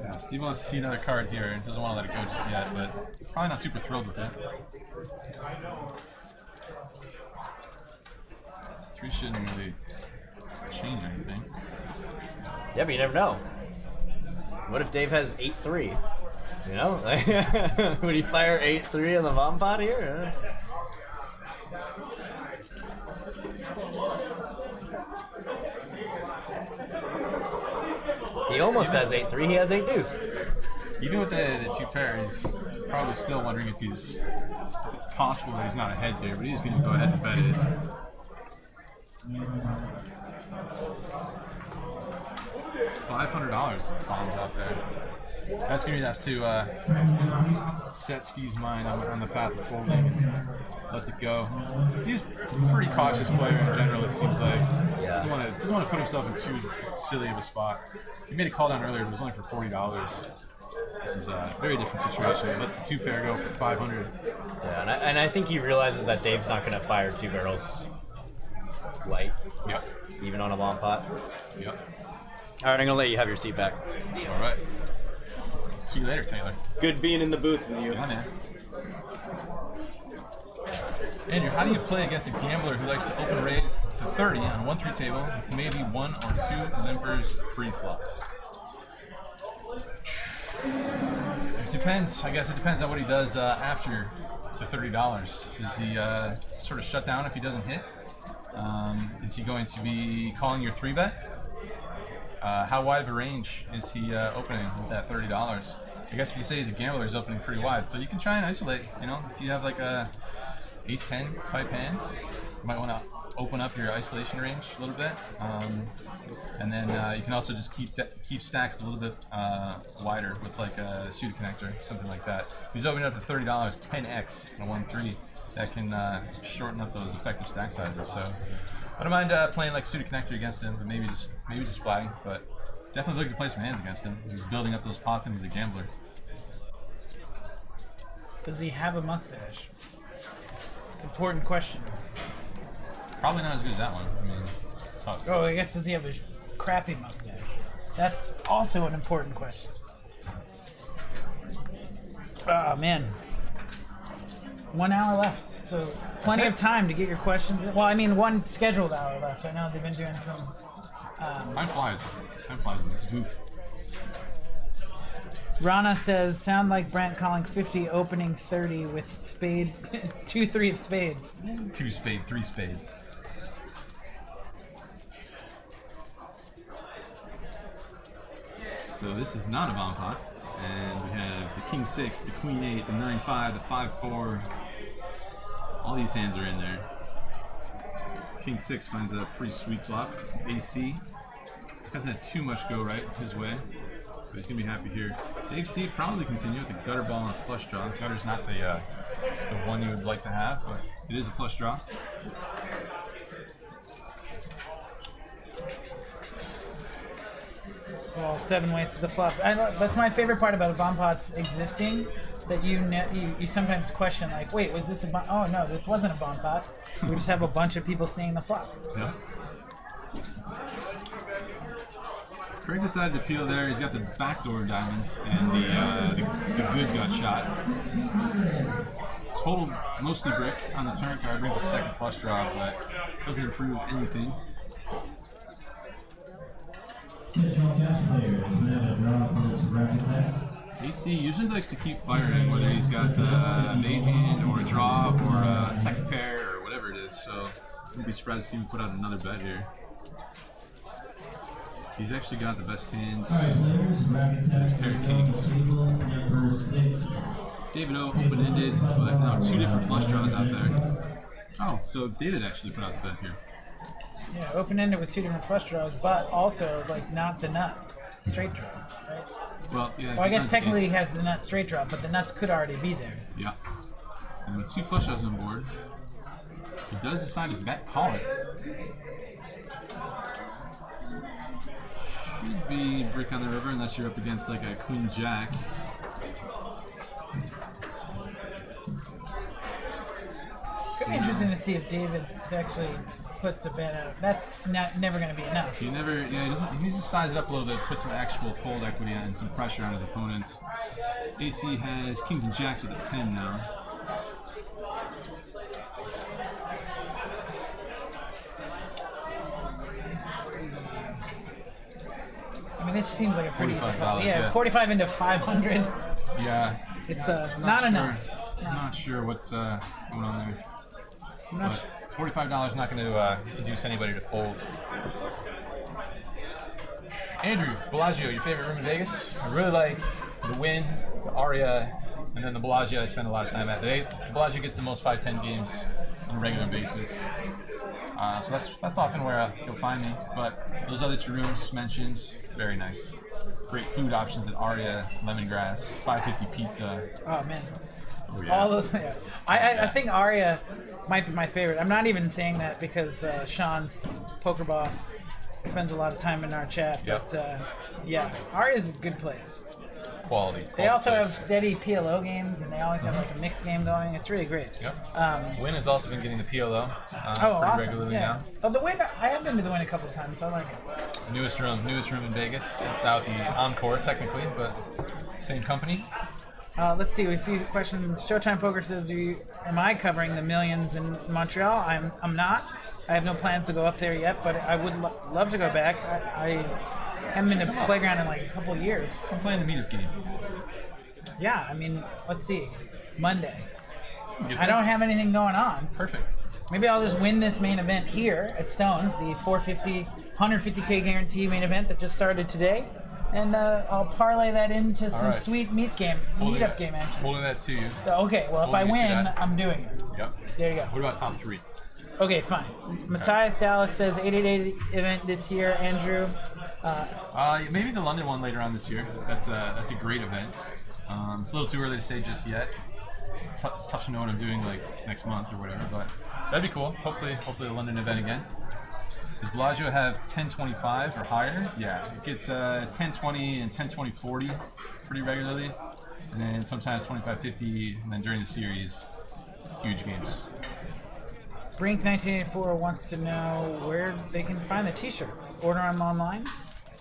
Yeah, Steve wants to see another card here and doesn't want to let it go just yet, but probably not super thrilled with it. 3 shouldn't really change anything. Yeah, but you never know. What if Dave has 8-3? You know? Would he fire 8-3 on the bomb pot here? He almost has 8-3, he has 8 deuce. Even with the 2 pair, he's probably still wondering if it's possible that he's not ahead here, but he's going to go ahead and bet it. $500 bombs out there. That's going to be enough to set Steve's mind on the path of folding and lets it go. Steve's a pretty cautious player in general, it seems like. Yeah. Doesn't want to put himself in too silly of a spot. He made a call down earlier, it was only for $40. This is a very different situation. He lets the 2 pair go for $500. Yeah, and I think he realizes that Dave's not going to fire 2 barrels light, Yep. even on a bomb pot. Yep. All right, I'm going to let you have your seat back. All right. See you later, Taylor. Good being in the booth with you. Yeah, man. Andrew, how do you play against a gambler who likes to open raise to 30 on a 1-3 table with maybe 1 or 2 limpers pre-flop? It depends. I guess it depends on what he does after the $30. Does he sort of shut down if he doesn't hit? Is he going to be calling your 3-bet? How wide of a range is he opening with that $30? I guess if you say he's a gambler, he's opening pretty wide. So you can try and isolate, you know, if you have like a ace-10 type hands, you might want to open up your isolation range a little bit. And then you can also just keep stacks a little bit wider with like a suited connector, something like that. If he's opening up to $30, 10x on a 1-3, that can shorten up those effective stack sizes. So I don't mind playing like suited connector against him, but maybe just flagging. But definitely looking to play some hands against him. He's building up those pots and he's a gambler. Does he have a mustache? It's an important question. Probably not as good as that one. I mean, it's tough. Oh, I guess does he have a crappy mustache? That's also an important question. Oh, man. 1 hour left, so plenty of time to get your questions. Well, I mean, 1 scheduled hour left. I know they've been doing some... Time flies. Time flies in this booth. Rana says, sound like Brent calling 50 opening 30 with spade, 2-3 of spades. 2 spade, 3 spade. So this is not a bomb pot. And we have the King 6, the Queen 8, the 9-5, the 5-4. All these hands are in there. King 6 finds a pretty sweet flop. AC. Hasn't had too much go right his way. But he's going to be happy here. Dave C probably continue with the gutter ball and a flush draw. Gutter's not the one you would like to have, but it is a flush draw. Well, 7 ways to the flop. That's my favorite part about bomb pots existing. That you sometimes question, like, wait, was this a bomb? Oh no, this wasn't a bomb pot. We just have a bunch of people seeing the flop. Yeah. Craig decided to peel there. He's got the backdoor diamonds and the good gut shot. Total mostly brick on the turn card. Brings a second flush draw, but doesn't improve anything. Additional cash players, we have a draw for this bracket set. AC usually likes to keep firing, whether he's got a main hand or a draw or a second pair or whatever it is. So I wouldn't be surprised to see him put out another bet here. He's actually got the best hands. Alright, players, bracket set, Pair king. table number 6. David O open-ended, but now 2 different flush draws out there. Oh, so David actually put out the bet here. Yeah, open-ended with 2 different flush draws, but also, like, not the nut straight draw, right? Well, yeah. Well, I guess technically he has the nut straight draw, but the nuts could already be there. Yeah. And with 2 flush draws on board, he does decide to bet call it. Should be brick on the river unless you're up against like a queen jack. Could be interesting to see if David actually puts a bet out. That's never going to be enough. He never, yeah, he needs to size it up a little bit, put some actual fold equity on and some pressure on his opponents. AC has kings and jacks with a 10 now. I mean, this seems like a pretty easy $45, call. Yeah, yeah. 45 into 500. Yeah. It's I'm not sure. enough. I'm not sure what's going on there. I'm not But $45 is not going to induce anybody to fold. Andrew, Bellagio, your favorite room in Vegas? I really like the Wynn, the Aria, and then the Bellagio I spend a lot of time at. The Bellagio gets the most 5-10 games on a regular basis. So that's often where you'll find me. But those other 2 rooms mentioned, very nice. Great food options at Aria, lemongrass, $5.50 pizza. Oh man, Oh, yeah. all those. Yeah. I think Aria might be my favorite. I'm not even saying that because Sean, Poker Boss, spends a lot of time in our chat. Yep. But yeah, Aria's a good place. Quality. They also place. have steady PLO games, and they always have like a mixed game going. It's really great. Yep. Wynn has also been getting the PLO Oh, pretty awesome! regularly Yeah. now. Oh, the Wynn. I have been to the Wynn a couple of times. I like it. Newest room in Vegas. Without the Encore technically, but same company. Let's see. A few questions. Showtime Poker says, "Am I covering the millions in Montreal?" I'm not. I have no plans to go up there yet, but I would love to go back. I haven't been to Playground in like a couple of years. I'm playing the meetup game. Yeah, I mean, let's see. Monday. Get I there. don't have anything going on. Perfect. Maybe I'll just win this main event here at Stone's, the 150K guarantee main event that just started today, and I'll parlay that into some right. sweet meetup game action. Holding that to you. Okay, well if I Holding you to win, that. I'm doing it. Yep. There you go. What about top 3? Okay, fine. Matthias Dallas says 888 event this year. Andrew, Maybe the London one later on this year. That's a great event. It's a little too early to say just yet. It's tough to know what I'm doing like next month or whatever, but that'd be cool. Hopefully the London event again. Does Bellagio have 10-25 or higher? Yeah, it gets 10-20 and 10-20-40 pretty regularly, and then sometimes 25-50, and then during the series, huge games. Brink 1984 wants to know where they can find the t-shirts. Order them online?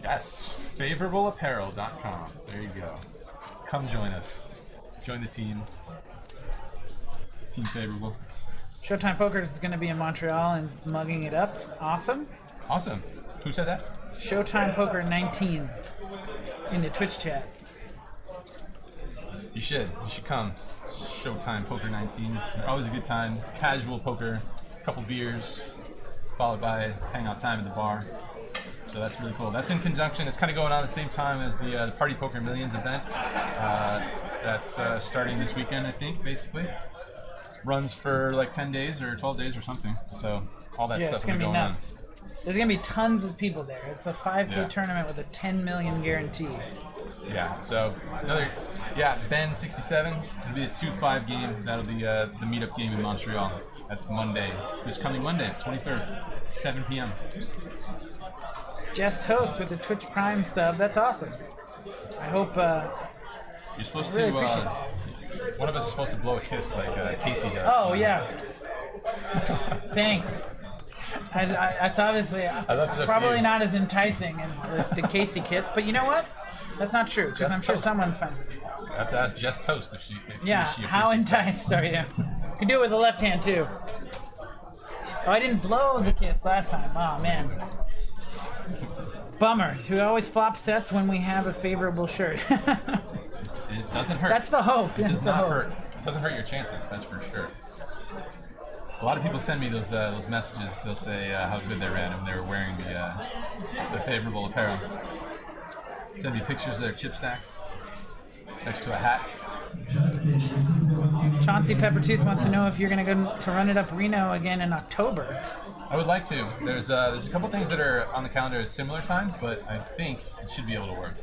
Yes, favorableapparel.com. There you go. Come join us. join the team. Team favorable. Showtime Poker is going to be in Montreal and is mugging it up. Awesome. Awesome. Who said that? Showtime Poker 19 in the Twitch chat. You should come. Showtime Poker 19. Always a good time. Casual poker, couple beers, followed by hangout time at the bar. So that's really cool. That's in conjunction. It's kind of going on at the same time as the Party Poker Millions event. That's starting this weekend, I think, basically. Runs for like 10 days or 12 days or something. So all that stuff it's will going be to be going nuts. There's going to be tons of people there. It's a 5K tournament with a 10 million guarantee. Yeah, so it's another, Ben 67. It'll be a 2-5 game. That'll be the meetup game in Montreal. That's Monday. This coming Monday, 23rd, 7 p.m. Jess Toast with the Twitch Prime sub. That's awesome. I hope. You're supposed really to. appreciate One of us is supposed to blow a kiss like Casey does. Oh yeah. Thanks. That's obviously probably not as enticing as the Casey kiss, but you know what? That's not true because I'm sure someone's finds it. I have to ask Jess Toast if she. How enticed are you? Can do it with the left hand too. Oh, I didn't blow the kiss last time. Oh man. Bummer. We always flop sets when we have a favorable shirt. It doesn't hurt. That's the hope. It does not hurt. It doesn't hurt your chances. That's for sure. A lot of people send me those messages. They'll say how good they ran when they were wearing the favorable apparel. Send me pictures of their chip stacks next to a hat. Chauncey Peppertooth wants to know if you're going to go to Run It Up Reno again in October. I would like to. There's a couple things that are on the calendar at a similar time, but I think it should be able to work.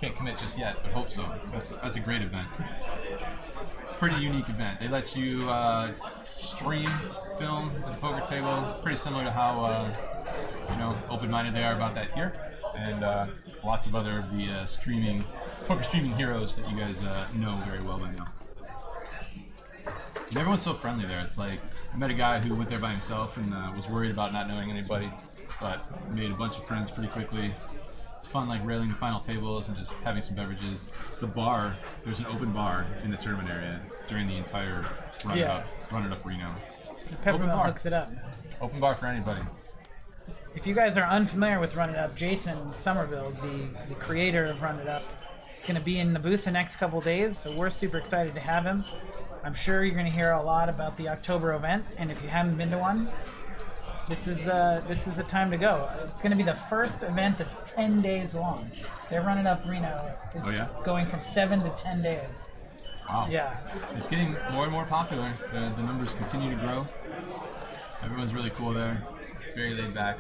Can't commit just yet, but hope so. That's a great event. Pretty unique event. They let you stream, film at the poker table. Pretty similar to how open-minded they are about that here, and lots of other of the poker streaming heroes that you guys know very well by now. And everyone's so friendly there. It's like I met a guy who went there by himself and was worried about not knowing anybody, but made a bunch of friends pretty quickly. It's fun, like railing the final tables and just having some beverages. The bar, there's an open bar in the tournament area during the entire Run It Up Reno. Peppermint hooks it up. Open bar for anybody. If you guys are unfamiliar with Run It Up, Jason Somerville, the creator of Run It Up, is going to be in the booth the next couple days, so we're super excited to have him. I'm sure you're going to hear a lot about the October event, and if you haven't been to one, this is the time to go. It's going to be the first event that's 10 days long. Their Run It Up Reno is going from 7 to 10 days. Wow. Yeah. It's getting more and more popular. The numbers continue to grow. Everyone's really cool there. Very laid back.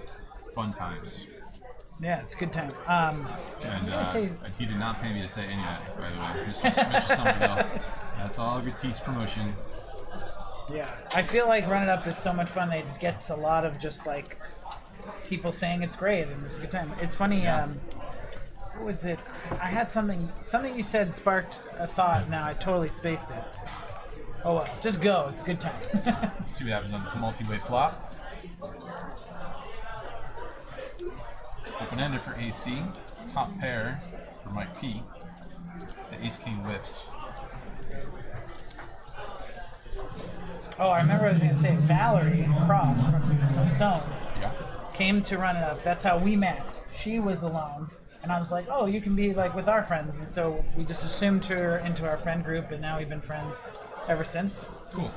Fun times. Yeah, it's a good time. He did not pay me to say any of that, by the way. Mr. Somerville. That's all Gratis promotion. Yeah, I feel like Run It Up is so much fun. It gets a lot of just like people saying it's great and it's a good time. It's funny. What was it? I had something you said sparked a thought. Now I totally spaced it. Oh well, just go. It's a good time. Let's see what happens on this multi-way flop. Open-ended for AC. Top pair for Mike P. The ace-king whiffs. Oh, I remember I was going to say Valerie Cross from Stones came to Run It Up. That's how we met. She was alone. And I was like, oh, you can be like with our friends. And so we just assumed her into our friend group, and now we've been friends ever since. Cool.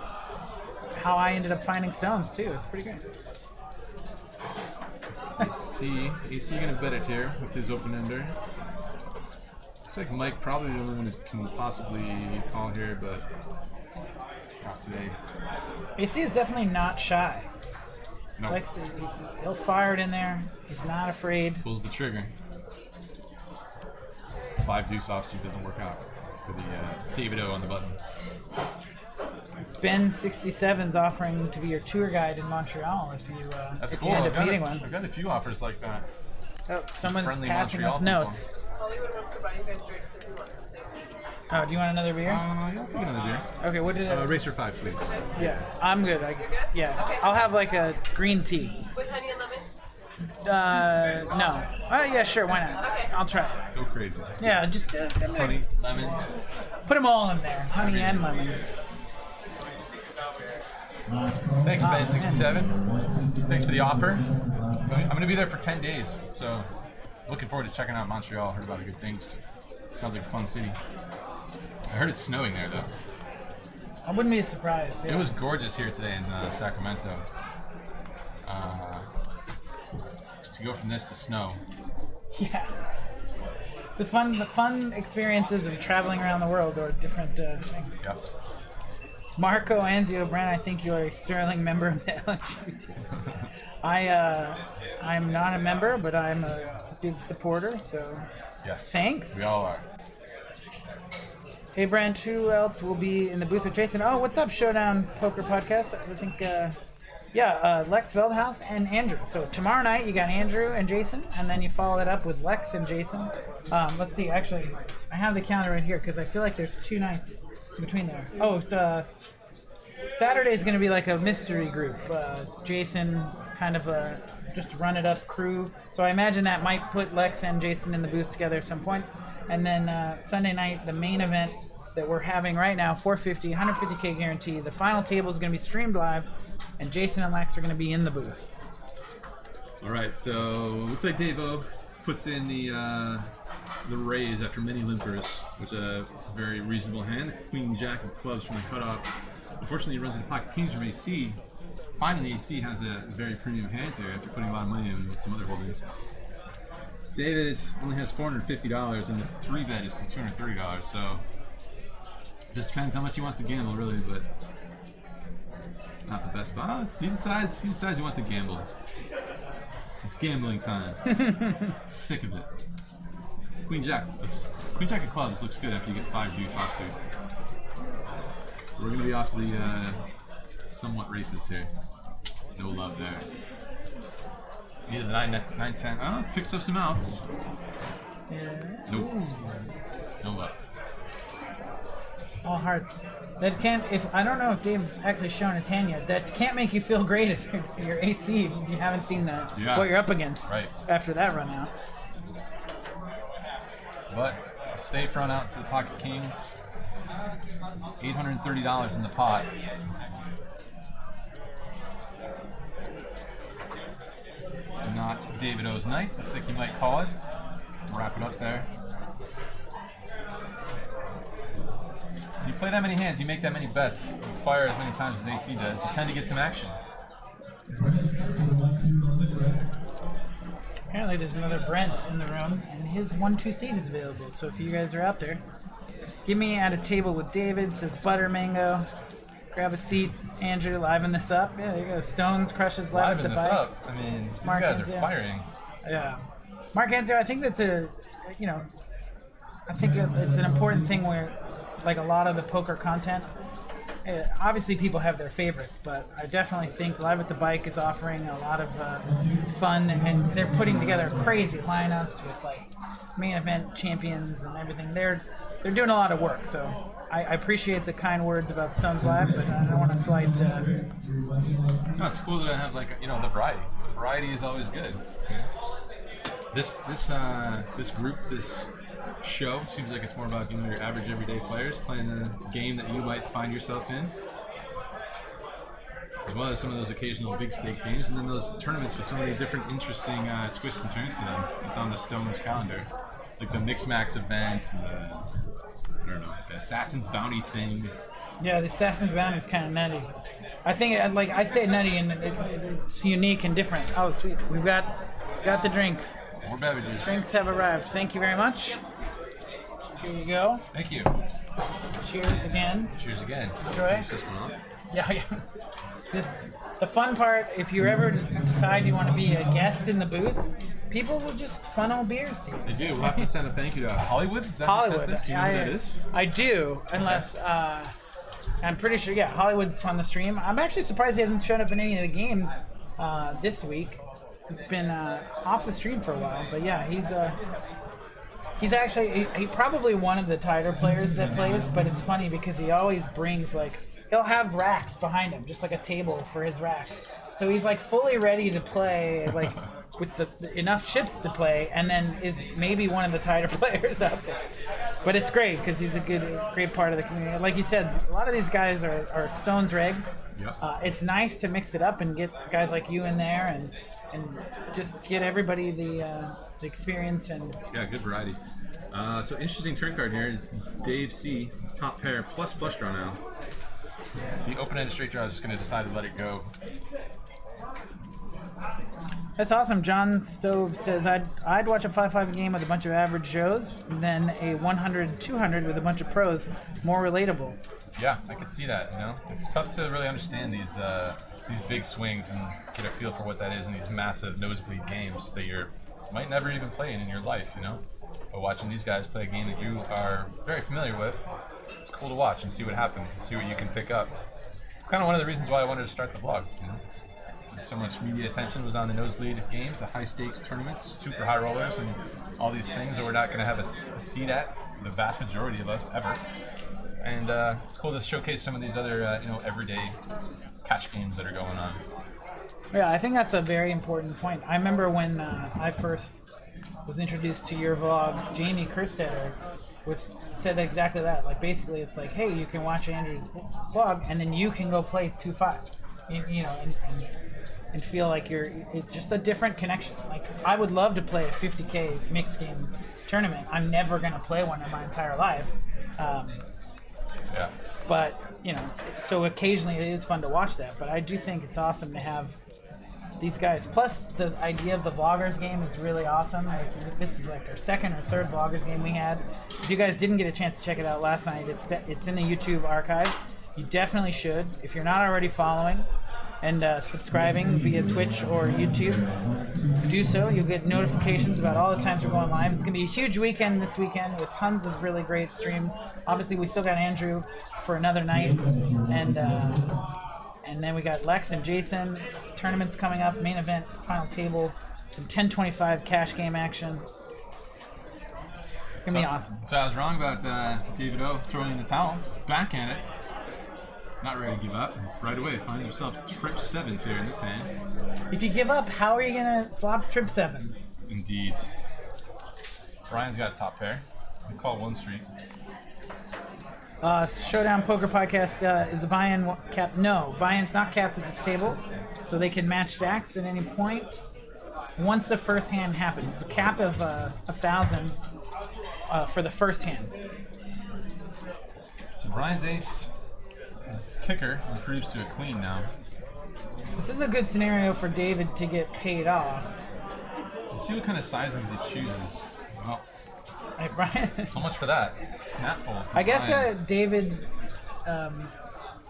How I ended up finding Stones, too. It's pretty great. AC gonna bet it here with his open-ender. Looks like Mike probably the only one who can possibly call here, but not today. AC is definitely not shy. No. He'll fire it in there. He's not afraid. Pulls the trigger. 5 deuce offsuit doesn't work out for the David O on the button. Ben 67's offering to be your tour guide in Montreal if you That's if cool. you end up meeting one. I've got a few offers like that. Oh, someone's Friendly passing Montreal us notes. Hollywood wants to buy you guys drinks if you want something. Oh, do you want another beer? Yeah, I'll take another beer. Okay, what did it? Racer 5, please. Yeah, I'm good. You're good? Yeah, Okay. I'll have like a green tea. With honey and lemon? No. Yeah, sure. Why not? Okay. I'll try. Go crazy. Yeah, just Honey, lemon. put them all in there. Honey and lemon. Thanks, Ben67. Thanks for the offer. I'm going to be there for 10 days, so looking forward to checking out Montreal. Heard a lot of good things. Sounds like a fun city. I heard it's snowing there, though. I wouldn't be surprised. Yeah. It was gorgeous here today in Sacramento. To go from this to snow. Yeah. The fun experiences of traveling around the world or different things. Yep. Marco Anzio Brent, I think you are a sterling member of the LGBT. I'm not a member, but I'm a big supporter, so Yes. thanks. We all are. Hey Brent, who else will be in the booth with Jason? Oh, what's up, Showdown Poker Podcast? I think, Lex Veldhouse and Andrew. So tomorrow night you got Andrew and Jason, and then you follow it up with Lex and Jason. Let's see, actually, I have the calendar right here because I feel like there's 2 nights in between there. Oh, it's Saturday is going to be like a mystery group. Jason, kind of a just run it up crew. So I imagine that might put Lex and Jason in the booth together at some point. And then Sunday night, the main event that we're having right now, 450, 150K guarantee. The final table is going to be streamed live, and Jason and Lex are going to be in the booth. All right, so looks like Davo puts in the raise after many limpers, which is a very reasonable hand. Queen Jack of clubs from the cutoff. Unfortunately, he runs into pocket kings from AC. Finally, AC has a very premium hand here after putting a lot of money in with some other holdings. David only has $450, and the 3-bet is to $230, so just depends how much he wants to gamble, really, but not the best spot. He decides he wants to gamble. It's gambling time. Sick of it. Queen Jack of clubs looks good after you get 5 deuce offsuit. We're gonna be off to the somewhat racist here. No love there. Either the 9-10. Oh, picks up some outs. Nope. No love. All hearts. That can't. If I don't know if Dave's actually shown his hand yet. That can't make you feel great if you're AC. If you haven't seen what you're up against. Right. After that run out. But it's a safe run out for the pocket kings. $830 in the pot. Not David O's night. Looks like he might call it. Wrap it up there. You play that many hands, you make that many bets, you fire as many times as AC does, you tend to get some action. Apparently there's another Brent in the room, and his 1-2 seat is available. So if you guys are out there, get me at a table with David, says Butter Mango. Grab a seat, Andrew, liven this up. Yeah, there you go. Stones crushes live at the Liven this bike. up. I mean, these Mark guys are Anzio. firing. Yeah. Mark Anzio, I think that's I think it's an important thing where, like a lot of the poker content, obviously people have their favorites, but I definitely think Live at the Bike is offering a lot of fun, and they're putting together crazy lineups with like main event champions and everything. They're doing a lot of work, so I appreciate the kind words about Stones Live, but I don't want to slight. No, it's cool that I have the variety. Variety is always good. This group, this show seems like it's more about your average everyday players playing the game that you might find yourself in, as well as some of those occasional big stake games, and then those tournaments with so many different interesting twists and turns to them. It's on the Stones calendar, like the Mix Max event and the Assassin's Bounty thing. Yeah, the Assassin's Bounty is kind of nutty. I think I say nutty and it's unique and different. Oh, sweet. We've got the drinks. More beverages. Drinks have arrived. Thank you very much. Here you go. Thank you. Cheers again. Cheers again. Enjoy. Finish this one up. Yeah. The fun part, if you ever decide you want to be a guest in the booth, people will just funnel beers to you. They do. We'll have to send a thank you to Hollywood. Is that who Hollywood. sent this? Do you know who that is? I do, unless I'm pretty sure. Yeah, Hollywood's on the stream. I'm actually surprised he hasn't shown up in any of the games this week. He's been off the stream for a while, but yeah, he's actually he probably one of the tighter players that plays. But it's funny because he always brings he'll have racks behind him, just like a table for his racks. So he's fully ready to play with enough chips to play, and then is maybe one of the tighter players out there. But it's great because he's a great part of the community. Like you said, a lot of these guys are Stones regs. Yep. It's nice to mix it up and get guys like you in there and just get everybody the experience and Yeah, good variety. So interesting turn card here is Dave C, top pair plus flush draw now. The open-ended straight draw is just going to decide to let it go. That's awesome. John Stove says, I'd watch a 5-5 game with a bunch of average Joes than a 100-200 with a bunch of pros. More relatable. Yeah, I could see that. You know, it's tough to really understand these big swings and get a feel for what that is in these massive nosebleed games that you might never even play in your life. You know, but watching these guys play a game that you are very familiar with, it's cool to watch and see what happens and see what you can pick up. It's kind of one of the reasons why I wanted to start the vlog. You know, so much media attention was on the nosebleed games, the high stakes tournaments, super high rollers, and all these things that we're not going to have a seat at, the vast majority of us ever. And it's cool to showcase some of these other, everyday cash games that are going on. Yeah, I think that's a very important point. I remember when I first was introduced to your vlog, Jamie Kerstetter, which said exactly that. Like, basically, it's like, hey, you can watch Andrew's vlog, and then you can go play 2-5, and feel like it's just a different connection. Like, I would love to play a 50K mixed game tournament. I'm never going to play one in my entire life. Yeah. But, so occasionally it is fun to watch that. But I do think it's awesome to have these guys. Plus, the idea of the vloggers game is really awesome. Like, this is like our second or third vloggers game we had. If you guys didn't get a chance to check it out last night, it's in the YouTube archives. You definitely should. If you're not already following and subscribing via Twitch or YouTube, do so. You'll get notifications about all the times we're going live. It's going to be a huge weekend this weekend with tons of really great streams. Obviously, we still got Andrew for another night, and then we got Lex and Jason. Tournaments coming up, main event, final table, some 1025 cash game action. It's going to be awesome. So I was wrong about David O throwing in the towel. Backhand it. Not ready to give up. Right away, find yourself trip sevens here in this hand. If you give up, how are you going to flop trip sevens? Indeed. Brian's got a top pair. We call one street. Showdown Poker Podcast, is the buy-in capped? No, buy-in's not capped at this table, so they can match stacks at any point. Once the first hand happens, it's a cap of 1,000 for the first hand. So Brian's ace, his kicker, improves to a queen now. This is a good scenario for David to get paid off. Let's see what kind of sizings he chooses. Well, Hey, Brian. so much for that. Snapful. I guess David,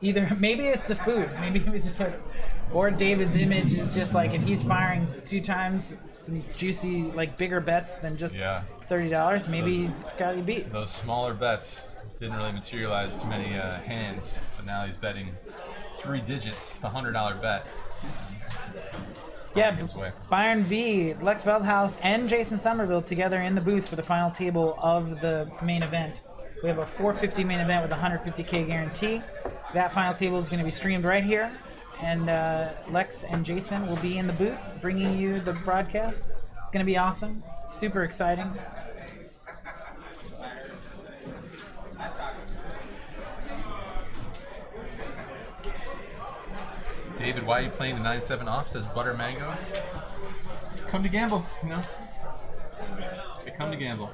either maybe it's the food, maybe it was just like, or David's image is just like if he's firing 2 times some juicy, like bigger bets than just $30, maybe he's got you beat. Those smaller bets didn't really materialize too many hands, but now he's betting 3 digits, the $100 bet. Yeah, Byron V, Lex Veldhouse, and Jason Somerville together in the booth for the final table of the main event. We have a $450 main event with a $150K guarantee. That final table is going to be streamed right here, and Lex and Jason will be in the booth bringing you the broadcast. It's going to be awesome, super exciting. David, why are you playing the 9-7 off? Says Butter Mango. Come to gamble, They come to gamble.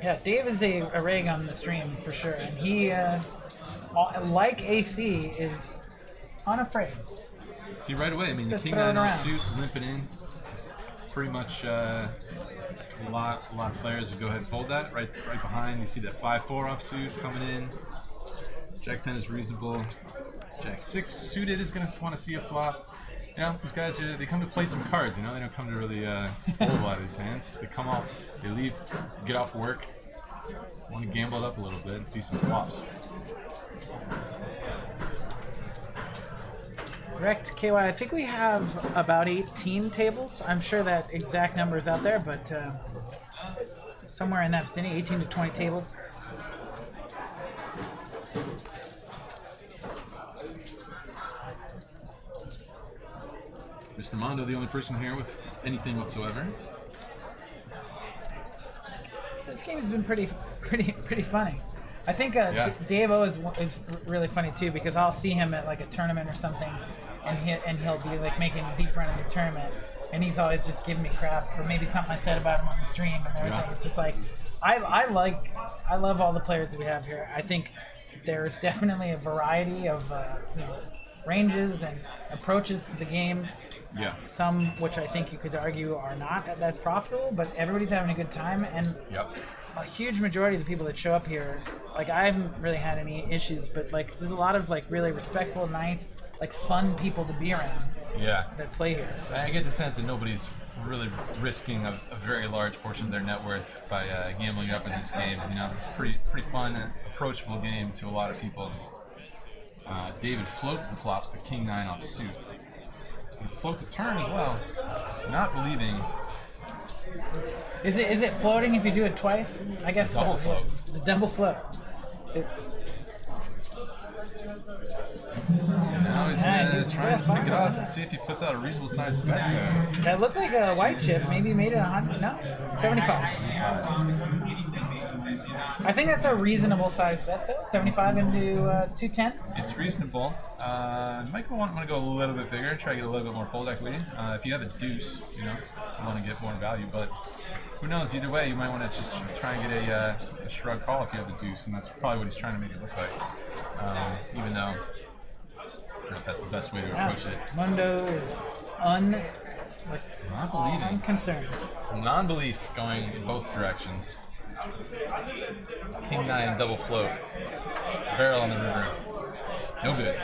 Yeah, Dave is a rig on the stream for sure, and he, like AC, is unafraid. See, right away, the king 9 offsuit, limping in. Pretty much a lot of players would go ahead and fold that. Right behind, you see that 5-4 offsuit coming in. Jack 10 is reasonable. Jack 6 suited is going to want to see a flop. These guys, they come to play some cards, They don't come to really fold a lot of these hands. They come out, they leave, get off work, want to gamble it up a little bit and see some flops. Correct, KY. I think we have about 18 tables. I'm sure that exact number is out there, but somewhere in that vicinity, 18 to 20 tables. Mr. Mondo, the only person here with anything whatsoever. This game has been pretty funny. I think Dave-O is really funny too, because I'll see him at like a tournament or something, and he'll be like making a deep run in the tournament, and he's always just giving me crap for maybe something I said about him on the stream and everything. Yeah. It's just like I love all the players that we have here. I think there's definitely a variety of ranges and approaches to the game. Yeah. Some which I think you could argue are not that's profitable, but everybody's having a good time, and Yep. a huge majority of the people that show up here, like I haven't really had any issues, but like there's a lot of like really respectful, nice, like fun people to be around Yeah. that play here. So I get the sense that nobody's really risking a very large portion of their net worth by gambling up in this game. You know, it's a pretty fun, approachable game to a lot of people. David floats the flop with the king 9 off suit. He float the turn as well. Not believing. is it floating if you do it twice? I guess Double so. float. The double float. Now he's Yeah, gonna he's try and still pick it fine. off and see if he puts out a reasonable sized bet there. That looked like a white chip. Maybe you made it 100. No, 75. I think that's a reasonable size bet though. 75 into 210. It's reasonable. Might want to go a little bit bigger, try to get a little bit more fold equity. If you have a deuce, you want to get more value, but who knows? Either way, you might want to just try and get a shrug call if you have a deuce, and that's probably what he's trying to make it look like. Even though I don't know if that's the best way to approach it. Mundo is Not believing. unconcerned. Some non-belief going in both directions. King 9 double float. Barrel on the river. No good.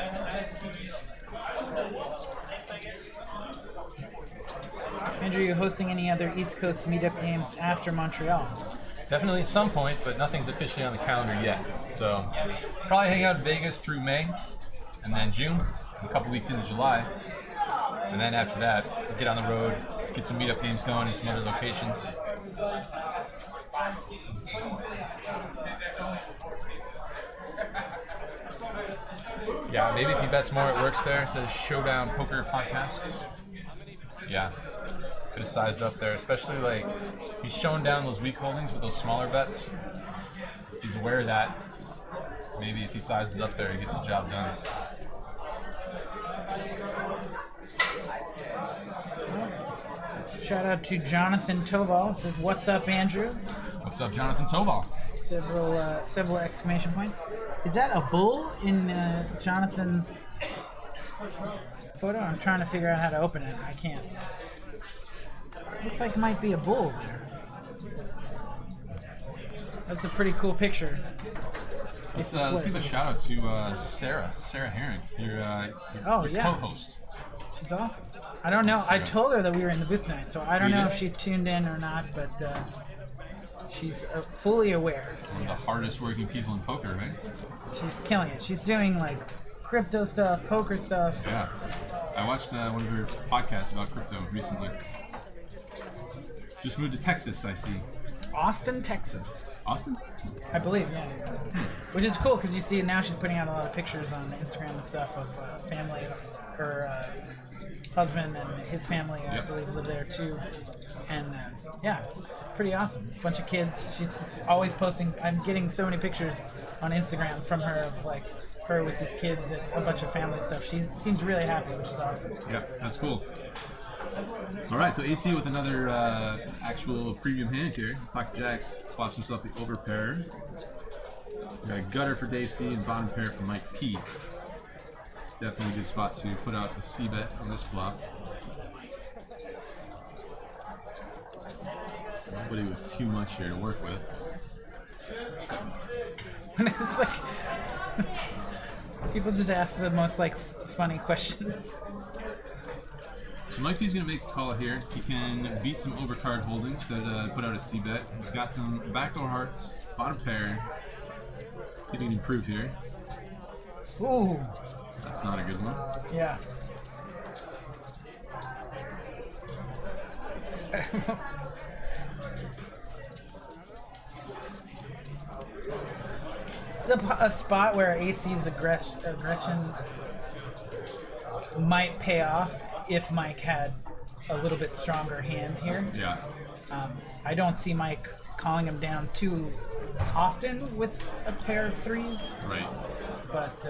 Andrew, you hosting any other East Coast meetup games after Montreal? Definitely at some point, but nothing's officially on the calendar yet. So probably hang out in Vegas through May, and then June, a couple weeks into July. And then after that, get on the road, get some meetup games going in some other locations. Yeah, maybe if he bets more, it works there. It says Showdown Poker Podcast. Yeah, could have sized up there, especially like he's showing down those weak holdings with those smaller bets. He's aware of that. Maybe if he sizes up there, he gets the job done. Shout out to Jonathan Toval. Says, "What's up, Andrew?" What's up, Jonathan Toval? Several exclamation points. Is that a bull in Jonathan's photo? I'm trying to figure out how to open it. I can't. Looks like it might be a bull there. That's a pretty cool picture. Let's give a shout out to Sarah Herring, your co-host. She's awesome. I don't know. I told her that we were in the booth tonight, so I don't know if she tuned in or not, but she's fully aware. One of the hardest working people in poker, right? She's killing it. She's doing like crypto stuff, poker stuff. Yeah. I watched one of her podcasts about crypto recently. Just moved to Texas, I see. Austin, Texas. Austin? I believe, yeah. Which is cool because you see now she's putting out a lot of pictures on Instagram and stuff of family. Her husband and his family, I believe, live there too. And yeah, it's pretty awesome. Bunch of kids. She's always posting. I'm getting so many pictures on Instagram from her of like her with these kids and a bunch of family stuff. She seems really happy, which is awesome. Yeah, that's cool. All right, so AC with another actual premium hand here. Pocket Jacks flops himself the over pair. We got a gutter for Dave C and bottom pair for Mike P. Definitely a good spot to put out a C bet on this flop. Nobody with too much here to work with. And it's like people just ask the most like funny questions. So Mike P's going to make a call here. He can beat some overcard holdings that put out a C bet. He's got some backdoor hearts, bottom pair. See if he can improve here. Ooh, That's not a good one. yeah. It's a spot where AC's aggression might pay off if Mike had a little bit stronger hand here. Yeah. I don't see Mike calling him down too often with a pair of threes, Right. but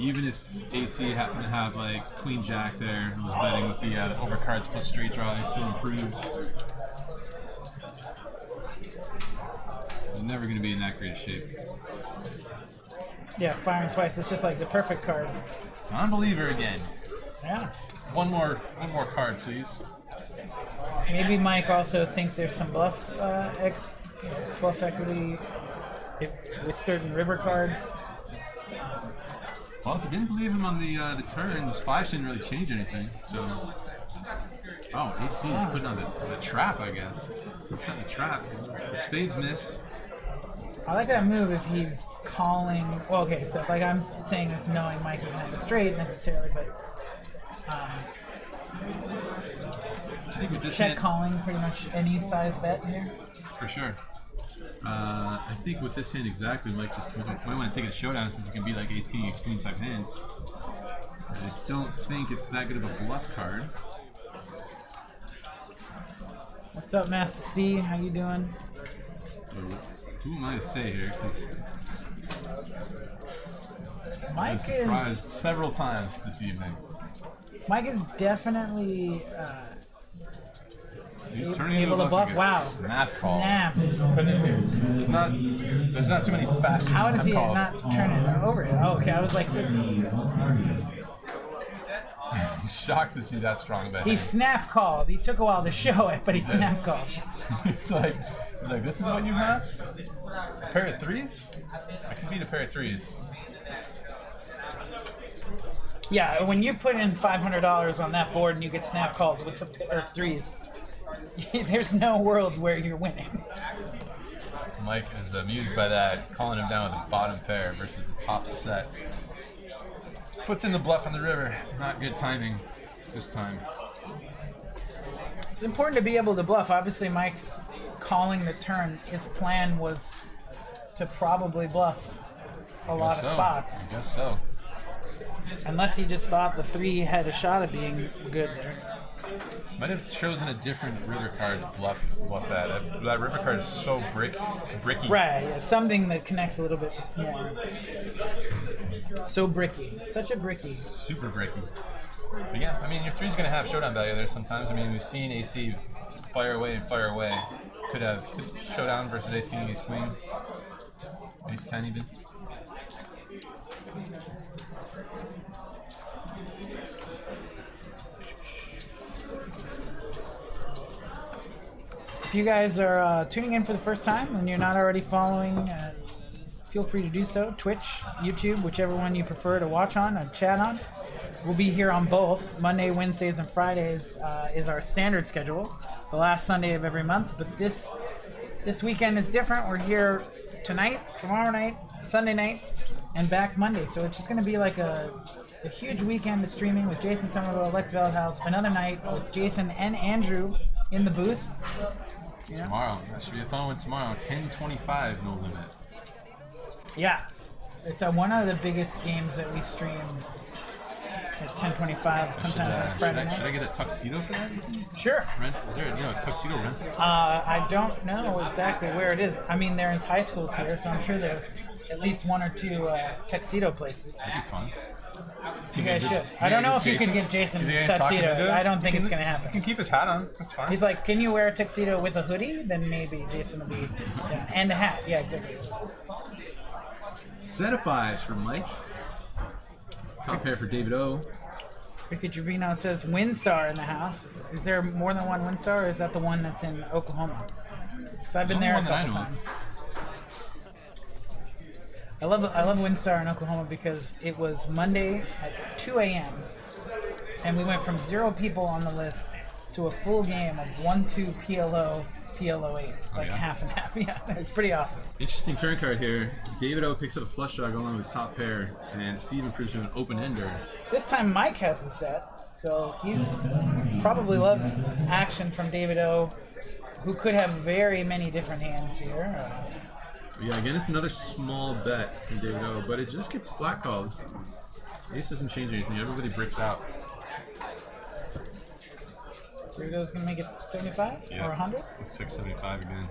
Even if AC happened to have like Queen Jack there and was betting with the overcards plus straight draw, he still improved. He's never going to be in that great shape. yeah, firing twice. It's just like the perfect card. Non-believer again. Yeah. One more card, please. Maybe Mike also thinks there's some bluff equity with certain river cards. Well, if you didn't believe him on the turn, the splash didn't really change anything. So, AC is putting on the trap, I guess. He's setting the trap. The spades miss. I like that move if he's calling. Well, okay, so like I'm saying this knowing Mike doesn't have a straight necessarily, but I think with this check hand, calling pretty much any size bet here. for sure. I think with this hand exactly, Mike just might want to take a showdown since it can be like ace king type hands. I don't think it's that good of a bluff card. What's up, Master C? How you doing? Who am I to say here? Because I've Mike been surprised several times this evening. Mike is definitely He's turning able into to a bluff. like a Wow. snap call. Snap. But there's not too many faster How does snap he calls. not turn it over? Oh, okay, I was like, He's shocked to see that strong of a he hand. snap called. He took a while to show it, but he snap called. He's like, this is what you have? A pair of threes? I can beat a pair of threes. Yeah, when you put in $500 on that board and you get snap called with a pair of threes, there's no world where you're winning. Mike is amused by that, calling him down with the bottom pair versus the top set. Puts in the bluff on the river. Not good timing this time. It's important to be able to bluff. Obviously, Mike calling the turn, his plan was to probably bluff a lot of spots. I guess so. Unless he just thought the three had a shot of being good there. Might have chosen a different river card to bluff that. That river card is so bricky. Right, yeah, something that connects a little bit more. So bricky. Such a bricky. Super bricky. But yeah, I mean, your three's going to have showdown value there sometimes. I mean, we've seen AC fire away and fire away. Could showdown versus ace king, ace queen, ace 10 even. If you guys are tuning in for the first time and you're not already following, feel free to do so. Twitch, YouTube, whichever one you prefer to watch on or chat on. We'll be here on both. Monday, Wednesdays, and Fridays is our standard schedule, the last Sunday of every month. But this weekend is different. We're here tonight, tomorrow night, Sunday night, and back Monday. So it's just going to be like a huge weekend of streaming with Jason Somerville, Lex Veldhouse, another night with Jason and Andrew in the booth. Yeah. Tomorrow. That should be a fun one tomorrow. 10:25, no limit. Yeah. It's one of the biggest games that we stream at 10:25, sometimes on Friday night. Should I get a tuxedo for that? Sure. Rent? Is there a tuxedo rental? I don't know exactly where it is. I mean, there's high schools here, so I'm sure there's at least one or two tuxedo places. That'd be fun. You guys should. I don't know if you can get Jason a tuxedo. I don't think it's going to He happen. can keep his hat on. That's fine. He's like, can you wear a tuxedo with a hoodie? Then maybe Jason will be. Yeah, and a hat. Yeah, exactly. Set of fives for Mike. Top pair for David O. Ricky Trevino says Windstar in the house. Is there more than one Windstar, or is that the one that's in Oklahoma? Because I've been there a couple times. I love Windstar in Oklahoma because it was Monday at 2 a.m. and we went from 0 people on the list to a full game of 1-2 PLO 8, like half and half. Yeah, it's pretty awesome. Interesting turn card here. David O picks up a flush draw going with his top pair, and Steve improves to an open ender. This time Mike has the set, so he's probably loves action from David O, who could have very many different hands here. Yeah, again, it's another small bet from David O, but it just gets flat called. Ace doesn't change anything. Everybody bricks out. Weirdo's gonna make it 75 Yeah. or 100. 675 again.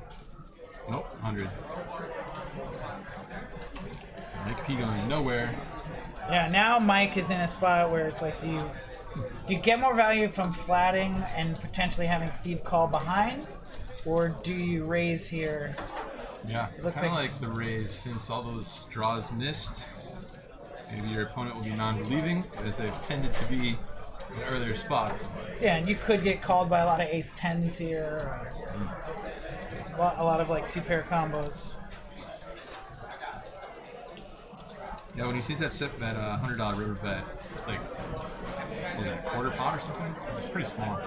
Nope, 100. Mike P going nowhere. Yeah, now Mike is in a spot where it's like, do you get more value from flatting and potentially having Steve call behind, or do you raise here? Yeah, It looks kind of like- like the raise since all those draws missed. Maybe your opponent will be non-believing as they've tended to be in earlier spots. Yeah, and you could get called by a lot of ace 10s here, or a lot of like 2-pair combos. Yeah, when he sees that $100 river bet, it's like, what was it, a quarter pot or something? It's pretty small.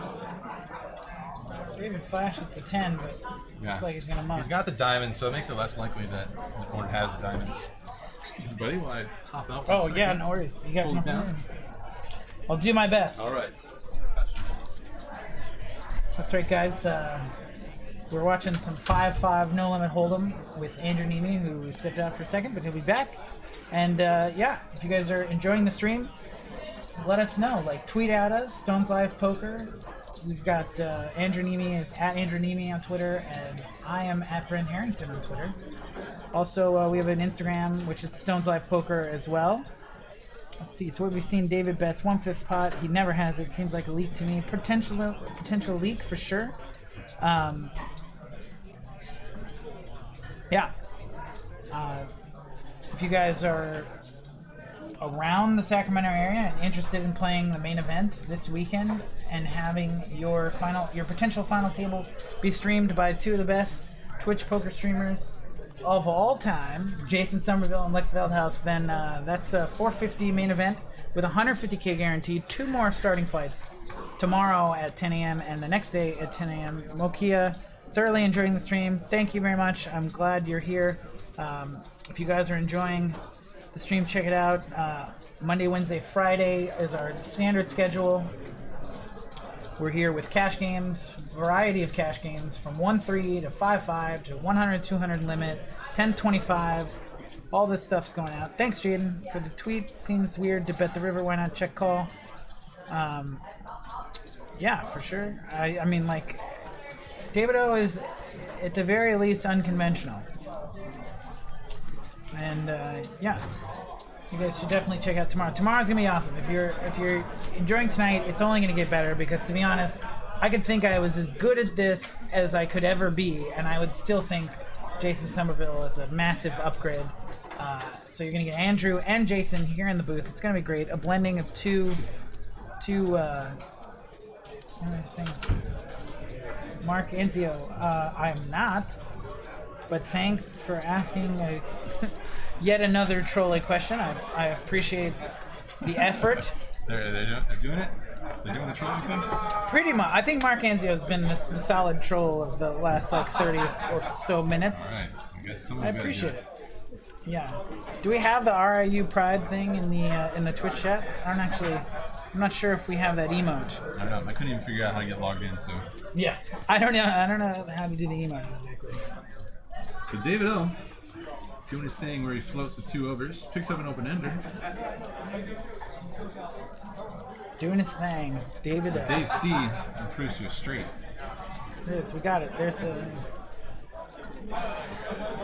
David Flash, it's a 10, but Yeah. looks like he's gonna muck. He's got the diamonds, so it makes it less likely that his opponent has the diamonds. Buddy, will I hop out? for a Oh second? yeah, no worries. You got Hold it nothing. down. I'll do my best. All right. That's right, guys. We're watching some 5-5 No Limit Holdem with Andrew Neeme, who stepped out for a second, but he'll be back. And yeah, if you guys are enjoying the stream, let us know. Like, tweet at us, Stones Live Poker. We've got Andrew Neeme is at Andrew Neeme on Twitter, and I am at Brent Harrington on Twitter. Also, we have an Instagram, which is Stones Live Poker as well. Let's see. So what we've seen, David bets 1/5 pot. He never has it. Seems like a leak to me. Potential leak for sure. Yeah. If you guys are around the Sacramento area and interested in playing the main event this weekend and having your potential final table be streamed by two of the best Twitch poker streamers of all time, Jason Somerville and Lex Veldhouse, then that's a 450 main event with 150K guaranteed. 2 more starting flights tomorrow at 10 a.m. and the next day at 10 a.m. Mokia, thoroughly enjoying the stream. Thank you very much. I'm glad you're here. If you guys are enjoying the stream, check it out. Monday, Wednesday, Friday is our standard schedule. We're here with cash games, variety of cash games from 1-3 to 5-5 to 100-200 limit, 10-25. All this stuff's going out. Thanks, Jaden, for the tweet. Seems weird to bet the river. Why not check call? Yeah, for sure. I mean, like, David O is at the very least unconventional. And yeah, you guys should definitely check out tomorrow. Tomorrow's gonna be awesome. If you're enjoying tonight, it's only gonna get better because, to be honest, I could think I was as good at this as I could ever be, and I would still think Jason Somerville is a massive upgrade. So you're gonna get Andrew and Jason here in the booth. It's gonna be great. A blending of two things. Mark Enzio, I'm not. But thanks for asking yet another trolley question. I appreciate the effort. They're doing it? They're doing the trolling thing? Pretty much. I think Mark Anzio has been the solid troll of the last like 30 or so minutes. All right. I guess I someone's got to do appreciate it. it. Yeah. Do we have the RIU Pride thing in the Twitch chat? I'm not sure if we have that emote. I don't know. I couldn't even figure out how to get logged in, so. Yeah. I don't know how to do the emote exactly. So David O, doing his thing where he floats with 2 overs, picks up an open-ender. Doing his thing. David O. Dave C improves to a straight. It is. We got it. There's the.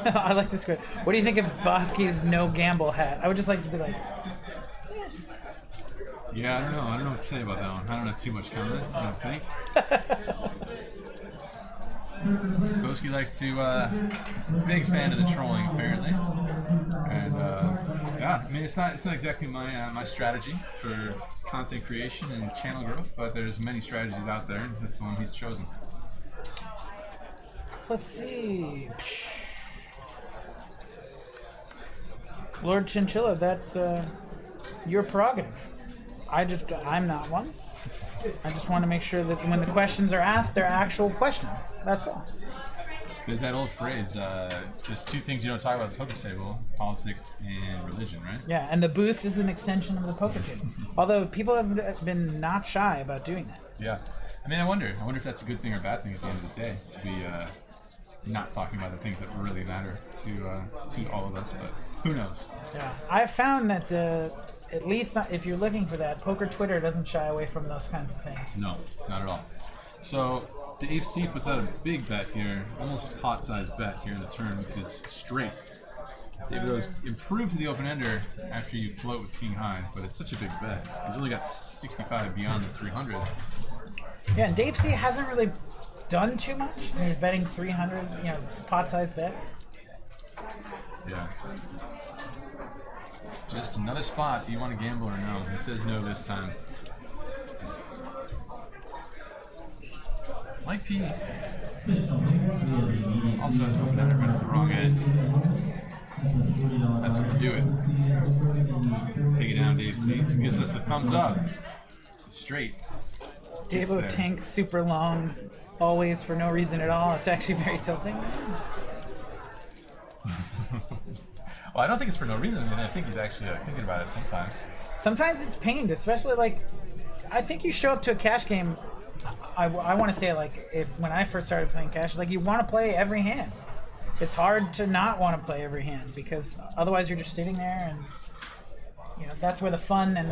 I like this quote. What do you think of Bosky's no gamble hat? I would just like to be like. Yeah, I don't know. I don't know what to say about that one. I don't have too much comment. I don't think. Bosky likes to, big fan of the trolling apparently, and yeah, I mean it's not exactly my strategy for content creation and channel growth, but there's many strategies out there, and that's the one he's chosen. Let's see. Lord Chinchilla, that's your prerogative. I'm not one. I just want to make sure that when the questions are asked, they're actual questions. That's all. There's that old phrase, there's 2 things you don't talk about at the poker table, politics and religion, right? Yeah, and the booth is an extension of the poker table. Although people have been not shy about doing that. Yeah. I mean, I wonder if that's a good thing or a bad thing at the end of the day, to be not talking about the things that really matter to all of us, but who knows? Yeah, I've found that at least if you're looking for that, poker Twitter doesn't shy away from those kinds of things. No, not at all. So Dave C puts out a big bet here, almost pot-sized bet here in the turn with his straight. David O's improved to the open-ender after you float with king high, but it's such a big bet. He's only got 65 beyond the 300. Yeah, and Dave C hasn't really done too much. I mean, he's betting 300, pot-sized bet. Yeah. Just another spot. Do you want to gamble or no? He says no this time. Mike P also has open ender, but it's the wrong end. That's going to do it. Take it down, Dave C. Gives us the thumbs up. Straight. Davo tanks super long, always for no reason at all. It's actually very tilting. Well, I don't think it's for no reason. I mean, I think he's actually thinking about it sometimes. Sometimes it's pained, especially I think you show up to a cash game. I want to say when I first started playing cash, you want to play every hand. It's hard to not want to play every hand because otherwise you're just sitting there and that's where the fun and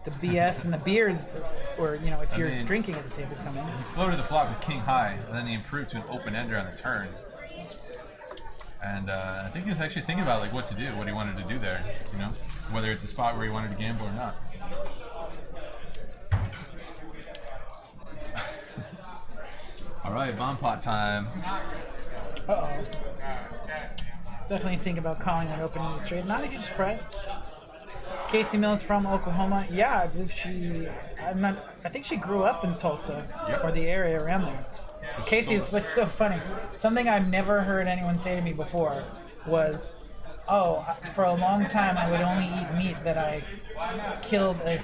the BS and the beers, or if you're drinking at the table, come in. He floated the flop with king high, and then he improved to an open ender on the turn. And I think he was actually thinking about what to do, what he wanted to do there. Whether it's a spot where he wanted to gamble or not. All right, bomb pot time. Uh-oh. Definitely think about calling that opening straight. Not a huge surprise. Is Casey Mills from Oklahoma? Yeah, I believe I think she grew up in Tulsa, or the area around there. Casey is so funny. Something I've never heard anyone say to me before was, for a long time I would only eat meat that I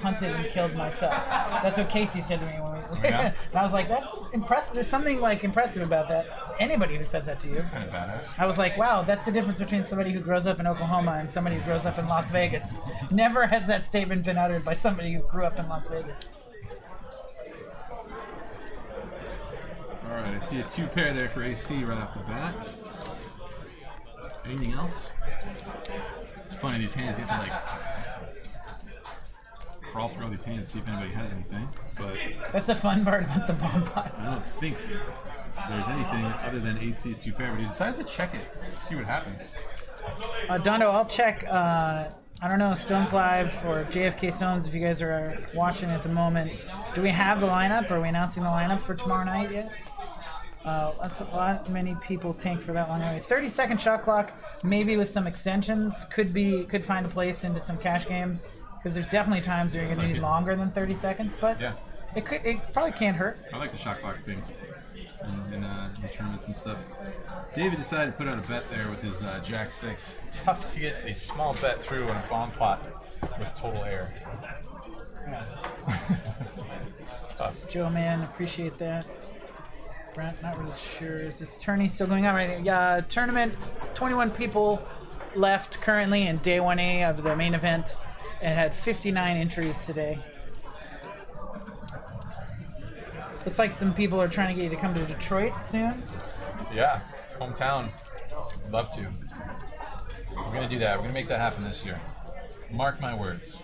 hunted and killed myself. That's what Casey said to me when and I was like, that's impressive. There's something impressive about that. Anybody who says that to you. Kind of badass. I was like, wow, that's the difference between somebody who grows up in Oklahoma and somebody who grows up in Las Vegas. Never has that statement been uttered by somebody who grew up in Las Vegas. All right, I see a 2-pair there for AC right off the bat. Anything else? It's funny, these hands, you have to crawl through all these hands to see if anybody has anything. But that's the fun part about the bomb pot. I don't think there's anything other than AC's 2-pair, but he decides to check it, see what happens. Dondo, I'll check. I don't know, Stones Live or JFK Stones, if you guys are watching at the moment. Do we have the lineup? Are we announcing the lineup for tomorrow night yet? That's a lot. Many people tank for that long anyway. 30-second shot clock, maybe with some extensions. Could find a place into some cash games because there's definitely times where you're going to need longer than 30 seconds. But yeah, it probably can't hurt. I like the shot clock thing in tournaments and stuff. David decided to put out a bet there with his Jack 6. Tough to get a small bet through on a bomb pot with total air. Yeah. It's tough. Joe, man, appreciate that. Brent, not really sure. Is this tourney still going on right now? Yeah, tournament, 21 people left currently in day 1A of the main event. It had 59 entries today. Looks like some people are trying to get you to come to Detroit soon. Yeah, hometown. Love to. We're going to do that. We're going to make that happen this year. Mark my words.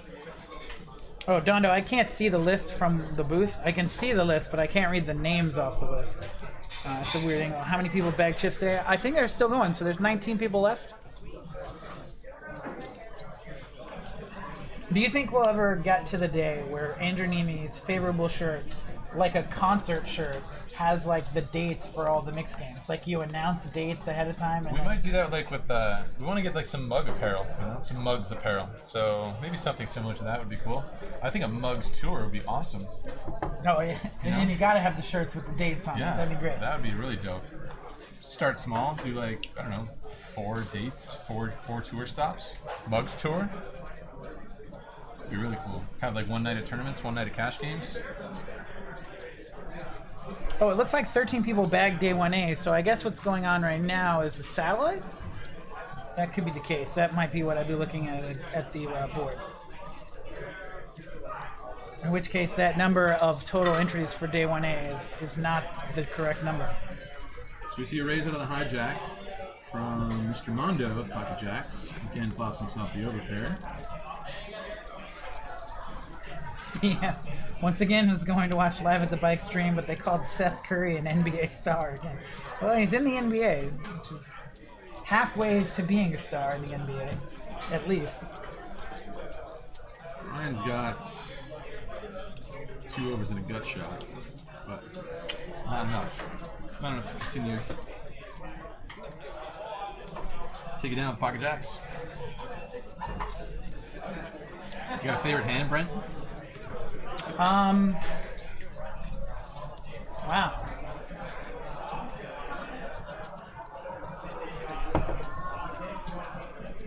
Oh, Dondo, I can't see the list from the booth. I can see the list, but I can't read the names off the list. It's a weird thing. How many people bagged chips there? I think they're still going, so there's 19 people left. Do you think we'll ever get to the day where Andrew Neeme's favorable shirt, like a concert shirt, has the dates for all the mixed games? You announce dates ahead of time. And we might do that with we want to get some mug apparel, some mugs apparel. So maybe something similar to that would be cool. I think a mugs tour would be awesome. Oh yeah, and then you gotta have the shirts with the dates on it. That'd be great. That would be really dope. Start small, do I don't know, 4 dates, four tour stops, mugs tour. Be really cool. Kind of 1 night of tournaments, 1 night of cash games. Oh, it looks like 13 people bagged day 1A, so I guess what's going on right now is a satellite? That could be the case. That might be what I'd be looking at the board. In which case, that number of total entries for day 1A is not the correct number. So we see a raise out of the hijack from Mr. Mondo of Pocket Jacks. Again, flops himself the overpair. see once again was going to watch live at the bike stream, but they called Seth Curry an NBA star again. Well, he's in the NBA, which is halfway to being a star in the NBA, at least. Ryan's got 2 overs and a gut shot, but not enough. Not enough to continue. Take it down, pocket jacks. You got a favorite hand, Brent? Wow.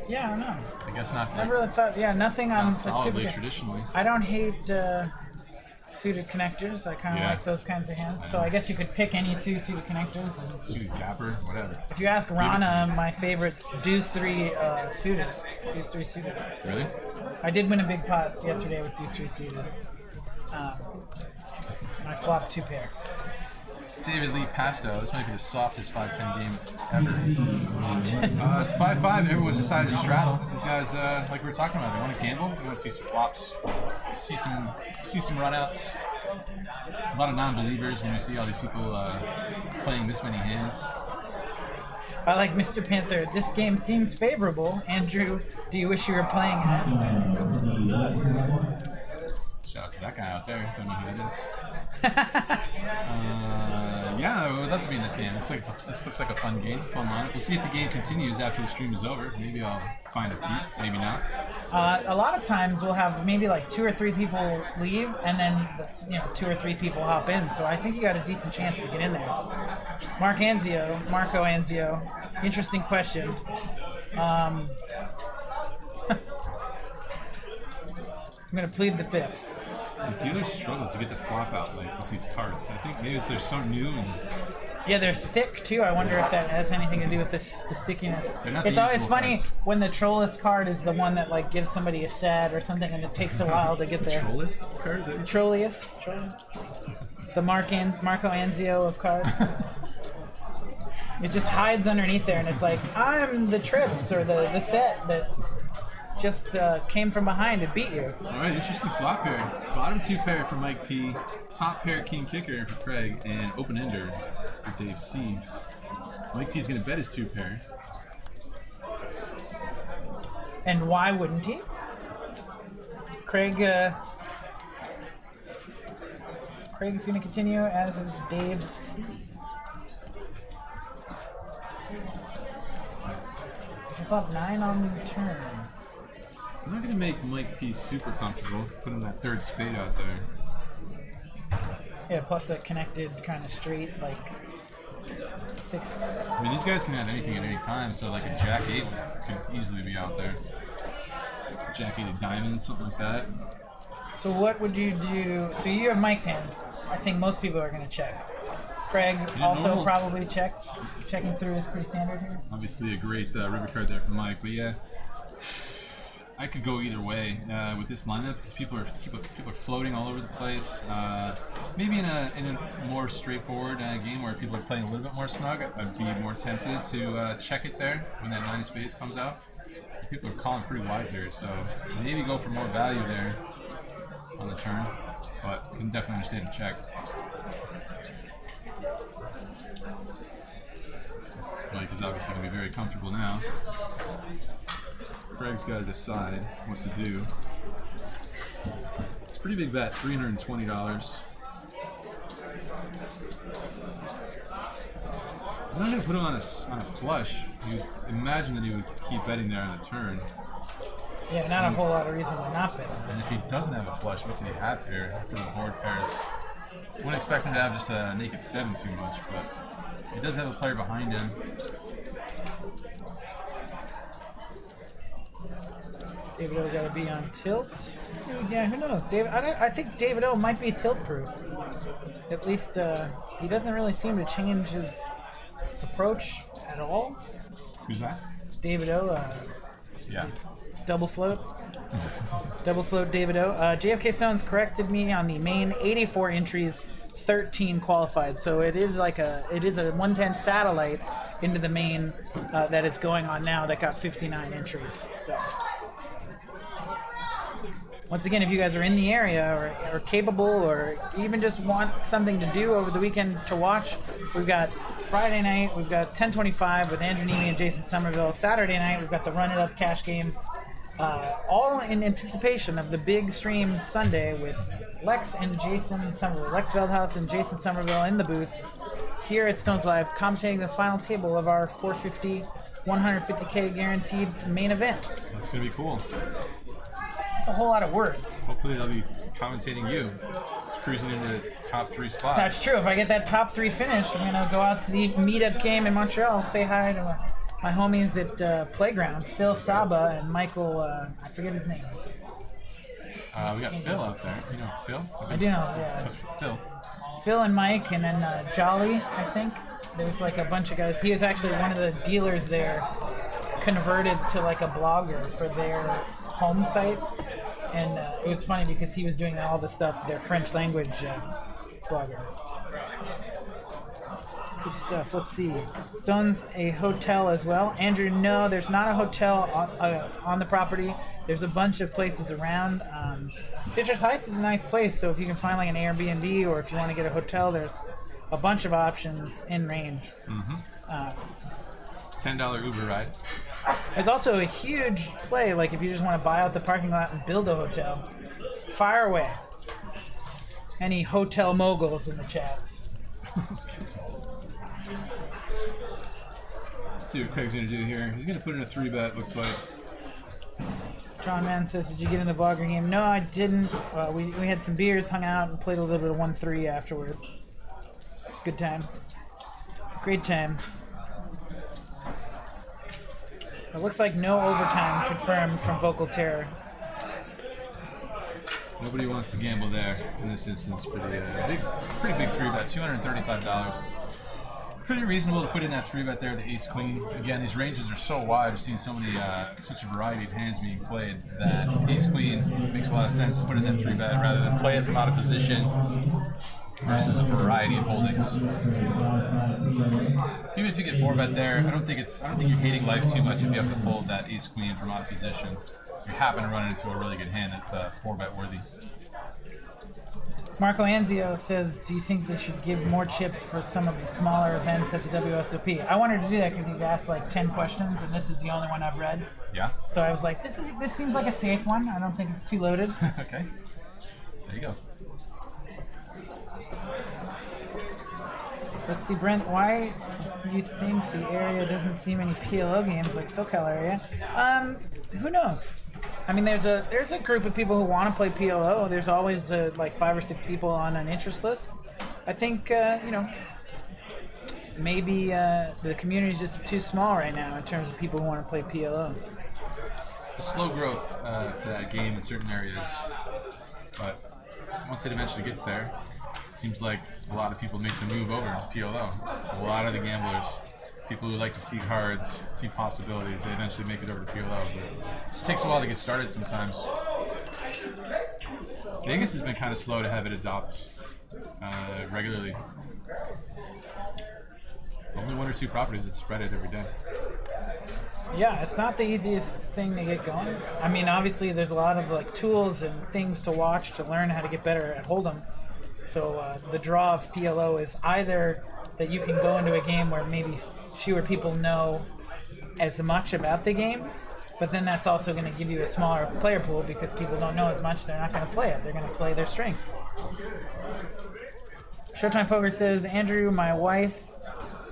Yeah, I don't know. I guess not. Never really thought. Yeah, nothing on Not solidly super. traditionally. I don't hate suited connectors. I kind of Yeah. like those kinds of hands. So I guess you could pick any 2 suited connectors. Suited gapper, whatever. If you ask Rana, my favorite's Deuce 3 suited. Deuce 3 suited. Really? I did win a big pot yesterday with Deuce 3 suited. I flopped 2 pair. David Lee Pasto. This might be the softest 5-10 game ever. It's 5-5. Everyone decided to straddle. These guys, like we were talking about, they want to gamble. They want to see some flops, see some runouts. A lot of non-believers when we see all these people playing this many hands. I like Mr. Panther. This game seems favorable. Andrew, do you wish you were playing it? Shout out to that guy out there. Don't know who that is. Yeah, I would love to be in this game. This looks like a fun game, fun lineup. We'll see if the game continues after the stream is over. Maybe I'll find a seat, maybe not. A lot of times we'll have maybe like 2 or 3 people leave, and then 2 or 3 people hop in. So I think you got a decent chance to get in there. Marco Anzio, interesting question. I'm gonna plead the 5th. These dealers struggle to get the flop out with these cards. I think maybe they're so new and Yeah, they're thick too. I wonder if that has anything to do with the stickiness. They're not It's the always usual funny cards. when the trollist card is the one that like gives somebody a sad or something, and it takes a while to get there. Trollist cards. Trolliest. The Marco Anzio of cards. It just hides underneath there, and it's like, I'm the trips or the set that just came from behind and beat you. All right, interesting flop pair. Bottom 2 pair for Mike P, top pair King Kicker for Craig, and open ender for Dave C. Mike P's gonna bet his 2 pair. And why wouldn't he? Craig's going to continue, as is Dave C. It's up 9 on the turn. It's not gonna make Mike P super comfortable putting that 3rd spade out there. Yeah, plus that connected kind of straight, like 6. I mean, these guys can have anything at any time, so like a Jack 8 could easily be out there. Jack 8 of diamonds, something like that. So what would you do? So you have Mike's hand. I think most people are going to check. Craig also normal. probably checks. Checking through is pretty standard here. Obviously a great river card there for Mike, but yeah, I could go either way with this lineup because people are floating all over the place. Maybe in a more straightforward game where people are playing a little bit more snug, I'd be more tempted to check it there when that 9 of spades comes out. People are calling pretty wide here, so maybe go for more value there on the turn, but can definitely understand a check. Mike is obviously going to be very comfortable now. Craig's got to decide what to do. It's a pretty big bet, $320. I'm not going to put him on a flush. You imagine that he would keep betting there on the turn. Yeah, not a whole lot of reason to not bet. And if he doesn't have a flush, what can he have here for the board pairs? Wouldn't expect him to have just a naked 7 too much, but he does have a player behind him. David O got to be on tilt. Yeah, who knows? I think David O might be tilt proof. At least he doesn't really seem to change his approach at all. Who's that? David O. Yeah. Double float. Double float David O. JFK Stones corrected me on the main 84 entries, 13 qualified. So it is a 110 satellite into the main that it's going on now that got 59 entries. So once again, if you guys are in the area or capable or even just want something to do over the weekend to watch, we've got Friday night, we've got 10:25 with Andrew Neeme and Jason Somerville. Saturday night, we've got the Run It Up cash game. All in anticipation of the big stream Sunday with Lex and Jason Somerville. Lex Veldhouse and Jason Somerville in the booth here at Stones Live, commentating the final table of our 450, 150K guaranteed main event. That's going to be cool. It's a whole lot of words. Hopefully they'll be commentating you. Cruising into the top 3 spot. That's true. If I get that top 3 finish, I'm going to go out to the meetup game in Montreal, say hi to my homies at Playground, Phil Saba and Michael, I forget his name. We got Phil out there. You know Phil? I do know, yeah. Touch with Phil. Phil and Mike, and then Jolly, I think. There's like a bunch of guys. He was actually one of the dealers there, converted to like a blogger for their home site. And it was funny because he was doing all the stuff, their French language blogger. Good stuff. Let's see. Stone's a hotel as well. Andrew, no, there's not a hotel on the property. There's a bunch of places around. Citrus Heights is a nice place, so if you can find like an Airbnb or if you want to get a hotel, there's a bunch of options in range. $10 Uber ride. There's also a huge play, like if you just want to buy out the parking lot and build a hotel. Fire away. Any hotel moguls in the chat? Let's see what Craig's going to do here. He's going to put in a 3-bet, looks like. John Mann says, did you get in the vlogger game? No, I didn't. We had some beers, hung out, and played a little bit of 1-3 afterwards. It's a good time. Great times. It looks like no overtime confirmed from Vocal Terror. Nobody wants to gamble there in this instance for the pretty big 3-bet, $235. Pretty reasonable to put in that 3-bet there, the ace-queen. Again, these ranges are so wide. We've seen so many, such a variety of hands being played that ace-queen makes a lot of sense to put in that 3-bet rather than play it from out of position versus a variety of holdings. Even if you get 4-bet there, I don't think you're hating life too much if you have to fold that ace-queen from out of position. You happen to run into a really good hand that's 4-bet worthy. Marco Anzio says, do you think they should give more chips for some of the smaller events at the WSOP? I wanted to do that because he's asked like 10 questions, and this is the only one I've read. Yeah. So I was like, this seems like a safe one. I don't think it's too loaded. Okay. There you go. Let's see, Brent, why do you think the area doesn't see many PLO games like SoCal area? Who knows? I mean, there's a group of people who want to play PLO. There's always like 5 or 6 people on an interest list. I think maybe the community is just too small right now in terms of people who want to play PLO. It's a slow growth for that game in certain areas, but once it eventually gets there, it seems like a lot of people make the move over to PLO. A lot of the gamblers, people who like to see cards, see possibilities, they eventually make it over to PLO. But it just takes a while to get started sometimes. Vegas has been kind of slow to have it adopt regularly. Only 1 or 2 properties that spread it every day. Yeah, it's not the easiest thing to get going. I mean, obviously there's a lot of like tools and things to watch to learn how to get better at Holdem. So the draw of PLO is either that you can go into a game where maybe fewer people know as much about the game, but then that's also going to give you a smaller player pool because people don't know as much. They're not going to play it. They're going to play their strengths. Showtime Poker says, Andrew, my wife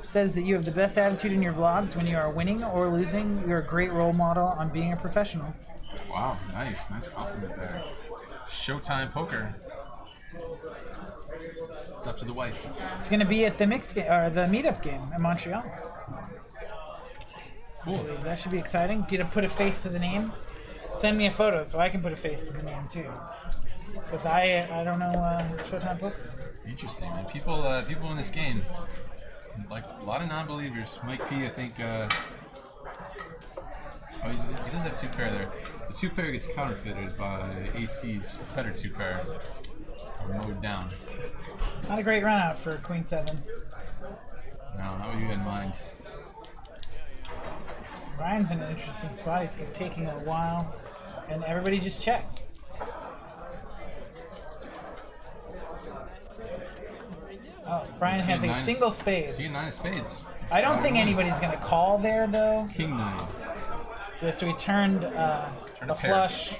says that you have the best attitude in your vlogs when you are winning or losing. You're a great role model on being a professional. Wow, nice compliment there. Showtime Poker. It's up to the wife. It's going to be at the the meetup game in Montreal. Cool. So that should be exciting. Get to put a face to the name. Send me a photo so I can put a face to the name too. Because I don't know Showtime Poker. Interesting, man. People in this game, like a lot of non-believers. Mike P, I think. He does have 2 pair there. The 2 pair gets counterfeited by AC's better 2 pair. Or mowed down. Not a great run out for Queen 7. No, not what you had in mind. Ryan's in an interesting spot. It's taking a while, and everybody just checks. Oh, Brian has a single spade. See a 9 of spades. I don't think anybody's going to call there, though. King 9. Yeah, so he turned a a pair. flush.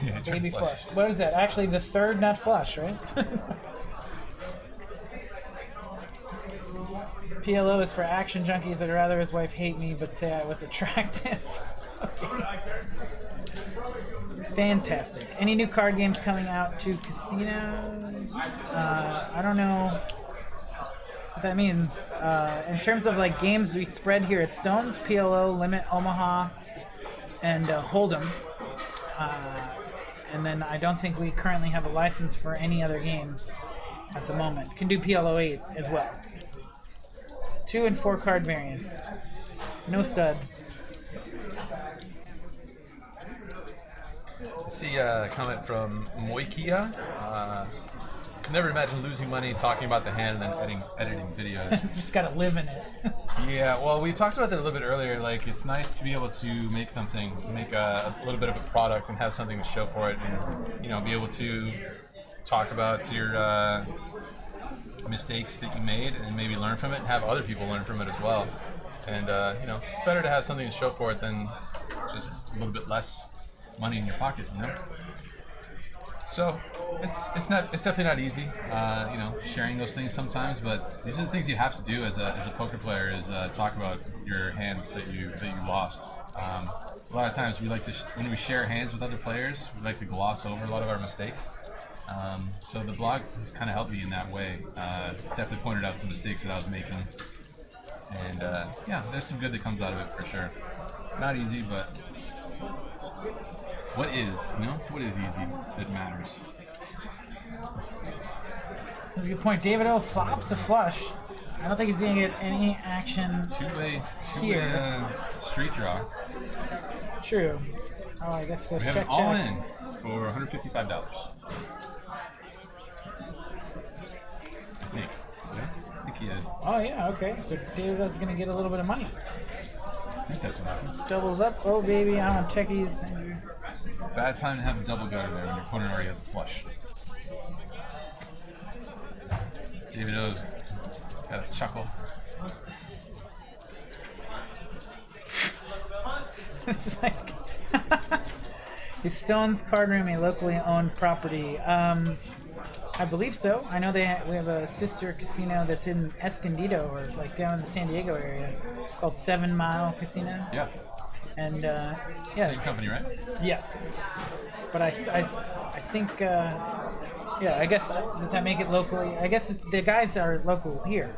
Yeah, turn Baby flush. flush. What is that? Actually, the third nut flush, right? PLO is for action junkies that'd rather his wife hate me but say I was attractive. Okay. Fantastic. Any new card games coming out to casinos? I don't know what that means. In terms of like games we spread here at Stones, PLO, Limit, Omaha, and Holdem. And then I don't think we currently have a license for any other games at the moment. Can do PLO 8 as well. 2 and 4 card variants. No stud. I see a comment from Moikia. Never imagine losing money talking about the hand and then editing videos. You just gotta live in it. Yeah, well, we talked about that a little bit earlier. Like, it's nice to be able to make a little bit of a product and have something to show for it, and be able to talk about your mistakes that you made and maybe learn from it, and have other people learn from it as well. And it's better to have something to show for it than just a little bit less money in your pocket, So it's definitely not easy, sharing those things sometimes. But these are the things you have to do as a poker player, is talk about your hands that you lost. A lot of times we like to when we share hands with other players, we like to gloss over a lot of our mistakes. So the blog has kind of helped me in that way. Definitely pointed out some mistakes that I was making, and there's some good that comes out of it for sure. Not easy, but what is easy that matters. That's a good point. David O flops a flush. I don't think he's going to get any action Two-way straight draw. True. Oh, I guess we'll We have check. it all in for $155. I think he had. Oh yeah, okay. So David's going to get a little bit of money. I think that's what happened. Doubles up. Oh baby, I'm on techies. Bad time to have a double gutter there when your opponent already has a flush. David O's got a chuckle. It's like is Stone's card room a locally owned property? I believe so. I know we have a sister casino that's in Escondido, or like down in the San Diego area, called 7 Mile Casino. Yeah. And yeah. Same company, right? Yes. But I think I guess does that make it locally? I guess the guys are local here,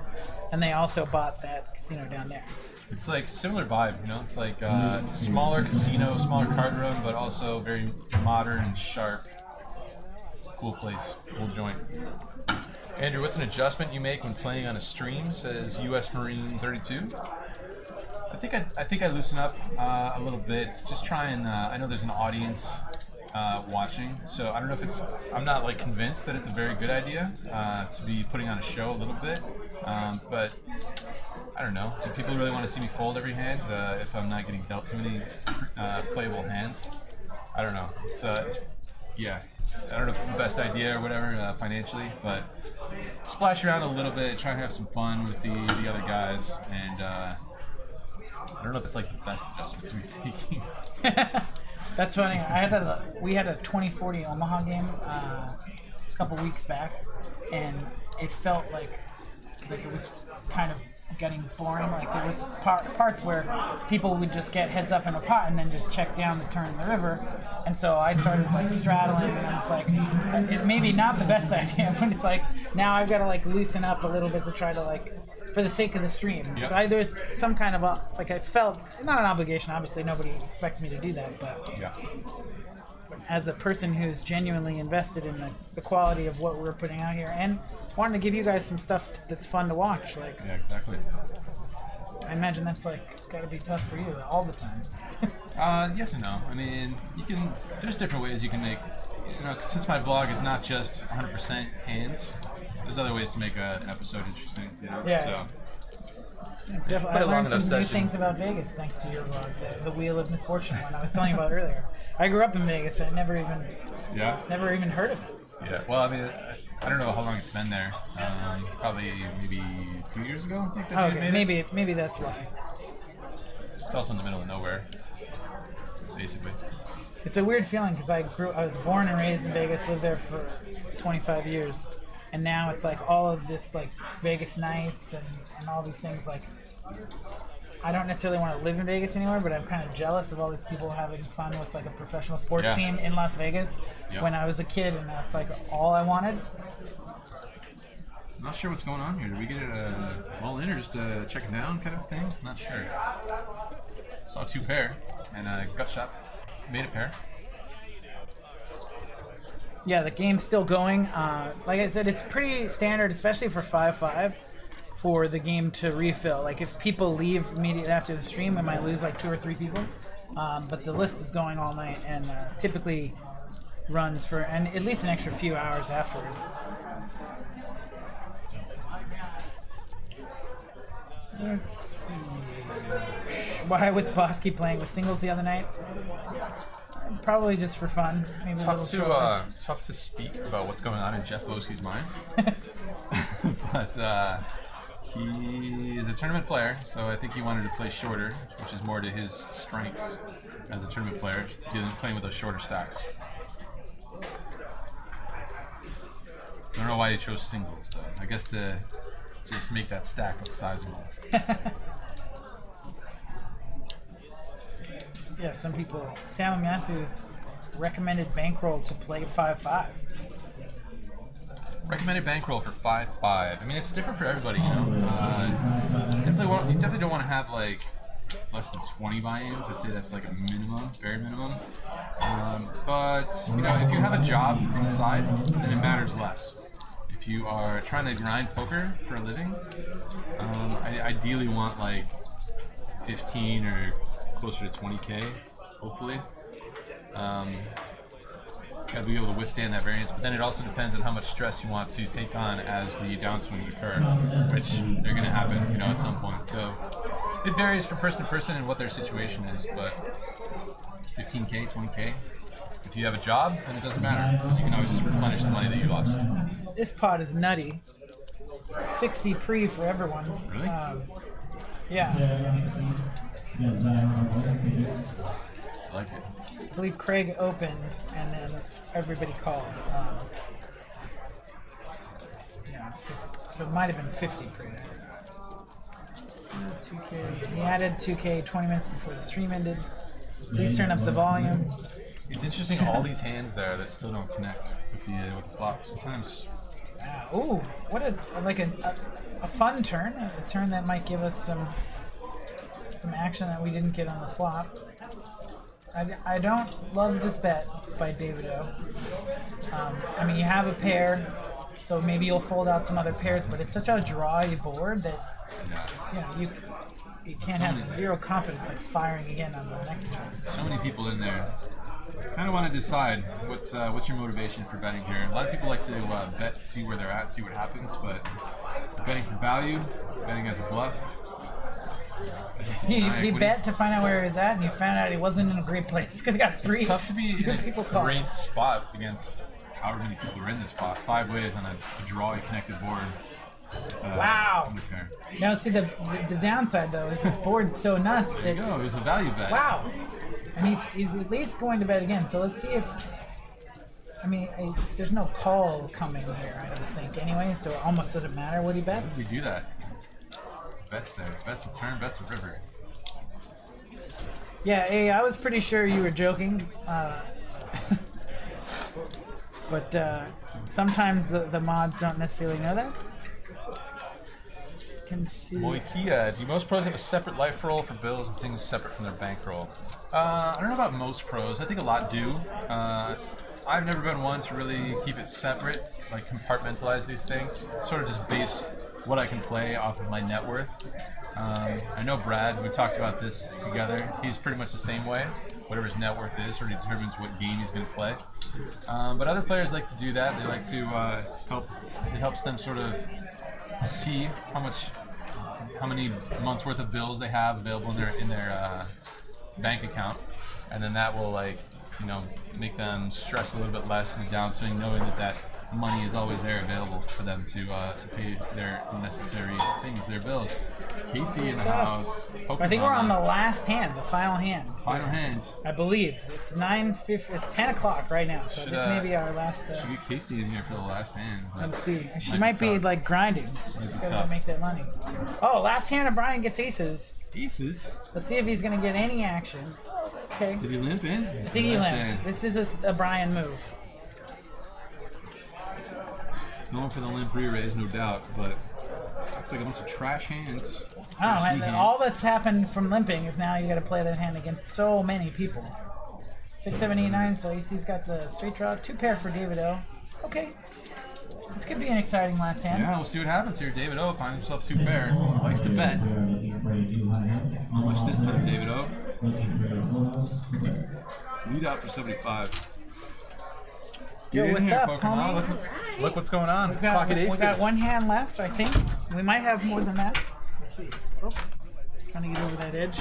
and they also bought that casino down there. It's like similar vibe, It's like smaller casino, smaller card room, but also very modern and sharp. Cool place, cool joint. Andrew, what's an adjustment you make when playing on a stream? Says U.S. Marine 32. I think I loosen up a little bit. Just try and I know there's an audience watching, so I don't know if I'm not like convinced that it's a very good idea to be putting on a show a little bit, but I don't know. Do people really want to see me fold every hand if I'm not getting dealt too many playable hands? I don't know. I don't know if it's the best idea or whatever financially, but splash around a little bit, try and have some fun with the other guys, and I don't know if it's like the best adjustment to be taking. That's funny. We had a 2040 Omaha game a couple weeks back, and it felt like it was kind of getting boring. Like there was parts where people would just get heads up in a pot and then just check down the turn in the river, and so I started like straddling, and I was like, it maybe not the best idea, but it's like now I've got to like loosen up a little bit to try to like, for the sake of the stream. Yep. So there was some kind of I felt not an obligation. Obviously, nobody expects me to do that, but Yeah. as a person who's genuinely invested in the quality of what we're putting out here, and wanting to give you guys some stuff that's fun to watch. Like, Yeah, exactly. I imagine that's like gotta be tough for you all the time. Yes and no. I mean, there's different ways you can make, since my vlog is not just 100% hands, there's other ways to make an episode interesting, Yeah. So, Definitely, play I a long learned some enough new session. things about Vegas thanks to your vlog, the Wheel of Misfortune one I was telling you about earlier. I grew up in Vegas, and I never even yeah. heard of it. Yeah. Well, I mean, I don't know how long it's been there. Probably maybe 2 years ago. I think that Oh, they okay, made it. maybe that's why. It's also in the middle of nowhere, basically. It's a weird feeling because I was born and raised in Vegas, lived there for 25 years, and now it's like all of this like Vegas nights and all these things. Like, I don't necessarily want to live in Vegas anymore, but I'm kind of jealous of all these people having fun with like a professional sports Yeah. team in Las Vegas Yep. when I was a kid, and that's like all I wanted. I'm not sure what's going on here. Did we get it all in or just check it down kind of thing? Not sure. Saw 2 pair and gut shot made a pair. Yeah, the game's still going. Like I said, it's pretty standard, especially for 5-5, for the game to refill. Like if people leave immediately after the stream, we might lose like 2 or 3 people. But the list is going all night and typically runs for at least an extra few hours afterwards. Let's see. Why was Bosky playing with singles the other night? Probably just for fun. Maybe a little trolling. Tough to speak about what's going on in Jeff Boski's mind. But he is a tournament player, so I think he wanted to play shorter, which is more to his strengths as a tournament player, playing with those shorter stacks. I don't know why he chose singles, though. I guess to just make that stack look sizable. Yeah, some people. Sam Matthews recommended bankroll to play 5-5. Recommended bankroll for 5-5. I mean, it's different for everybody, you know. You definitely don't want to have like less than 20 buy-ins. I'd say that's like a minimum, very minimum. But you know, if you have a job on the side, then it matters less. If you are trying to grind poker for a living, I ideally want like 15 or closer to 20K, hopefully. Gotta be able to withstand that variance, but then it also depends on how much stress you want to take on as the downswings occur, which they're gonna happen, you know, at some point. So it varies from person to person and what their situation is, but 15K, 20K. If you have a job, then it doesn't matter. You can always just replenish the money that you lost. This pot is nutty. 60 pre for everyone. Really? Yeah. I like it. I believe Craig opened and then everybody called. Yeah, so it might have been 50 pre. 2K. He added 2K 20 minutes before the stream ended. Please turn up the volume. It's interesting, all these hands there that still don't connect with the flop. Sometimes. Ooh, what a fun turn. A turn that might give us some action that we didn't get on the flop. I don't love this bet by David O. I mean, you have a pair, so maybe you'll fold out some other pairs, but it's such a drawy board that you can't have zero confidence like firing again on the next turn. So many people in there. Kind of want to decide what's your motivation for betting here. A lot of people like to bet to see where they're at, see what happens, but betting for value, betting as a bluff. He bet to find out where he was at, and he found out he wasn't in a great place because he got three. It's tough to be in people a great spot against however many people are in this spot. 5 ways on a drawy connected board. Wow. Now see the downside though is this board's so nuts There that you go. It was a value bet. wow. And he's at least going to bet again. So let's see if. I mean, there's no call coming here, I don't think. Anyway, so it almost doesn't matter what he How bets. did we do that? Bets there. Best the turn, best the river. Yeah, hey, I was pretty sure you were joking. But sometimes the mods don't necessarily know that. Can see. Moikia, do most pros have a separate life roll for bills and things separate from their bankroll? I don't know about most pros. I think a lot do. I've never been one to really keep it separate, like compartmentalize these things. Sort of just base what I can play off of my net worth. I know Brad, we talked about this together. He's pretty much the same way. Whatever his net worth is sort of determines what game he's going to play. But other players like to do that. They like to it helps them sort of see how many months worth of bills they have available in their bank account, and then that will make them stress a little bit less in the downswing, knowing that money is always there available for them to pay their necessary things, their bills. Casey in the house. I think we're on the last hand, the final hand. Final hands. I believe it's 9:50. It's 10 o'clock right now, so this may be our last. Should get Casey in here for the last hand. Let's see. She might be like grinding. She's be gotta tough. make that money. Oh, last hand of Brian gets aces. Aces? Let's see if he's gonna get any action. Okay. Did he limp in? I think he limped. This is a Brian move. Going for the limp re-raise, no doubt, but looks like a bunch of trash hands. Oh, and hands. all that's happened from limping is now you got to play that hand against so many people. 6, 7, 8, 9. So he's got the straight draw. 2 pair for David O. Okay. This could be an exciting last hand. Yeah, we'll see what happens here. David O finds himself 2 pair. Likes to bet. How much this time, David O? Lead out for 75. Yo, Get in what's here, up, Pokemon. homie? Look what's going on. We got, Pocket aces. we got 1 hand left, I think. We might have more than that. Let's see. Oops. Trying to get over that edge.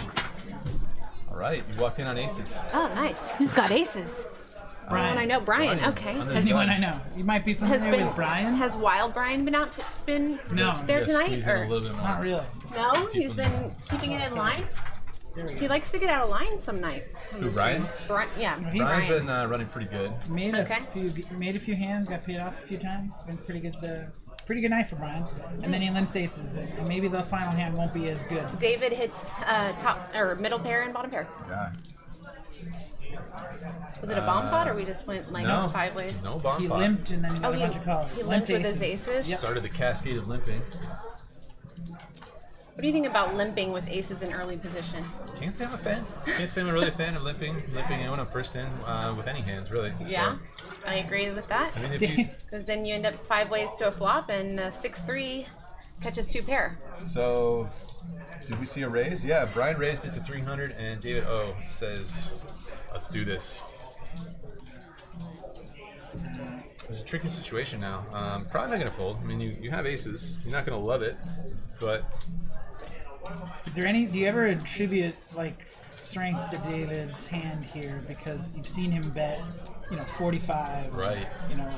All right, you walked in on aces. Oh, nice. Who's got aces? Brian. Oh, I know Brian. Brian. Okay. I'm the- Anyone I know. You might be familiar with Brian. Has Wild Brian been No. there Yeah, tonight? squeeze in a Or little bit more. Not really. no? He's been keeping it in line. There we He go. likes to get out of line some nights. Who, Brian? Yeah. He's- Brian's Brian. been running pretty good. Made Okay. a few hands, got paid off a few times. Been pretty good night for Brian. And then he limps aces, and maybe the final hand won't be as good. David hits top or middle pair and bottom pair. Yeah. Was it a bomb pot or we just went like No. 5 ways? No bomb He pot. limped and then he got Oh, a bunch of calls. he limped with his aces. Yep. Started the cascade of limping. What do you think about limping with aces in early position? Can't say I'm a fan. Can't say I'm really a fan of limping in when I'm first in with any hands, really. Yeah, I agree with that. I mean, if you, Because then you end up 5 ways to a flop and 6-3 catches 2 pair. so, did we see a raise? Yeah, Brian raised it to 300, and David O says, "Let's do this." It's a tricky situation now. Probably not gonna fold. I mean, you have aces. You're not gonna love it, but Is there any? Do you ever attribute like strength to David's hand here because you've seen him bet, 45? right, You know,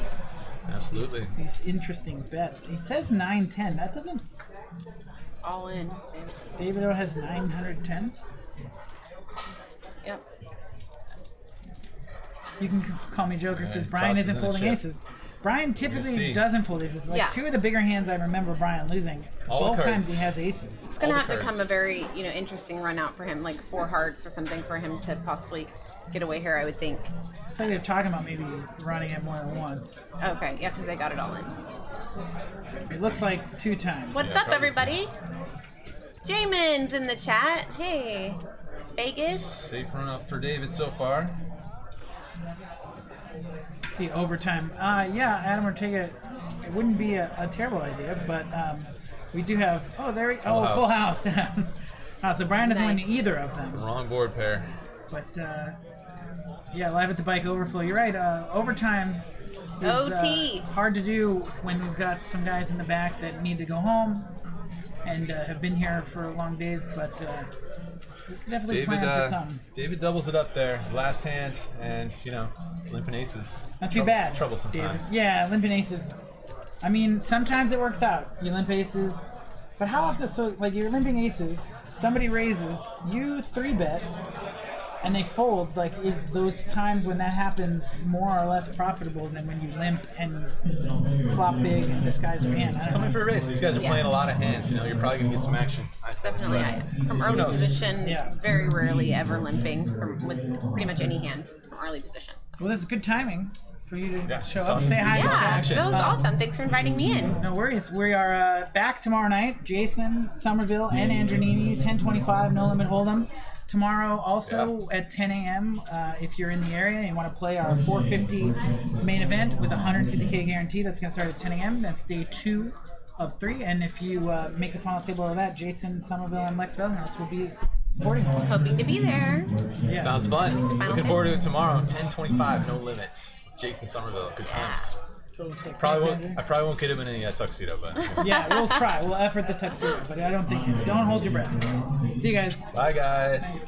absolutely. these interesting bets. It says 910. That doesn't. All in. David O has 910. Yep. You can call me Joker. Yeah, Says Brian tosses isn't in a folding chip. aces. Brian see. typically doesn't fold aces. Like Yeah. 2 of the bigger hands I remember Brian losing. All the Both times cards. he has aces. It's gonna All the have to cards. come a very, interesting run out for him, like 4 hearts or something for him to possibly get away here, I would think. So they're talking about maybe running it more than once. Okay, yeah, because they got it all in. It looks like 2 times. What's Yeah, up, probably everybody? Jamin's in the chat. Hey, Vegas. Safe run up for David so far. See, overtime. Yeah, Adam Ortega, it wouldn't be a terrible idea, but we do have. Oh, there we go. Full house. So Brian doesn't win Nice. either of them. Wrong board pair. But yeah, live at the bike overflow. You're right. Overtime is OT. hard to do when we've got some guys in the back that need to go home and have been here for long days. But we can definitely David, plan for some. David doubles it up there. Last hand, and limping aces. Not too bad. Trouble David. sometimes. Yeah, limping aces. I mean, sometimes it works out. You limp aces, but how often? So, like, you're limping aces. Somebody raises, you 3-bet, and they fold. Like, is those times when that happens more or less profitable than when you limp and flop big and disguise your hand? I don't know. Coming for a race. These guys are Yeah. playing a lot of hands. You're probably gonna get some action. Definitely, from early knows? position, Yeah. very rarely ever limping with pretty much any hand from early position. Well, this is good timing for you to Yeah, show it's up, awesome. say hi. Yeah, action. that was awesome. Thanks for inviting me in. No worries. We are back tomorrow night. Jason, Somerville, and Andrew Neeme, 10:25, No Limit Holdem. Tomorrow also at 10 a.m. If you're in the area and you want to play our 450 main event with a 150K guarantee, that's going to start at 10 a.m. That's day 2 of 3. And if you make the final table of that, Jason, Somerville, and Lex Vellenhouse will be supporting you. Hoping to be there. Yeah. Sounds fun. Final Looking tip. forward to it tomorrow. 10:25, No Limits. Jason Somerville. Good times. Totally sick. Probably Thanks, won't. I probably won't get him in a tuxedo, but Andrew. Yeah, we'll try. We'll effort the tuxedo, but I don't think. Don't hold your breath. See you guys. bye, guys.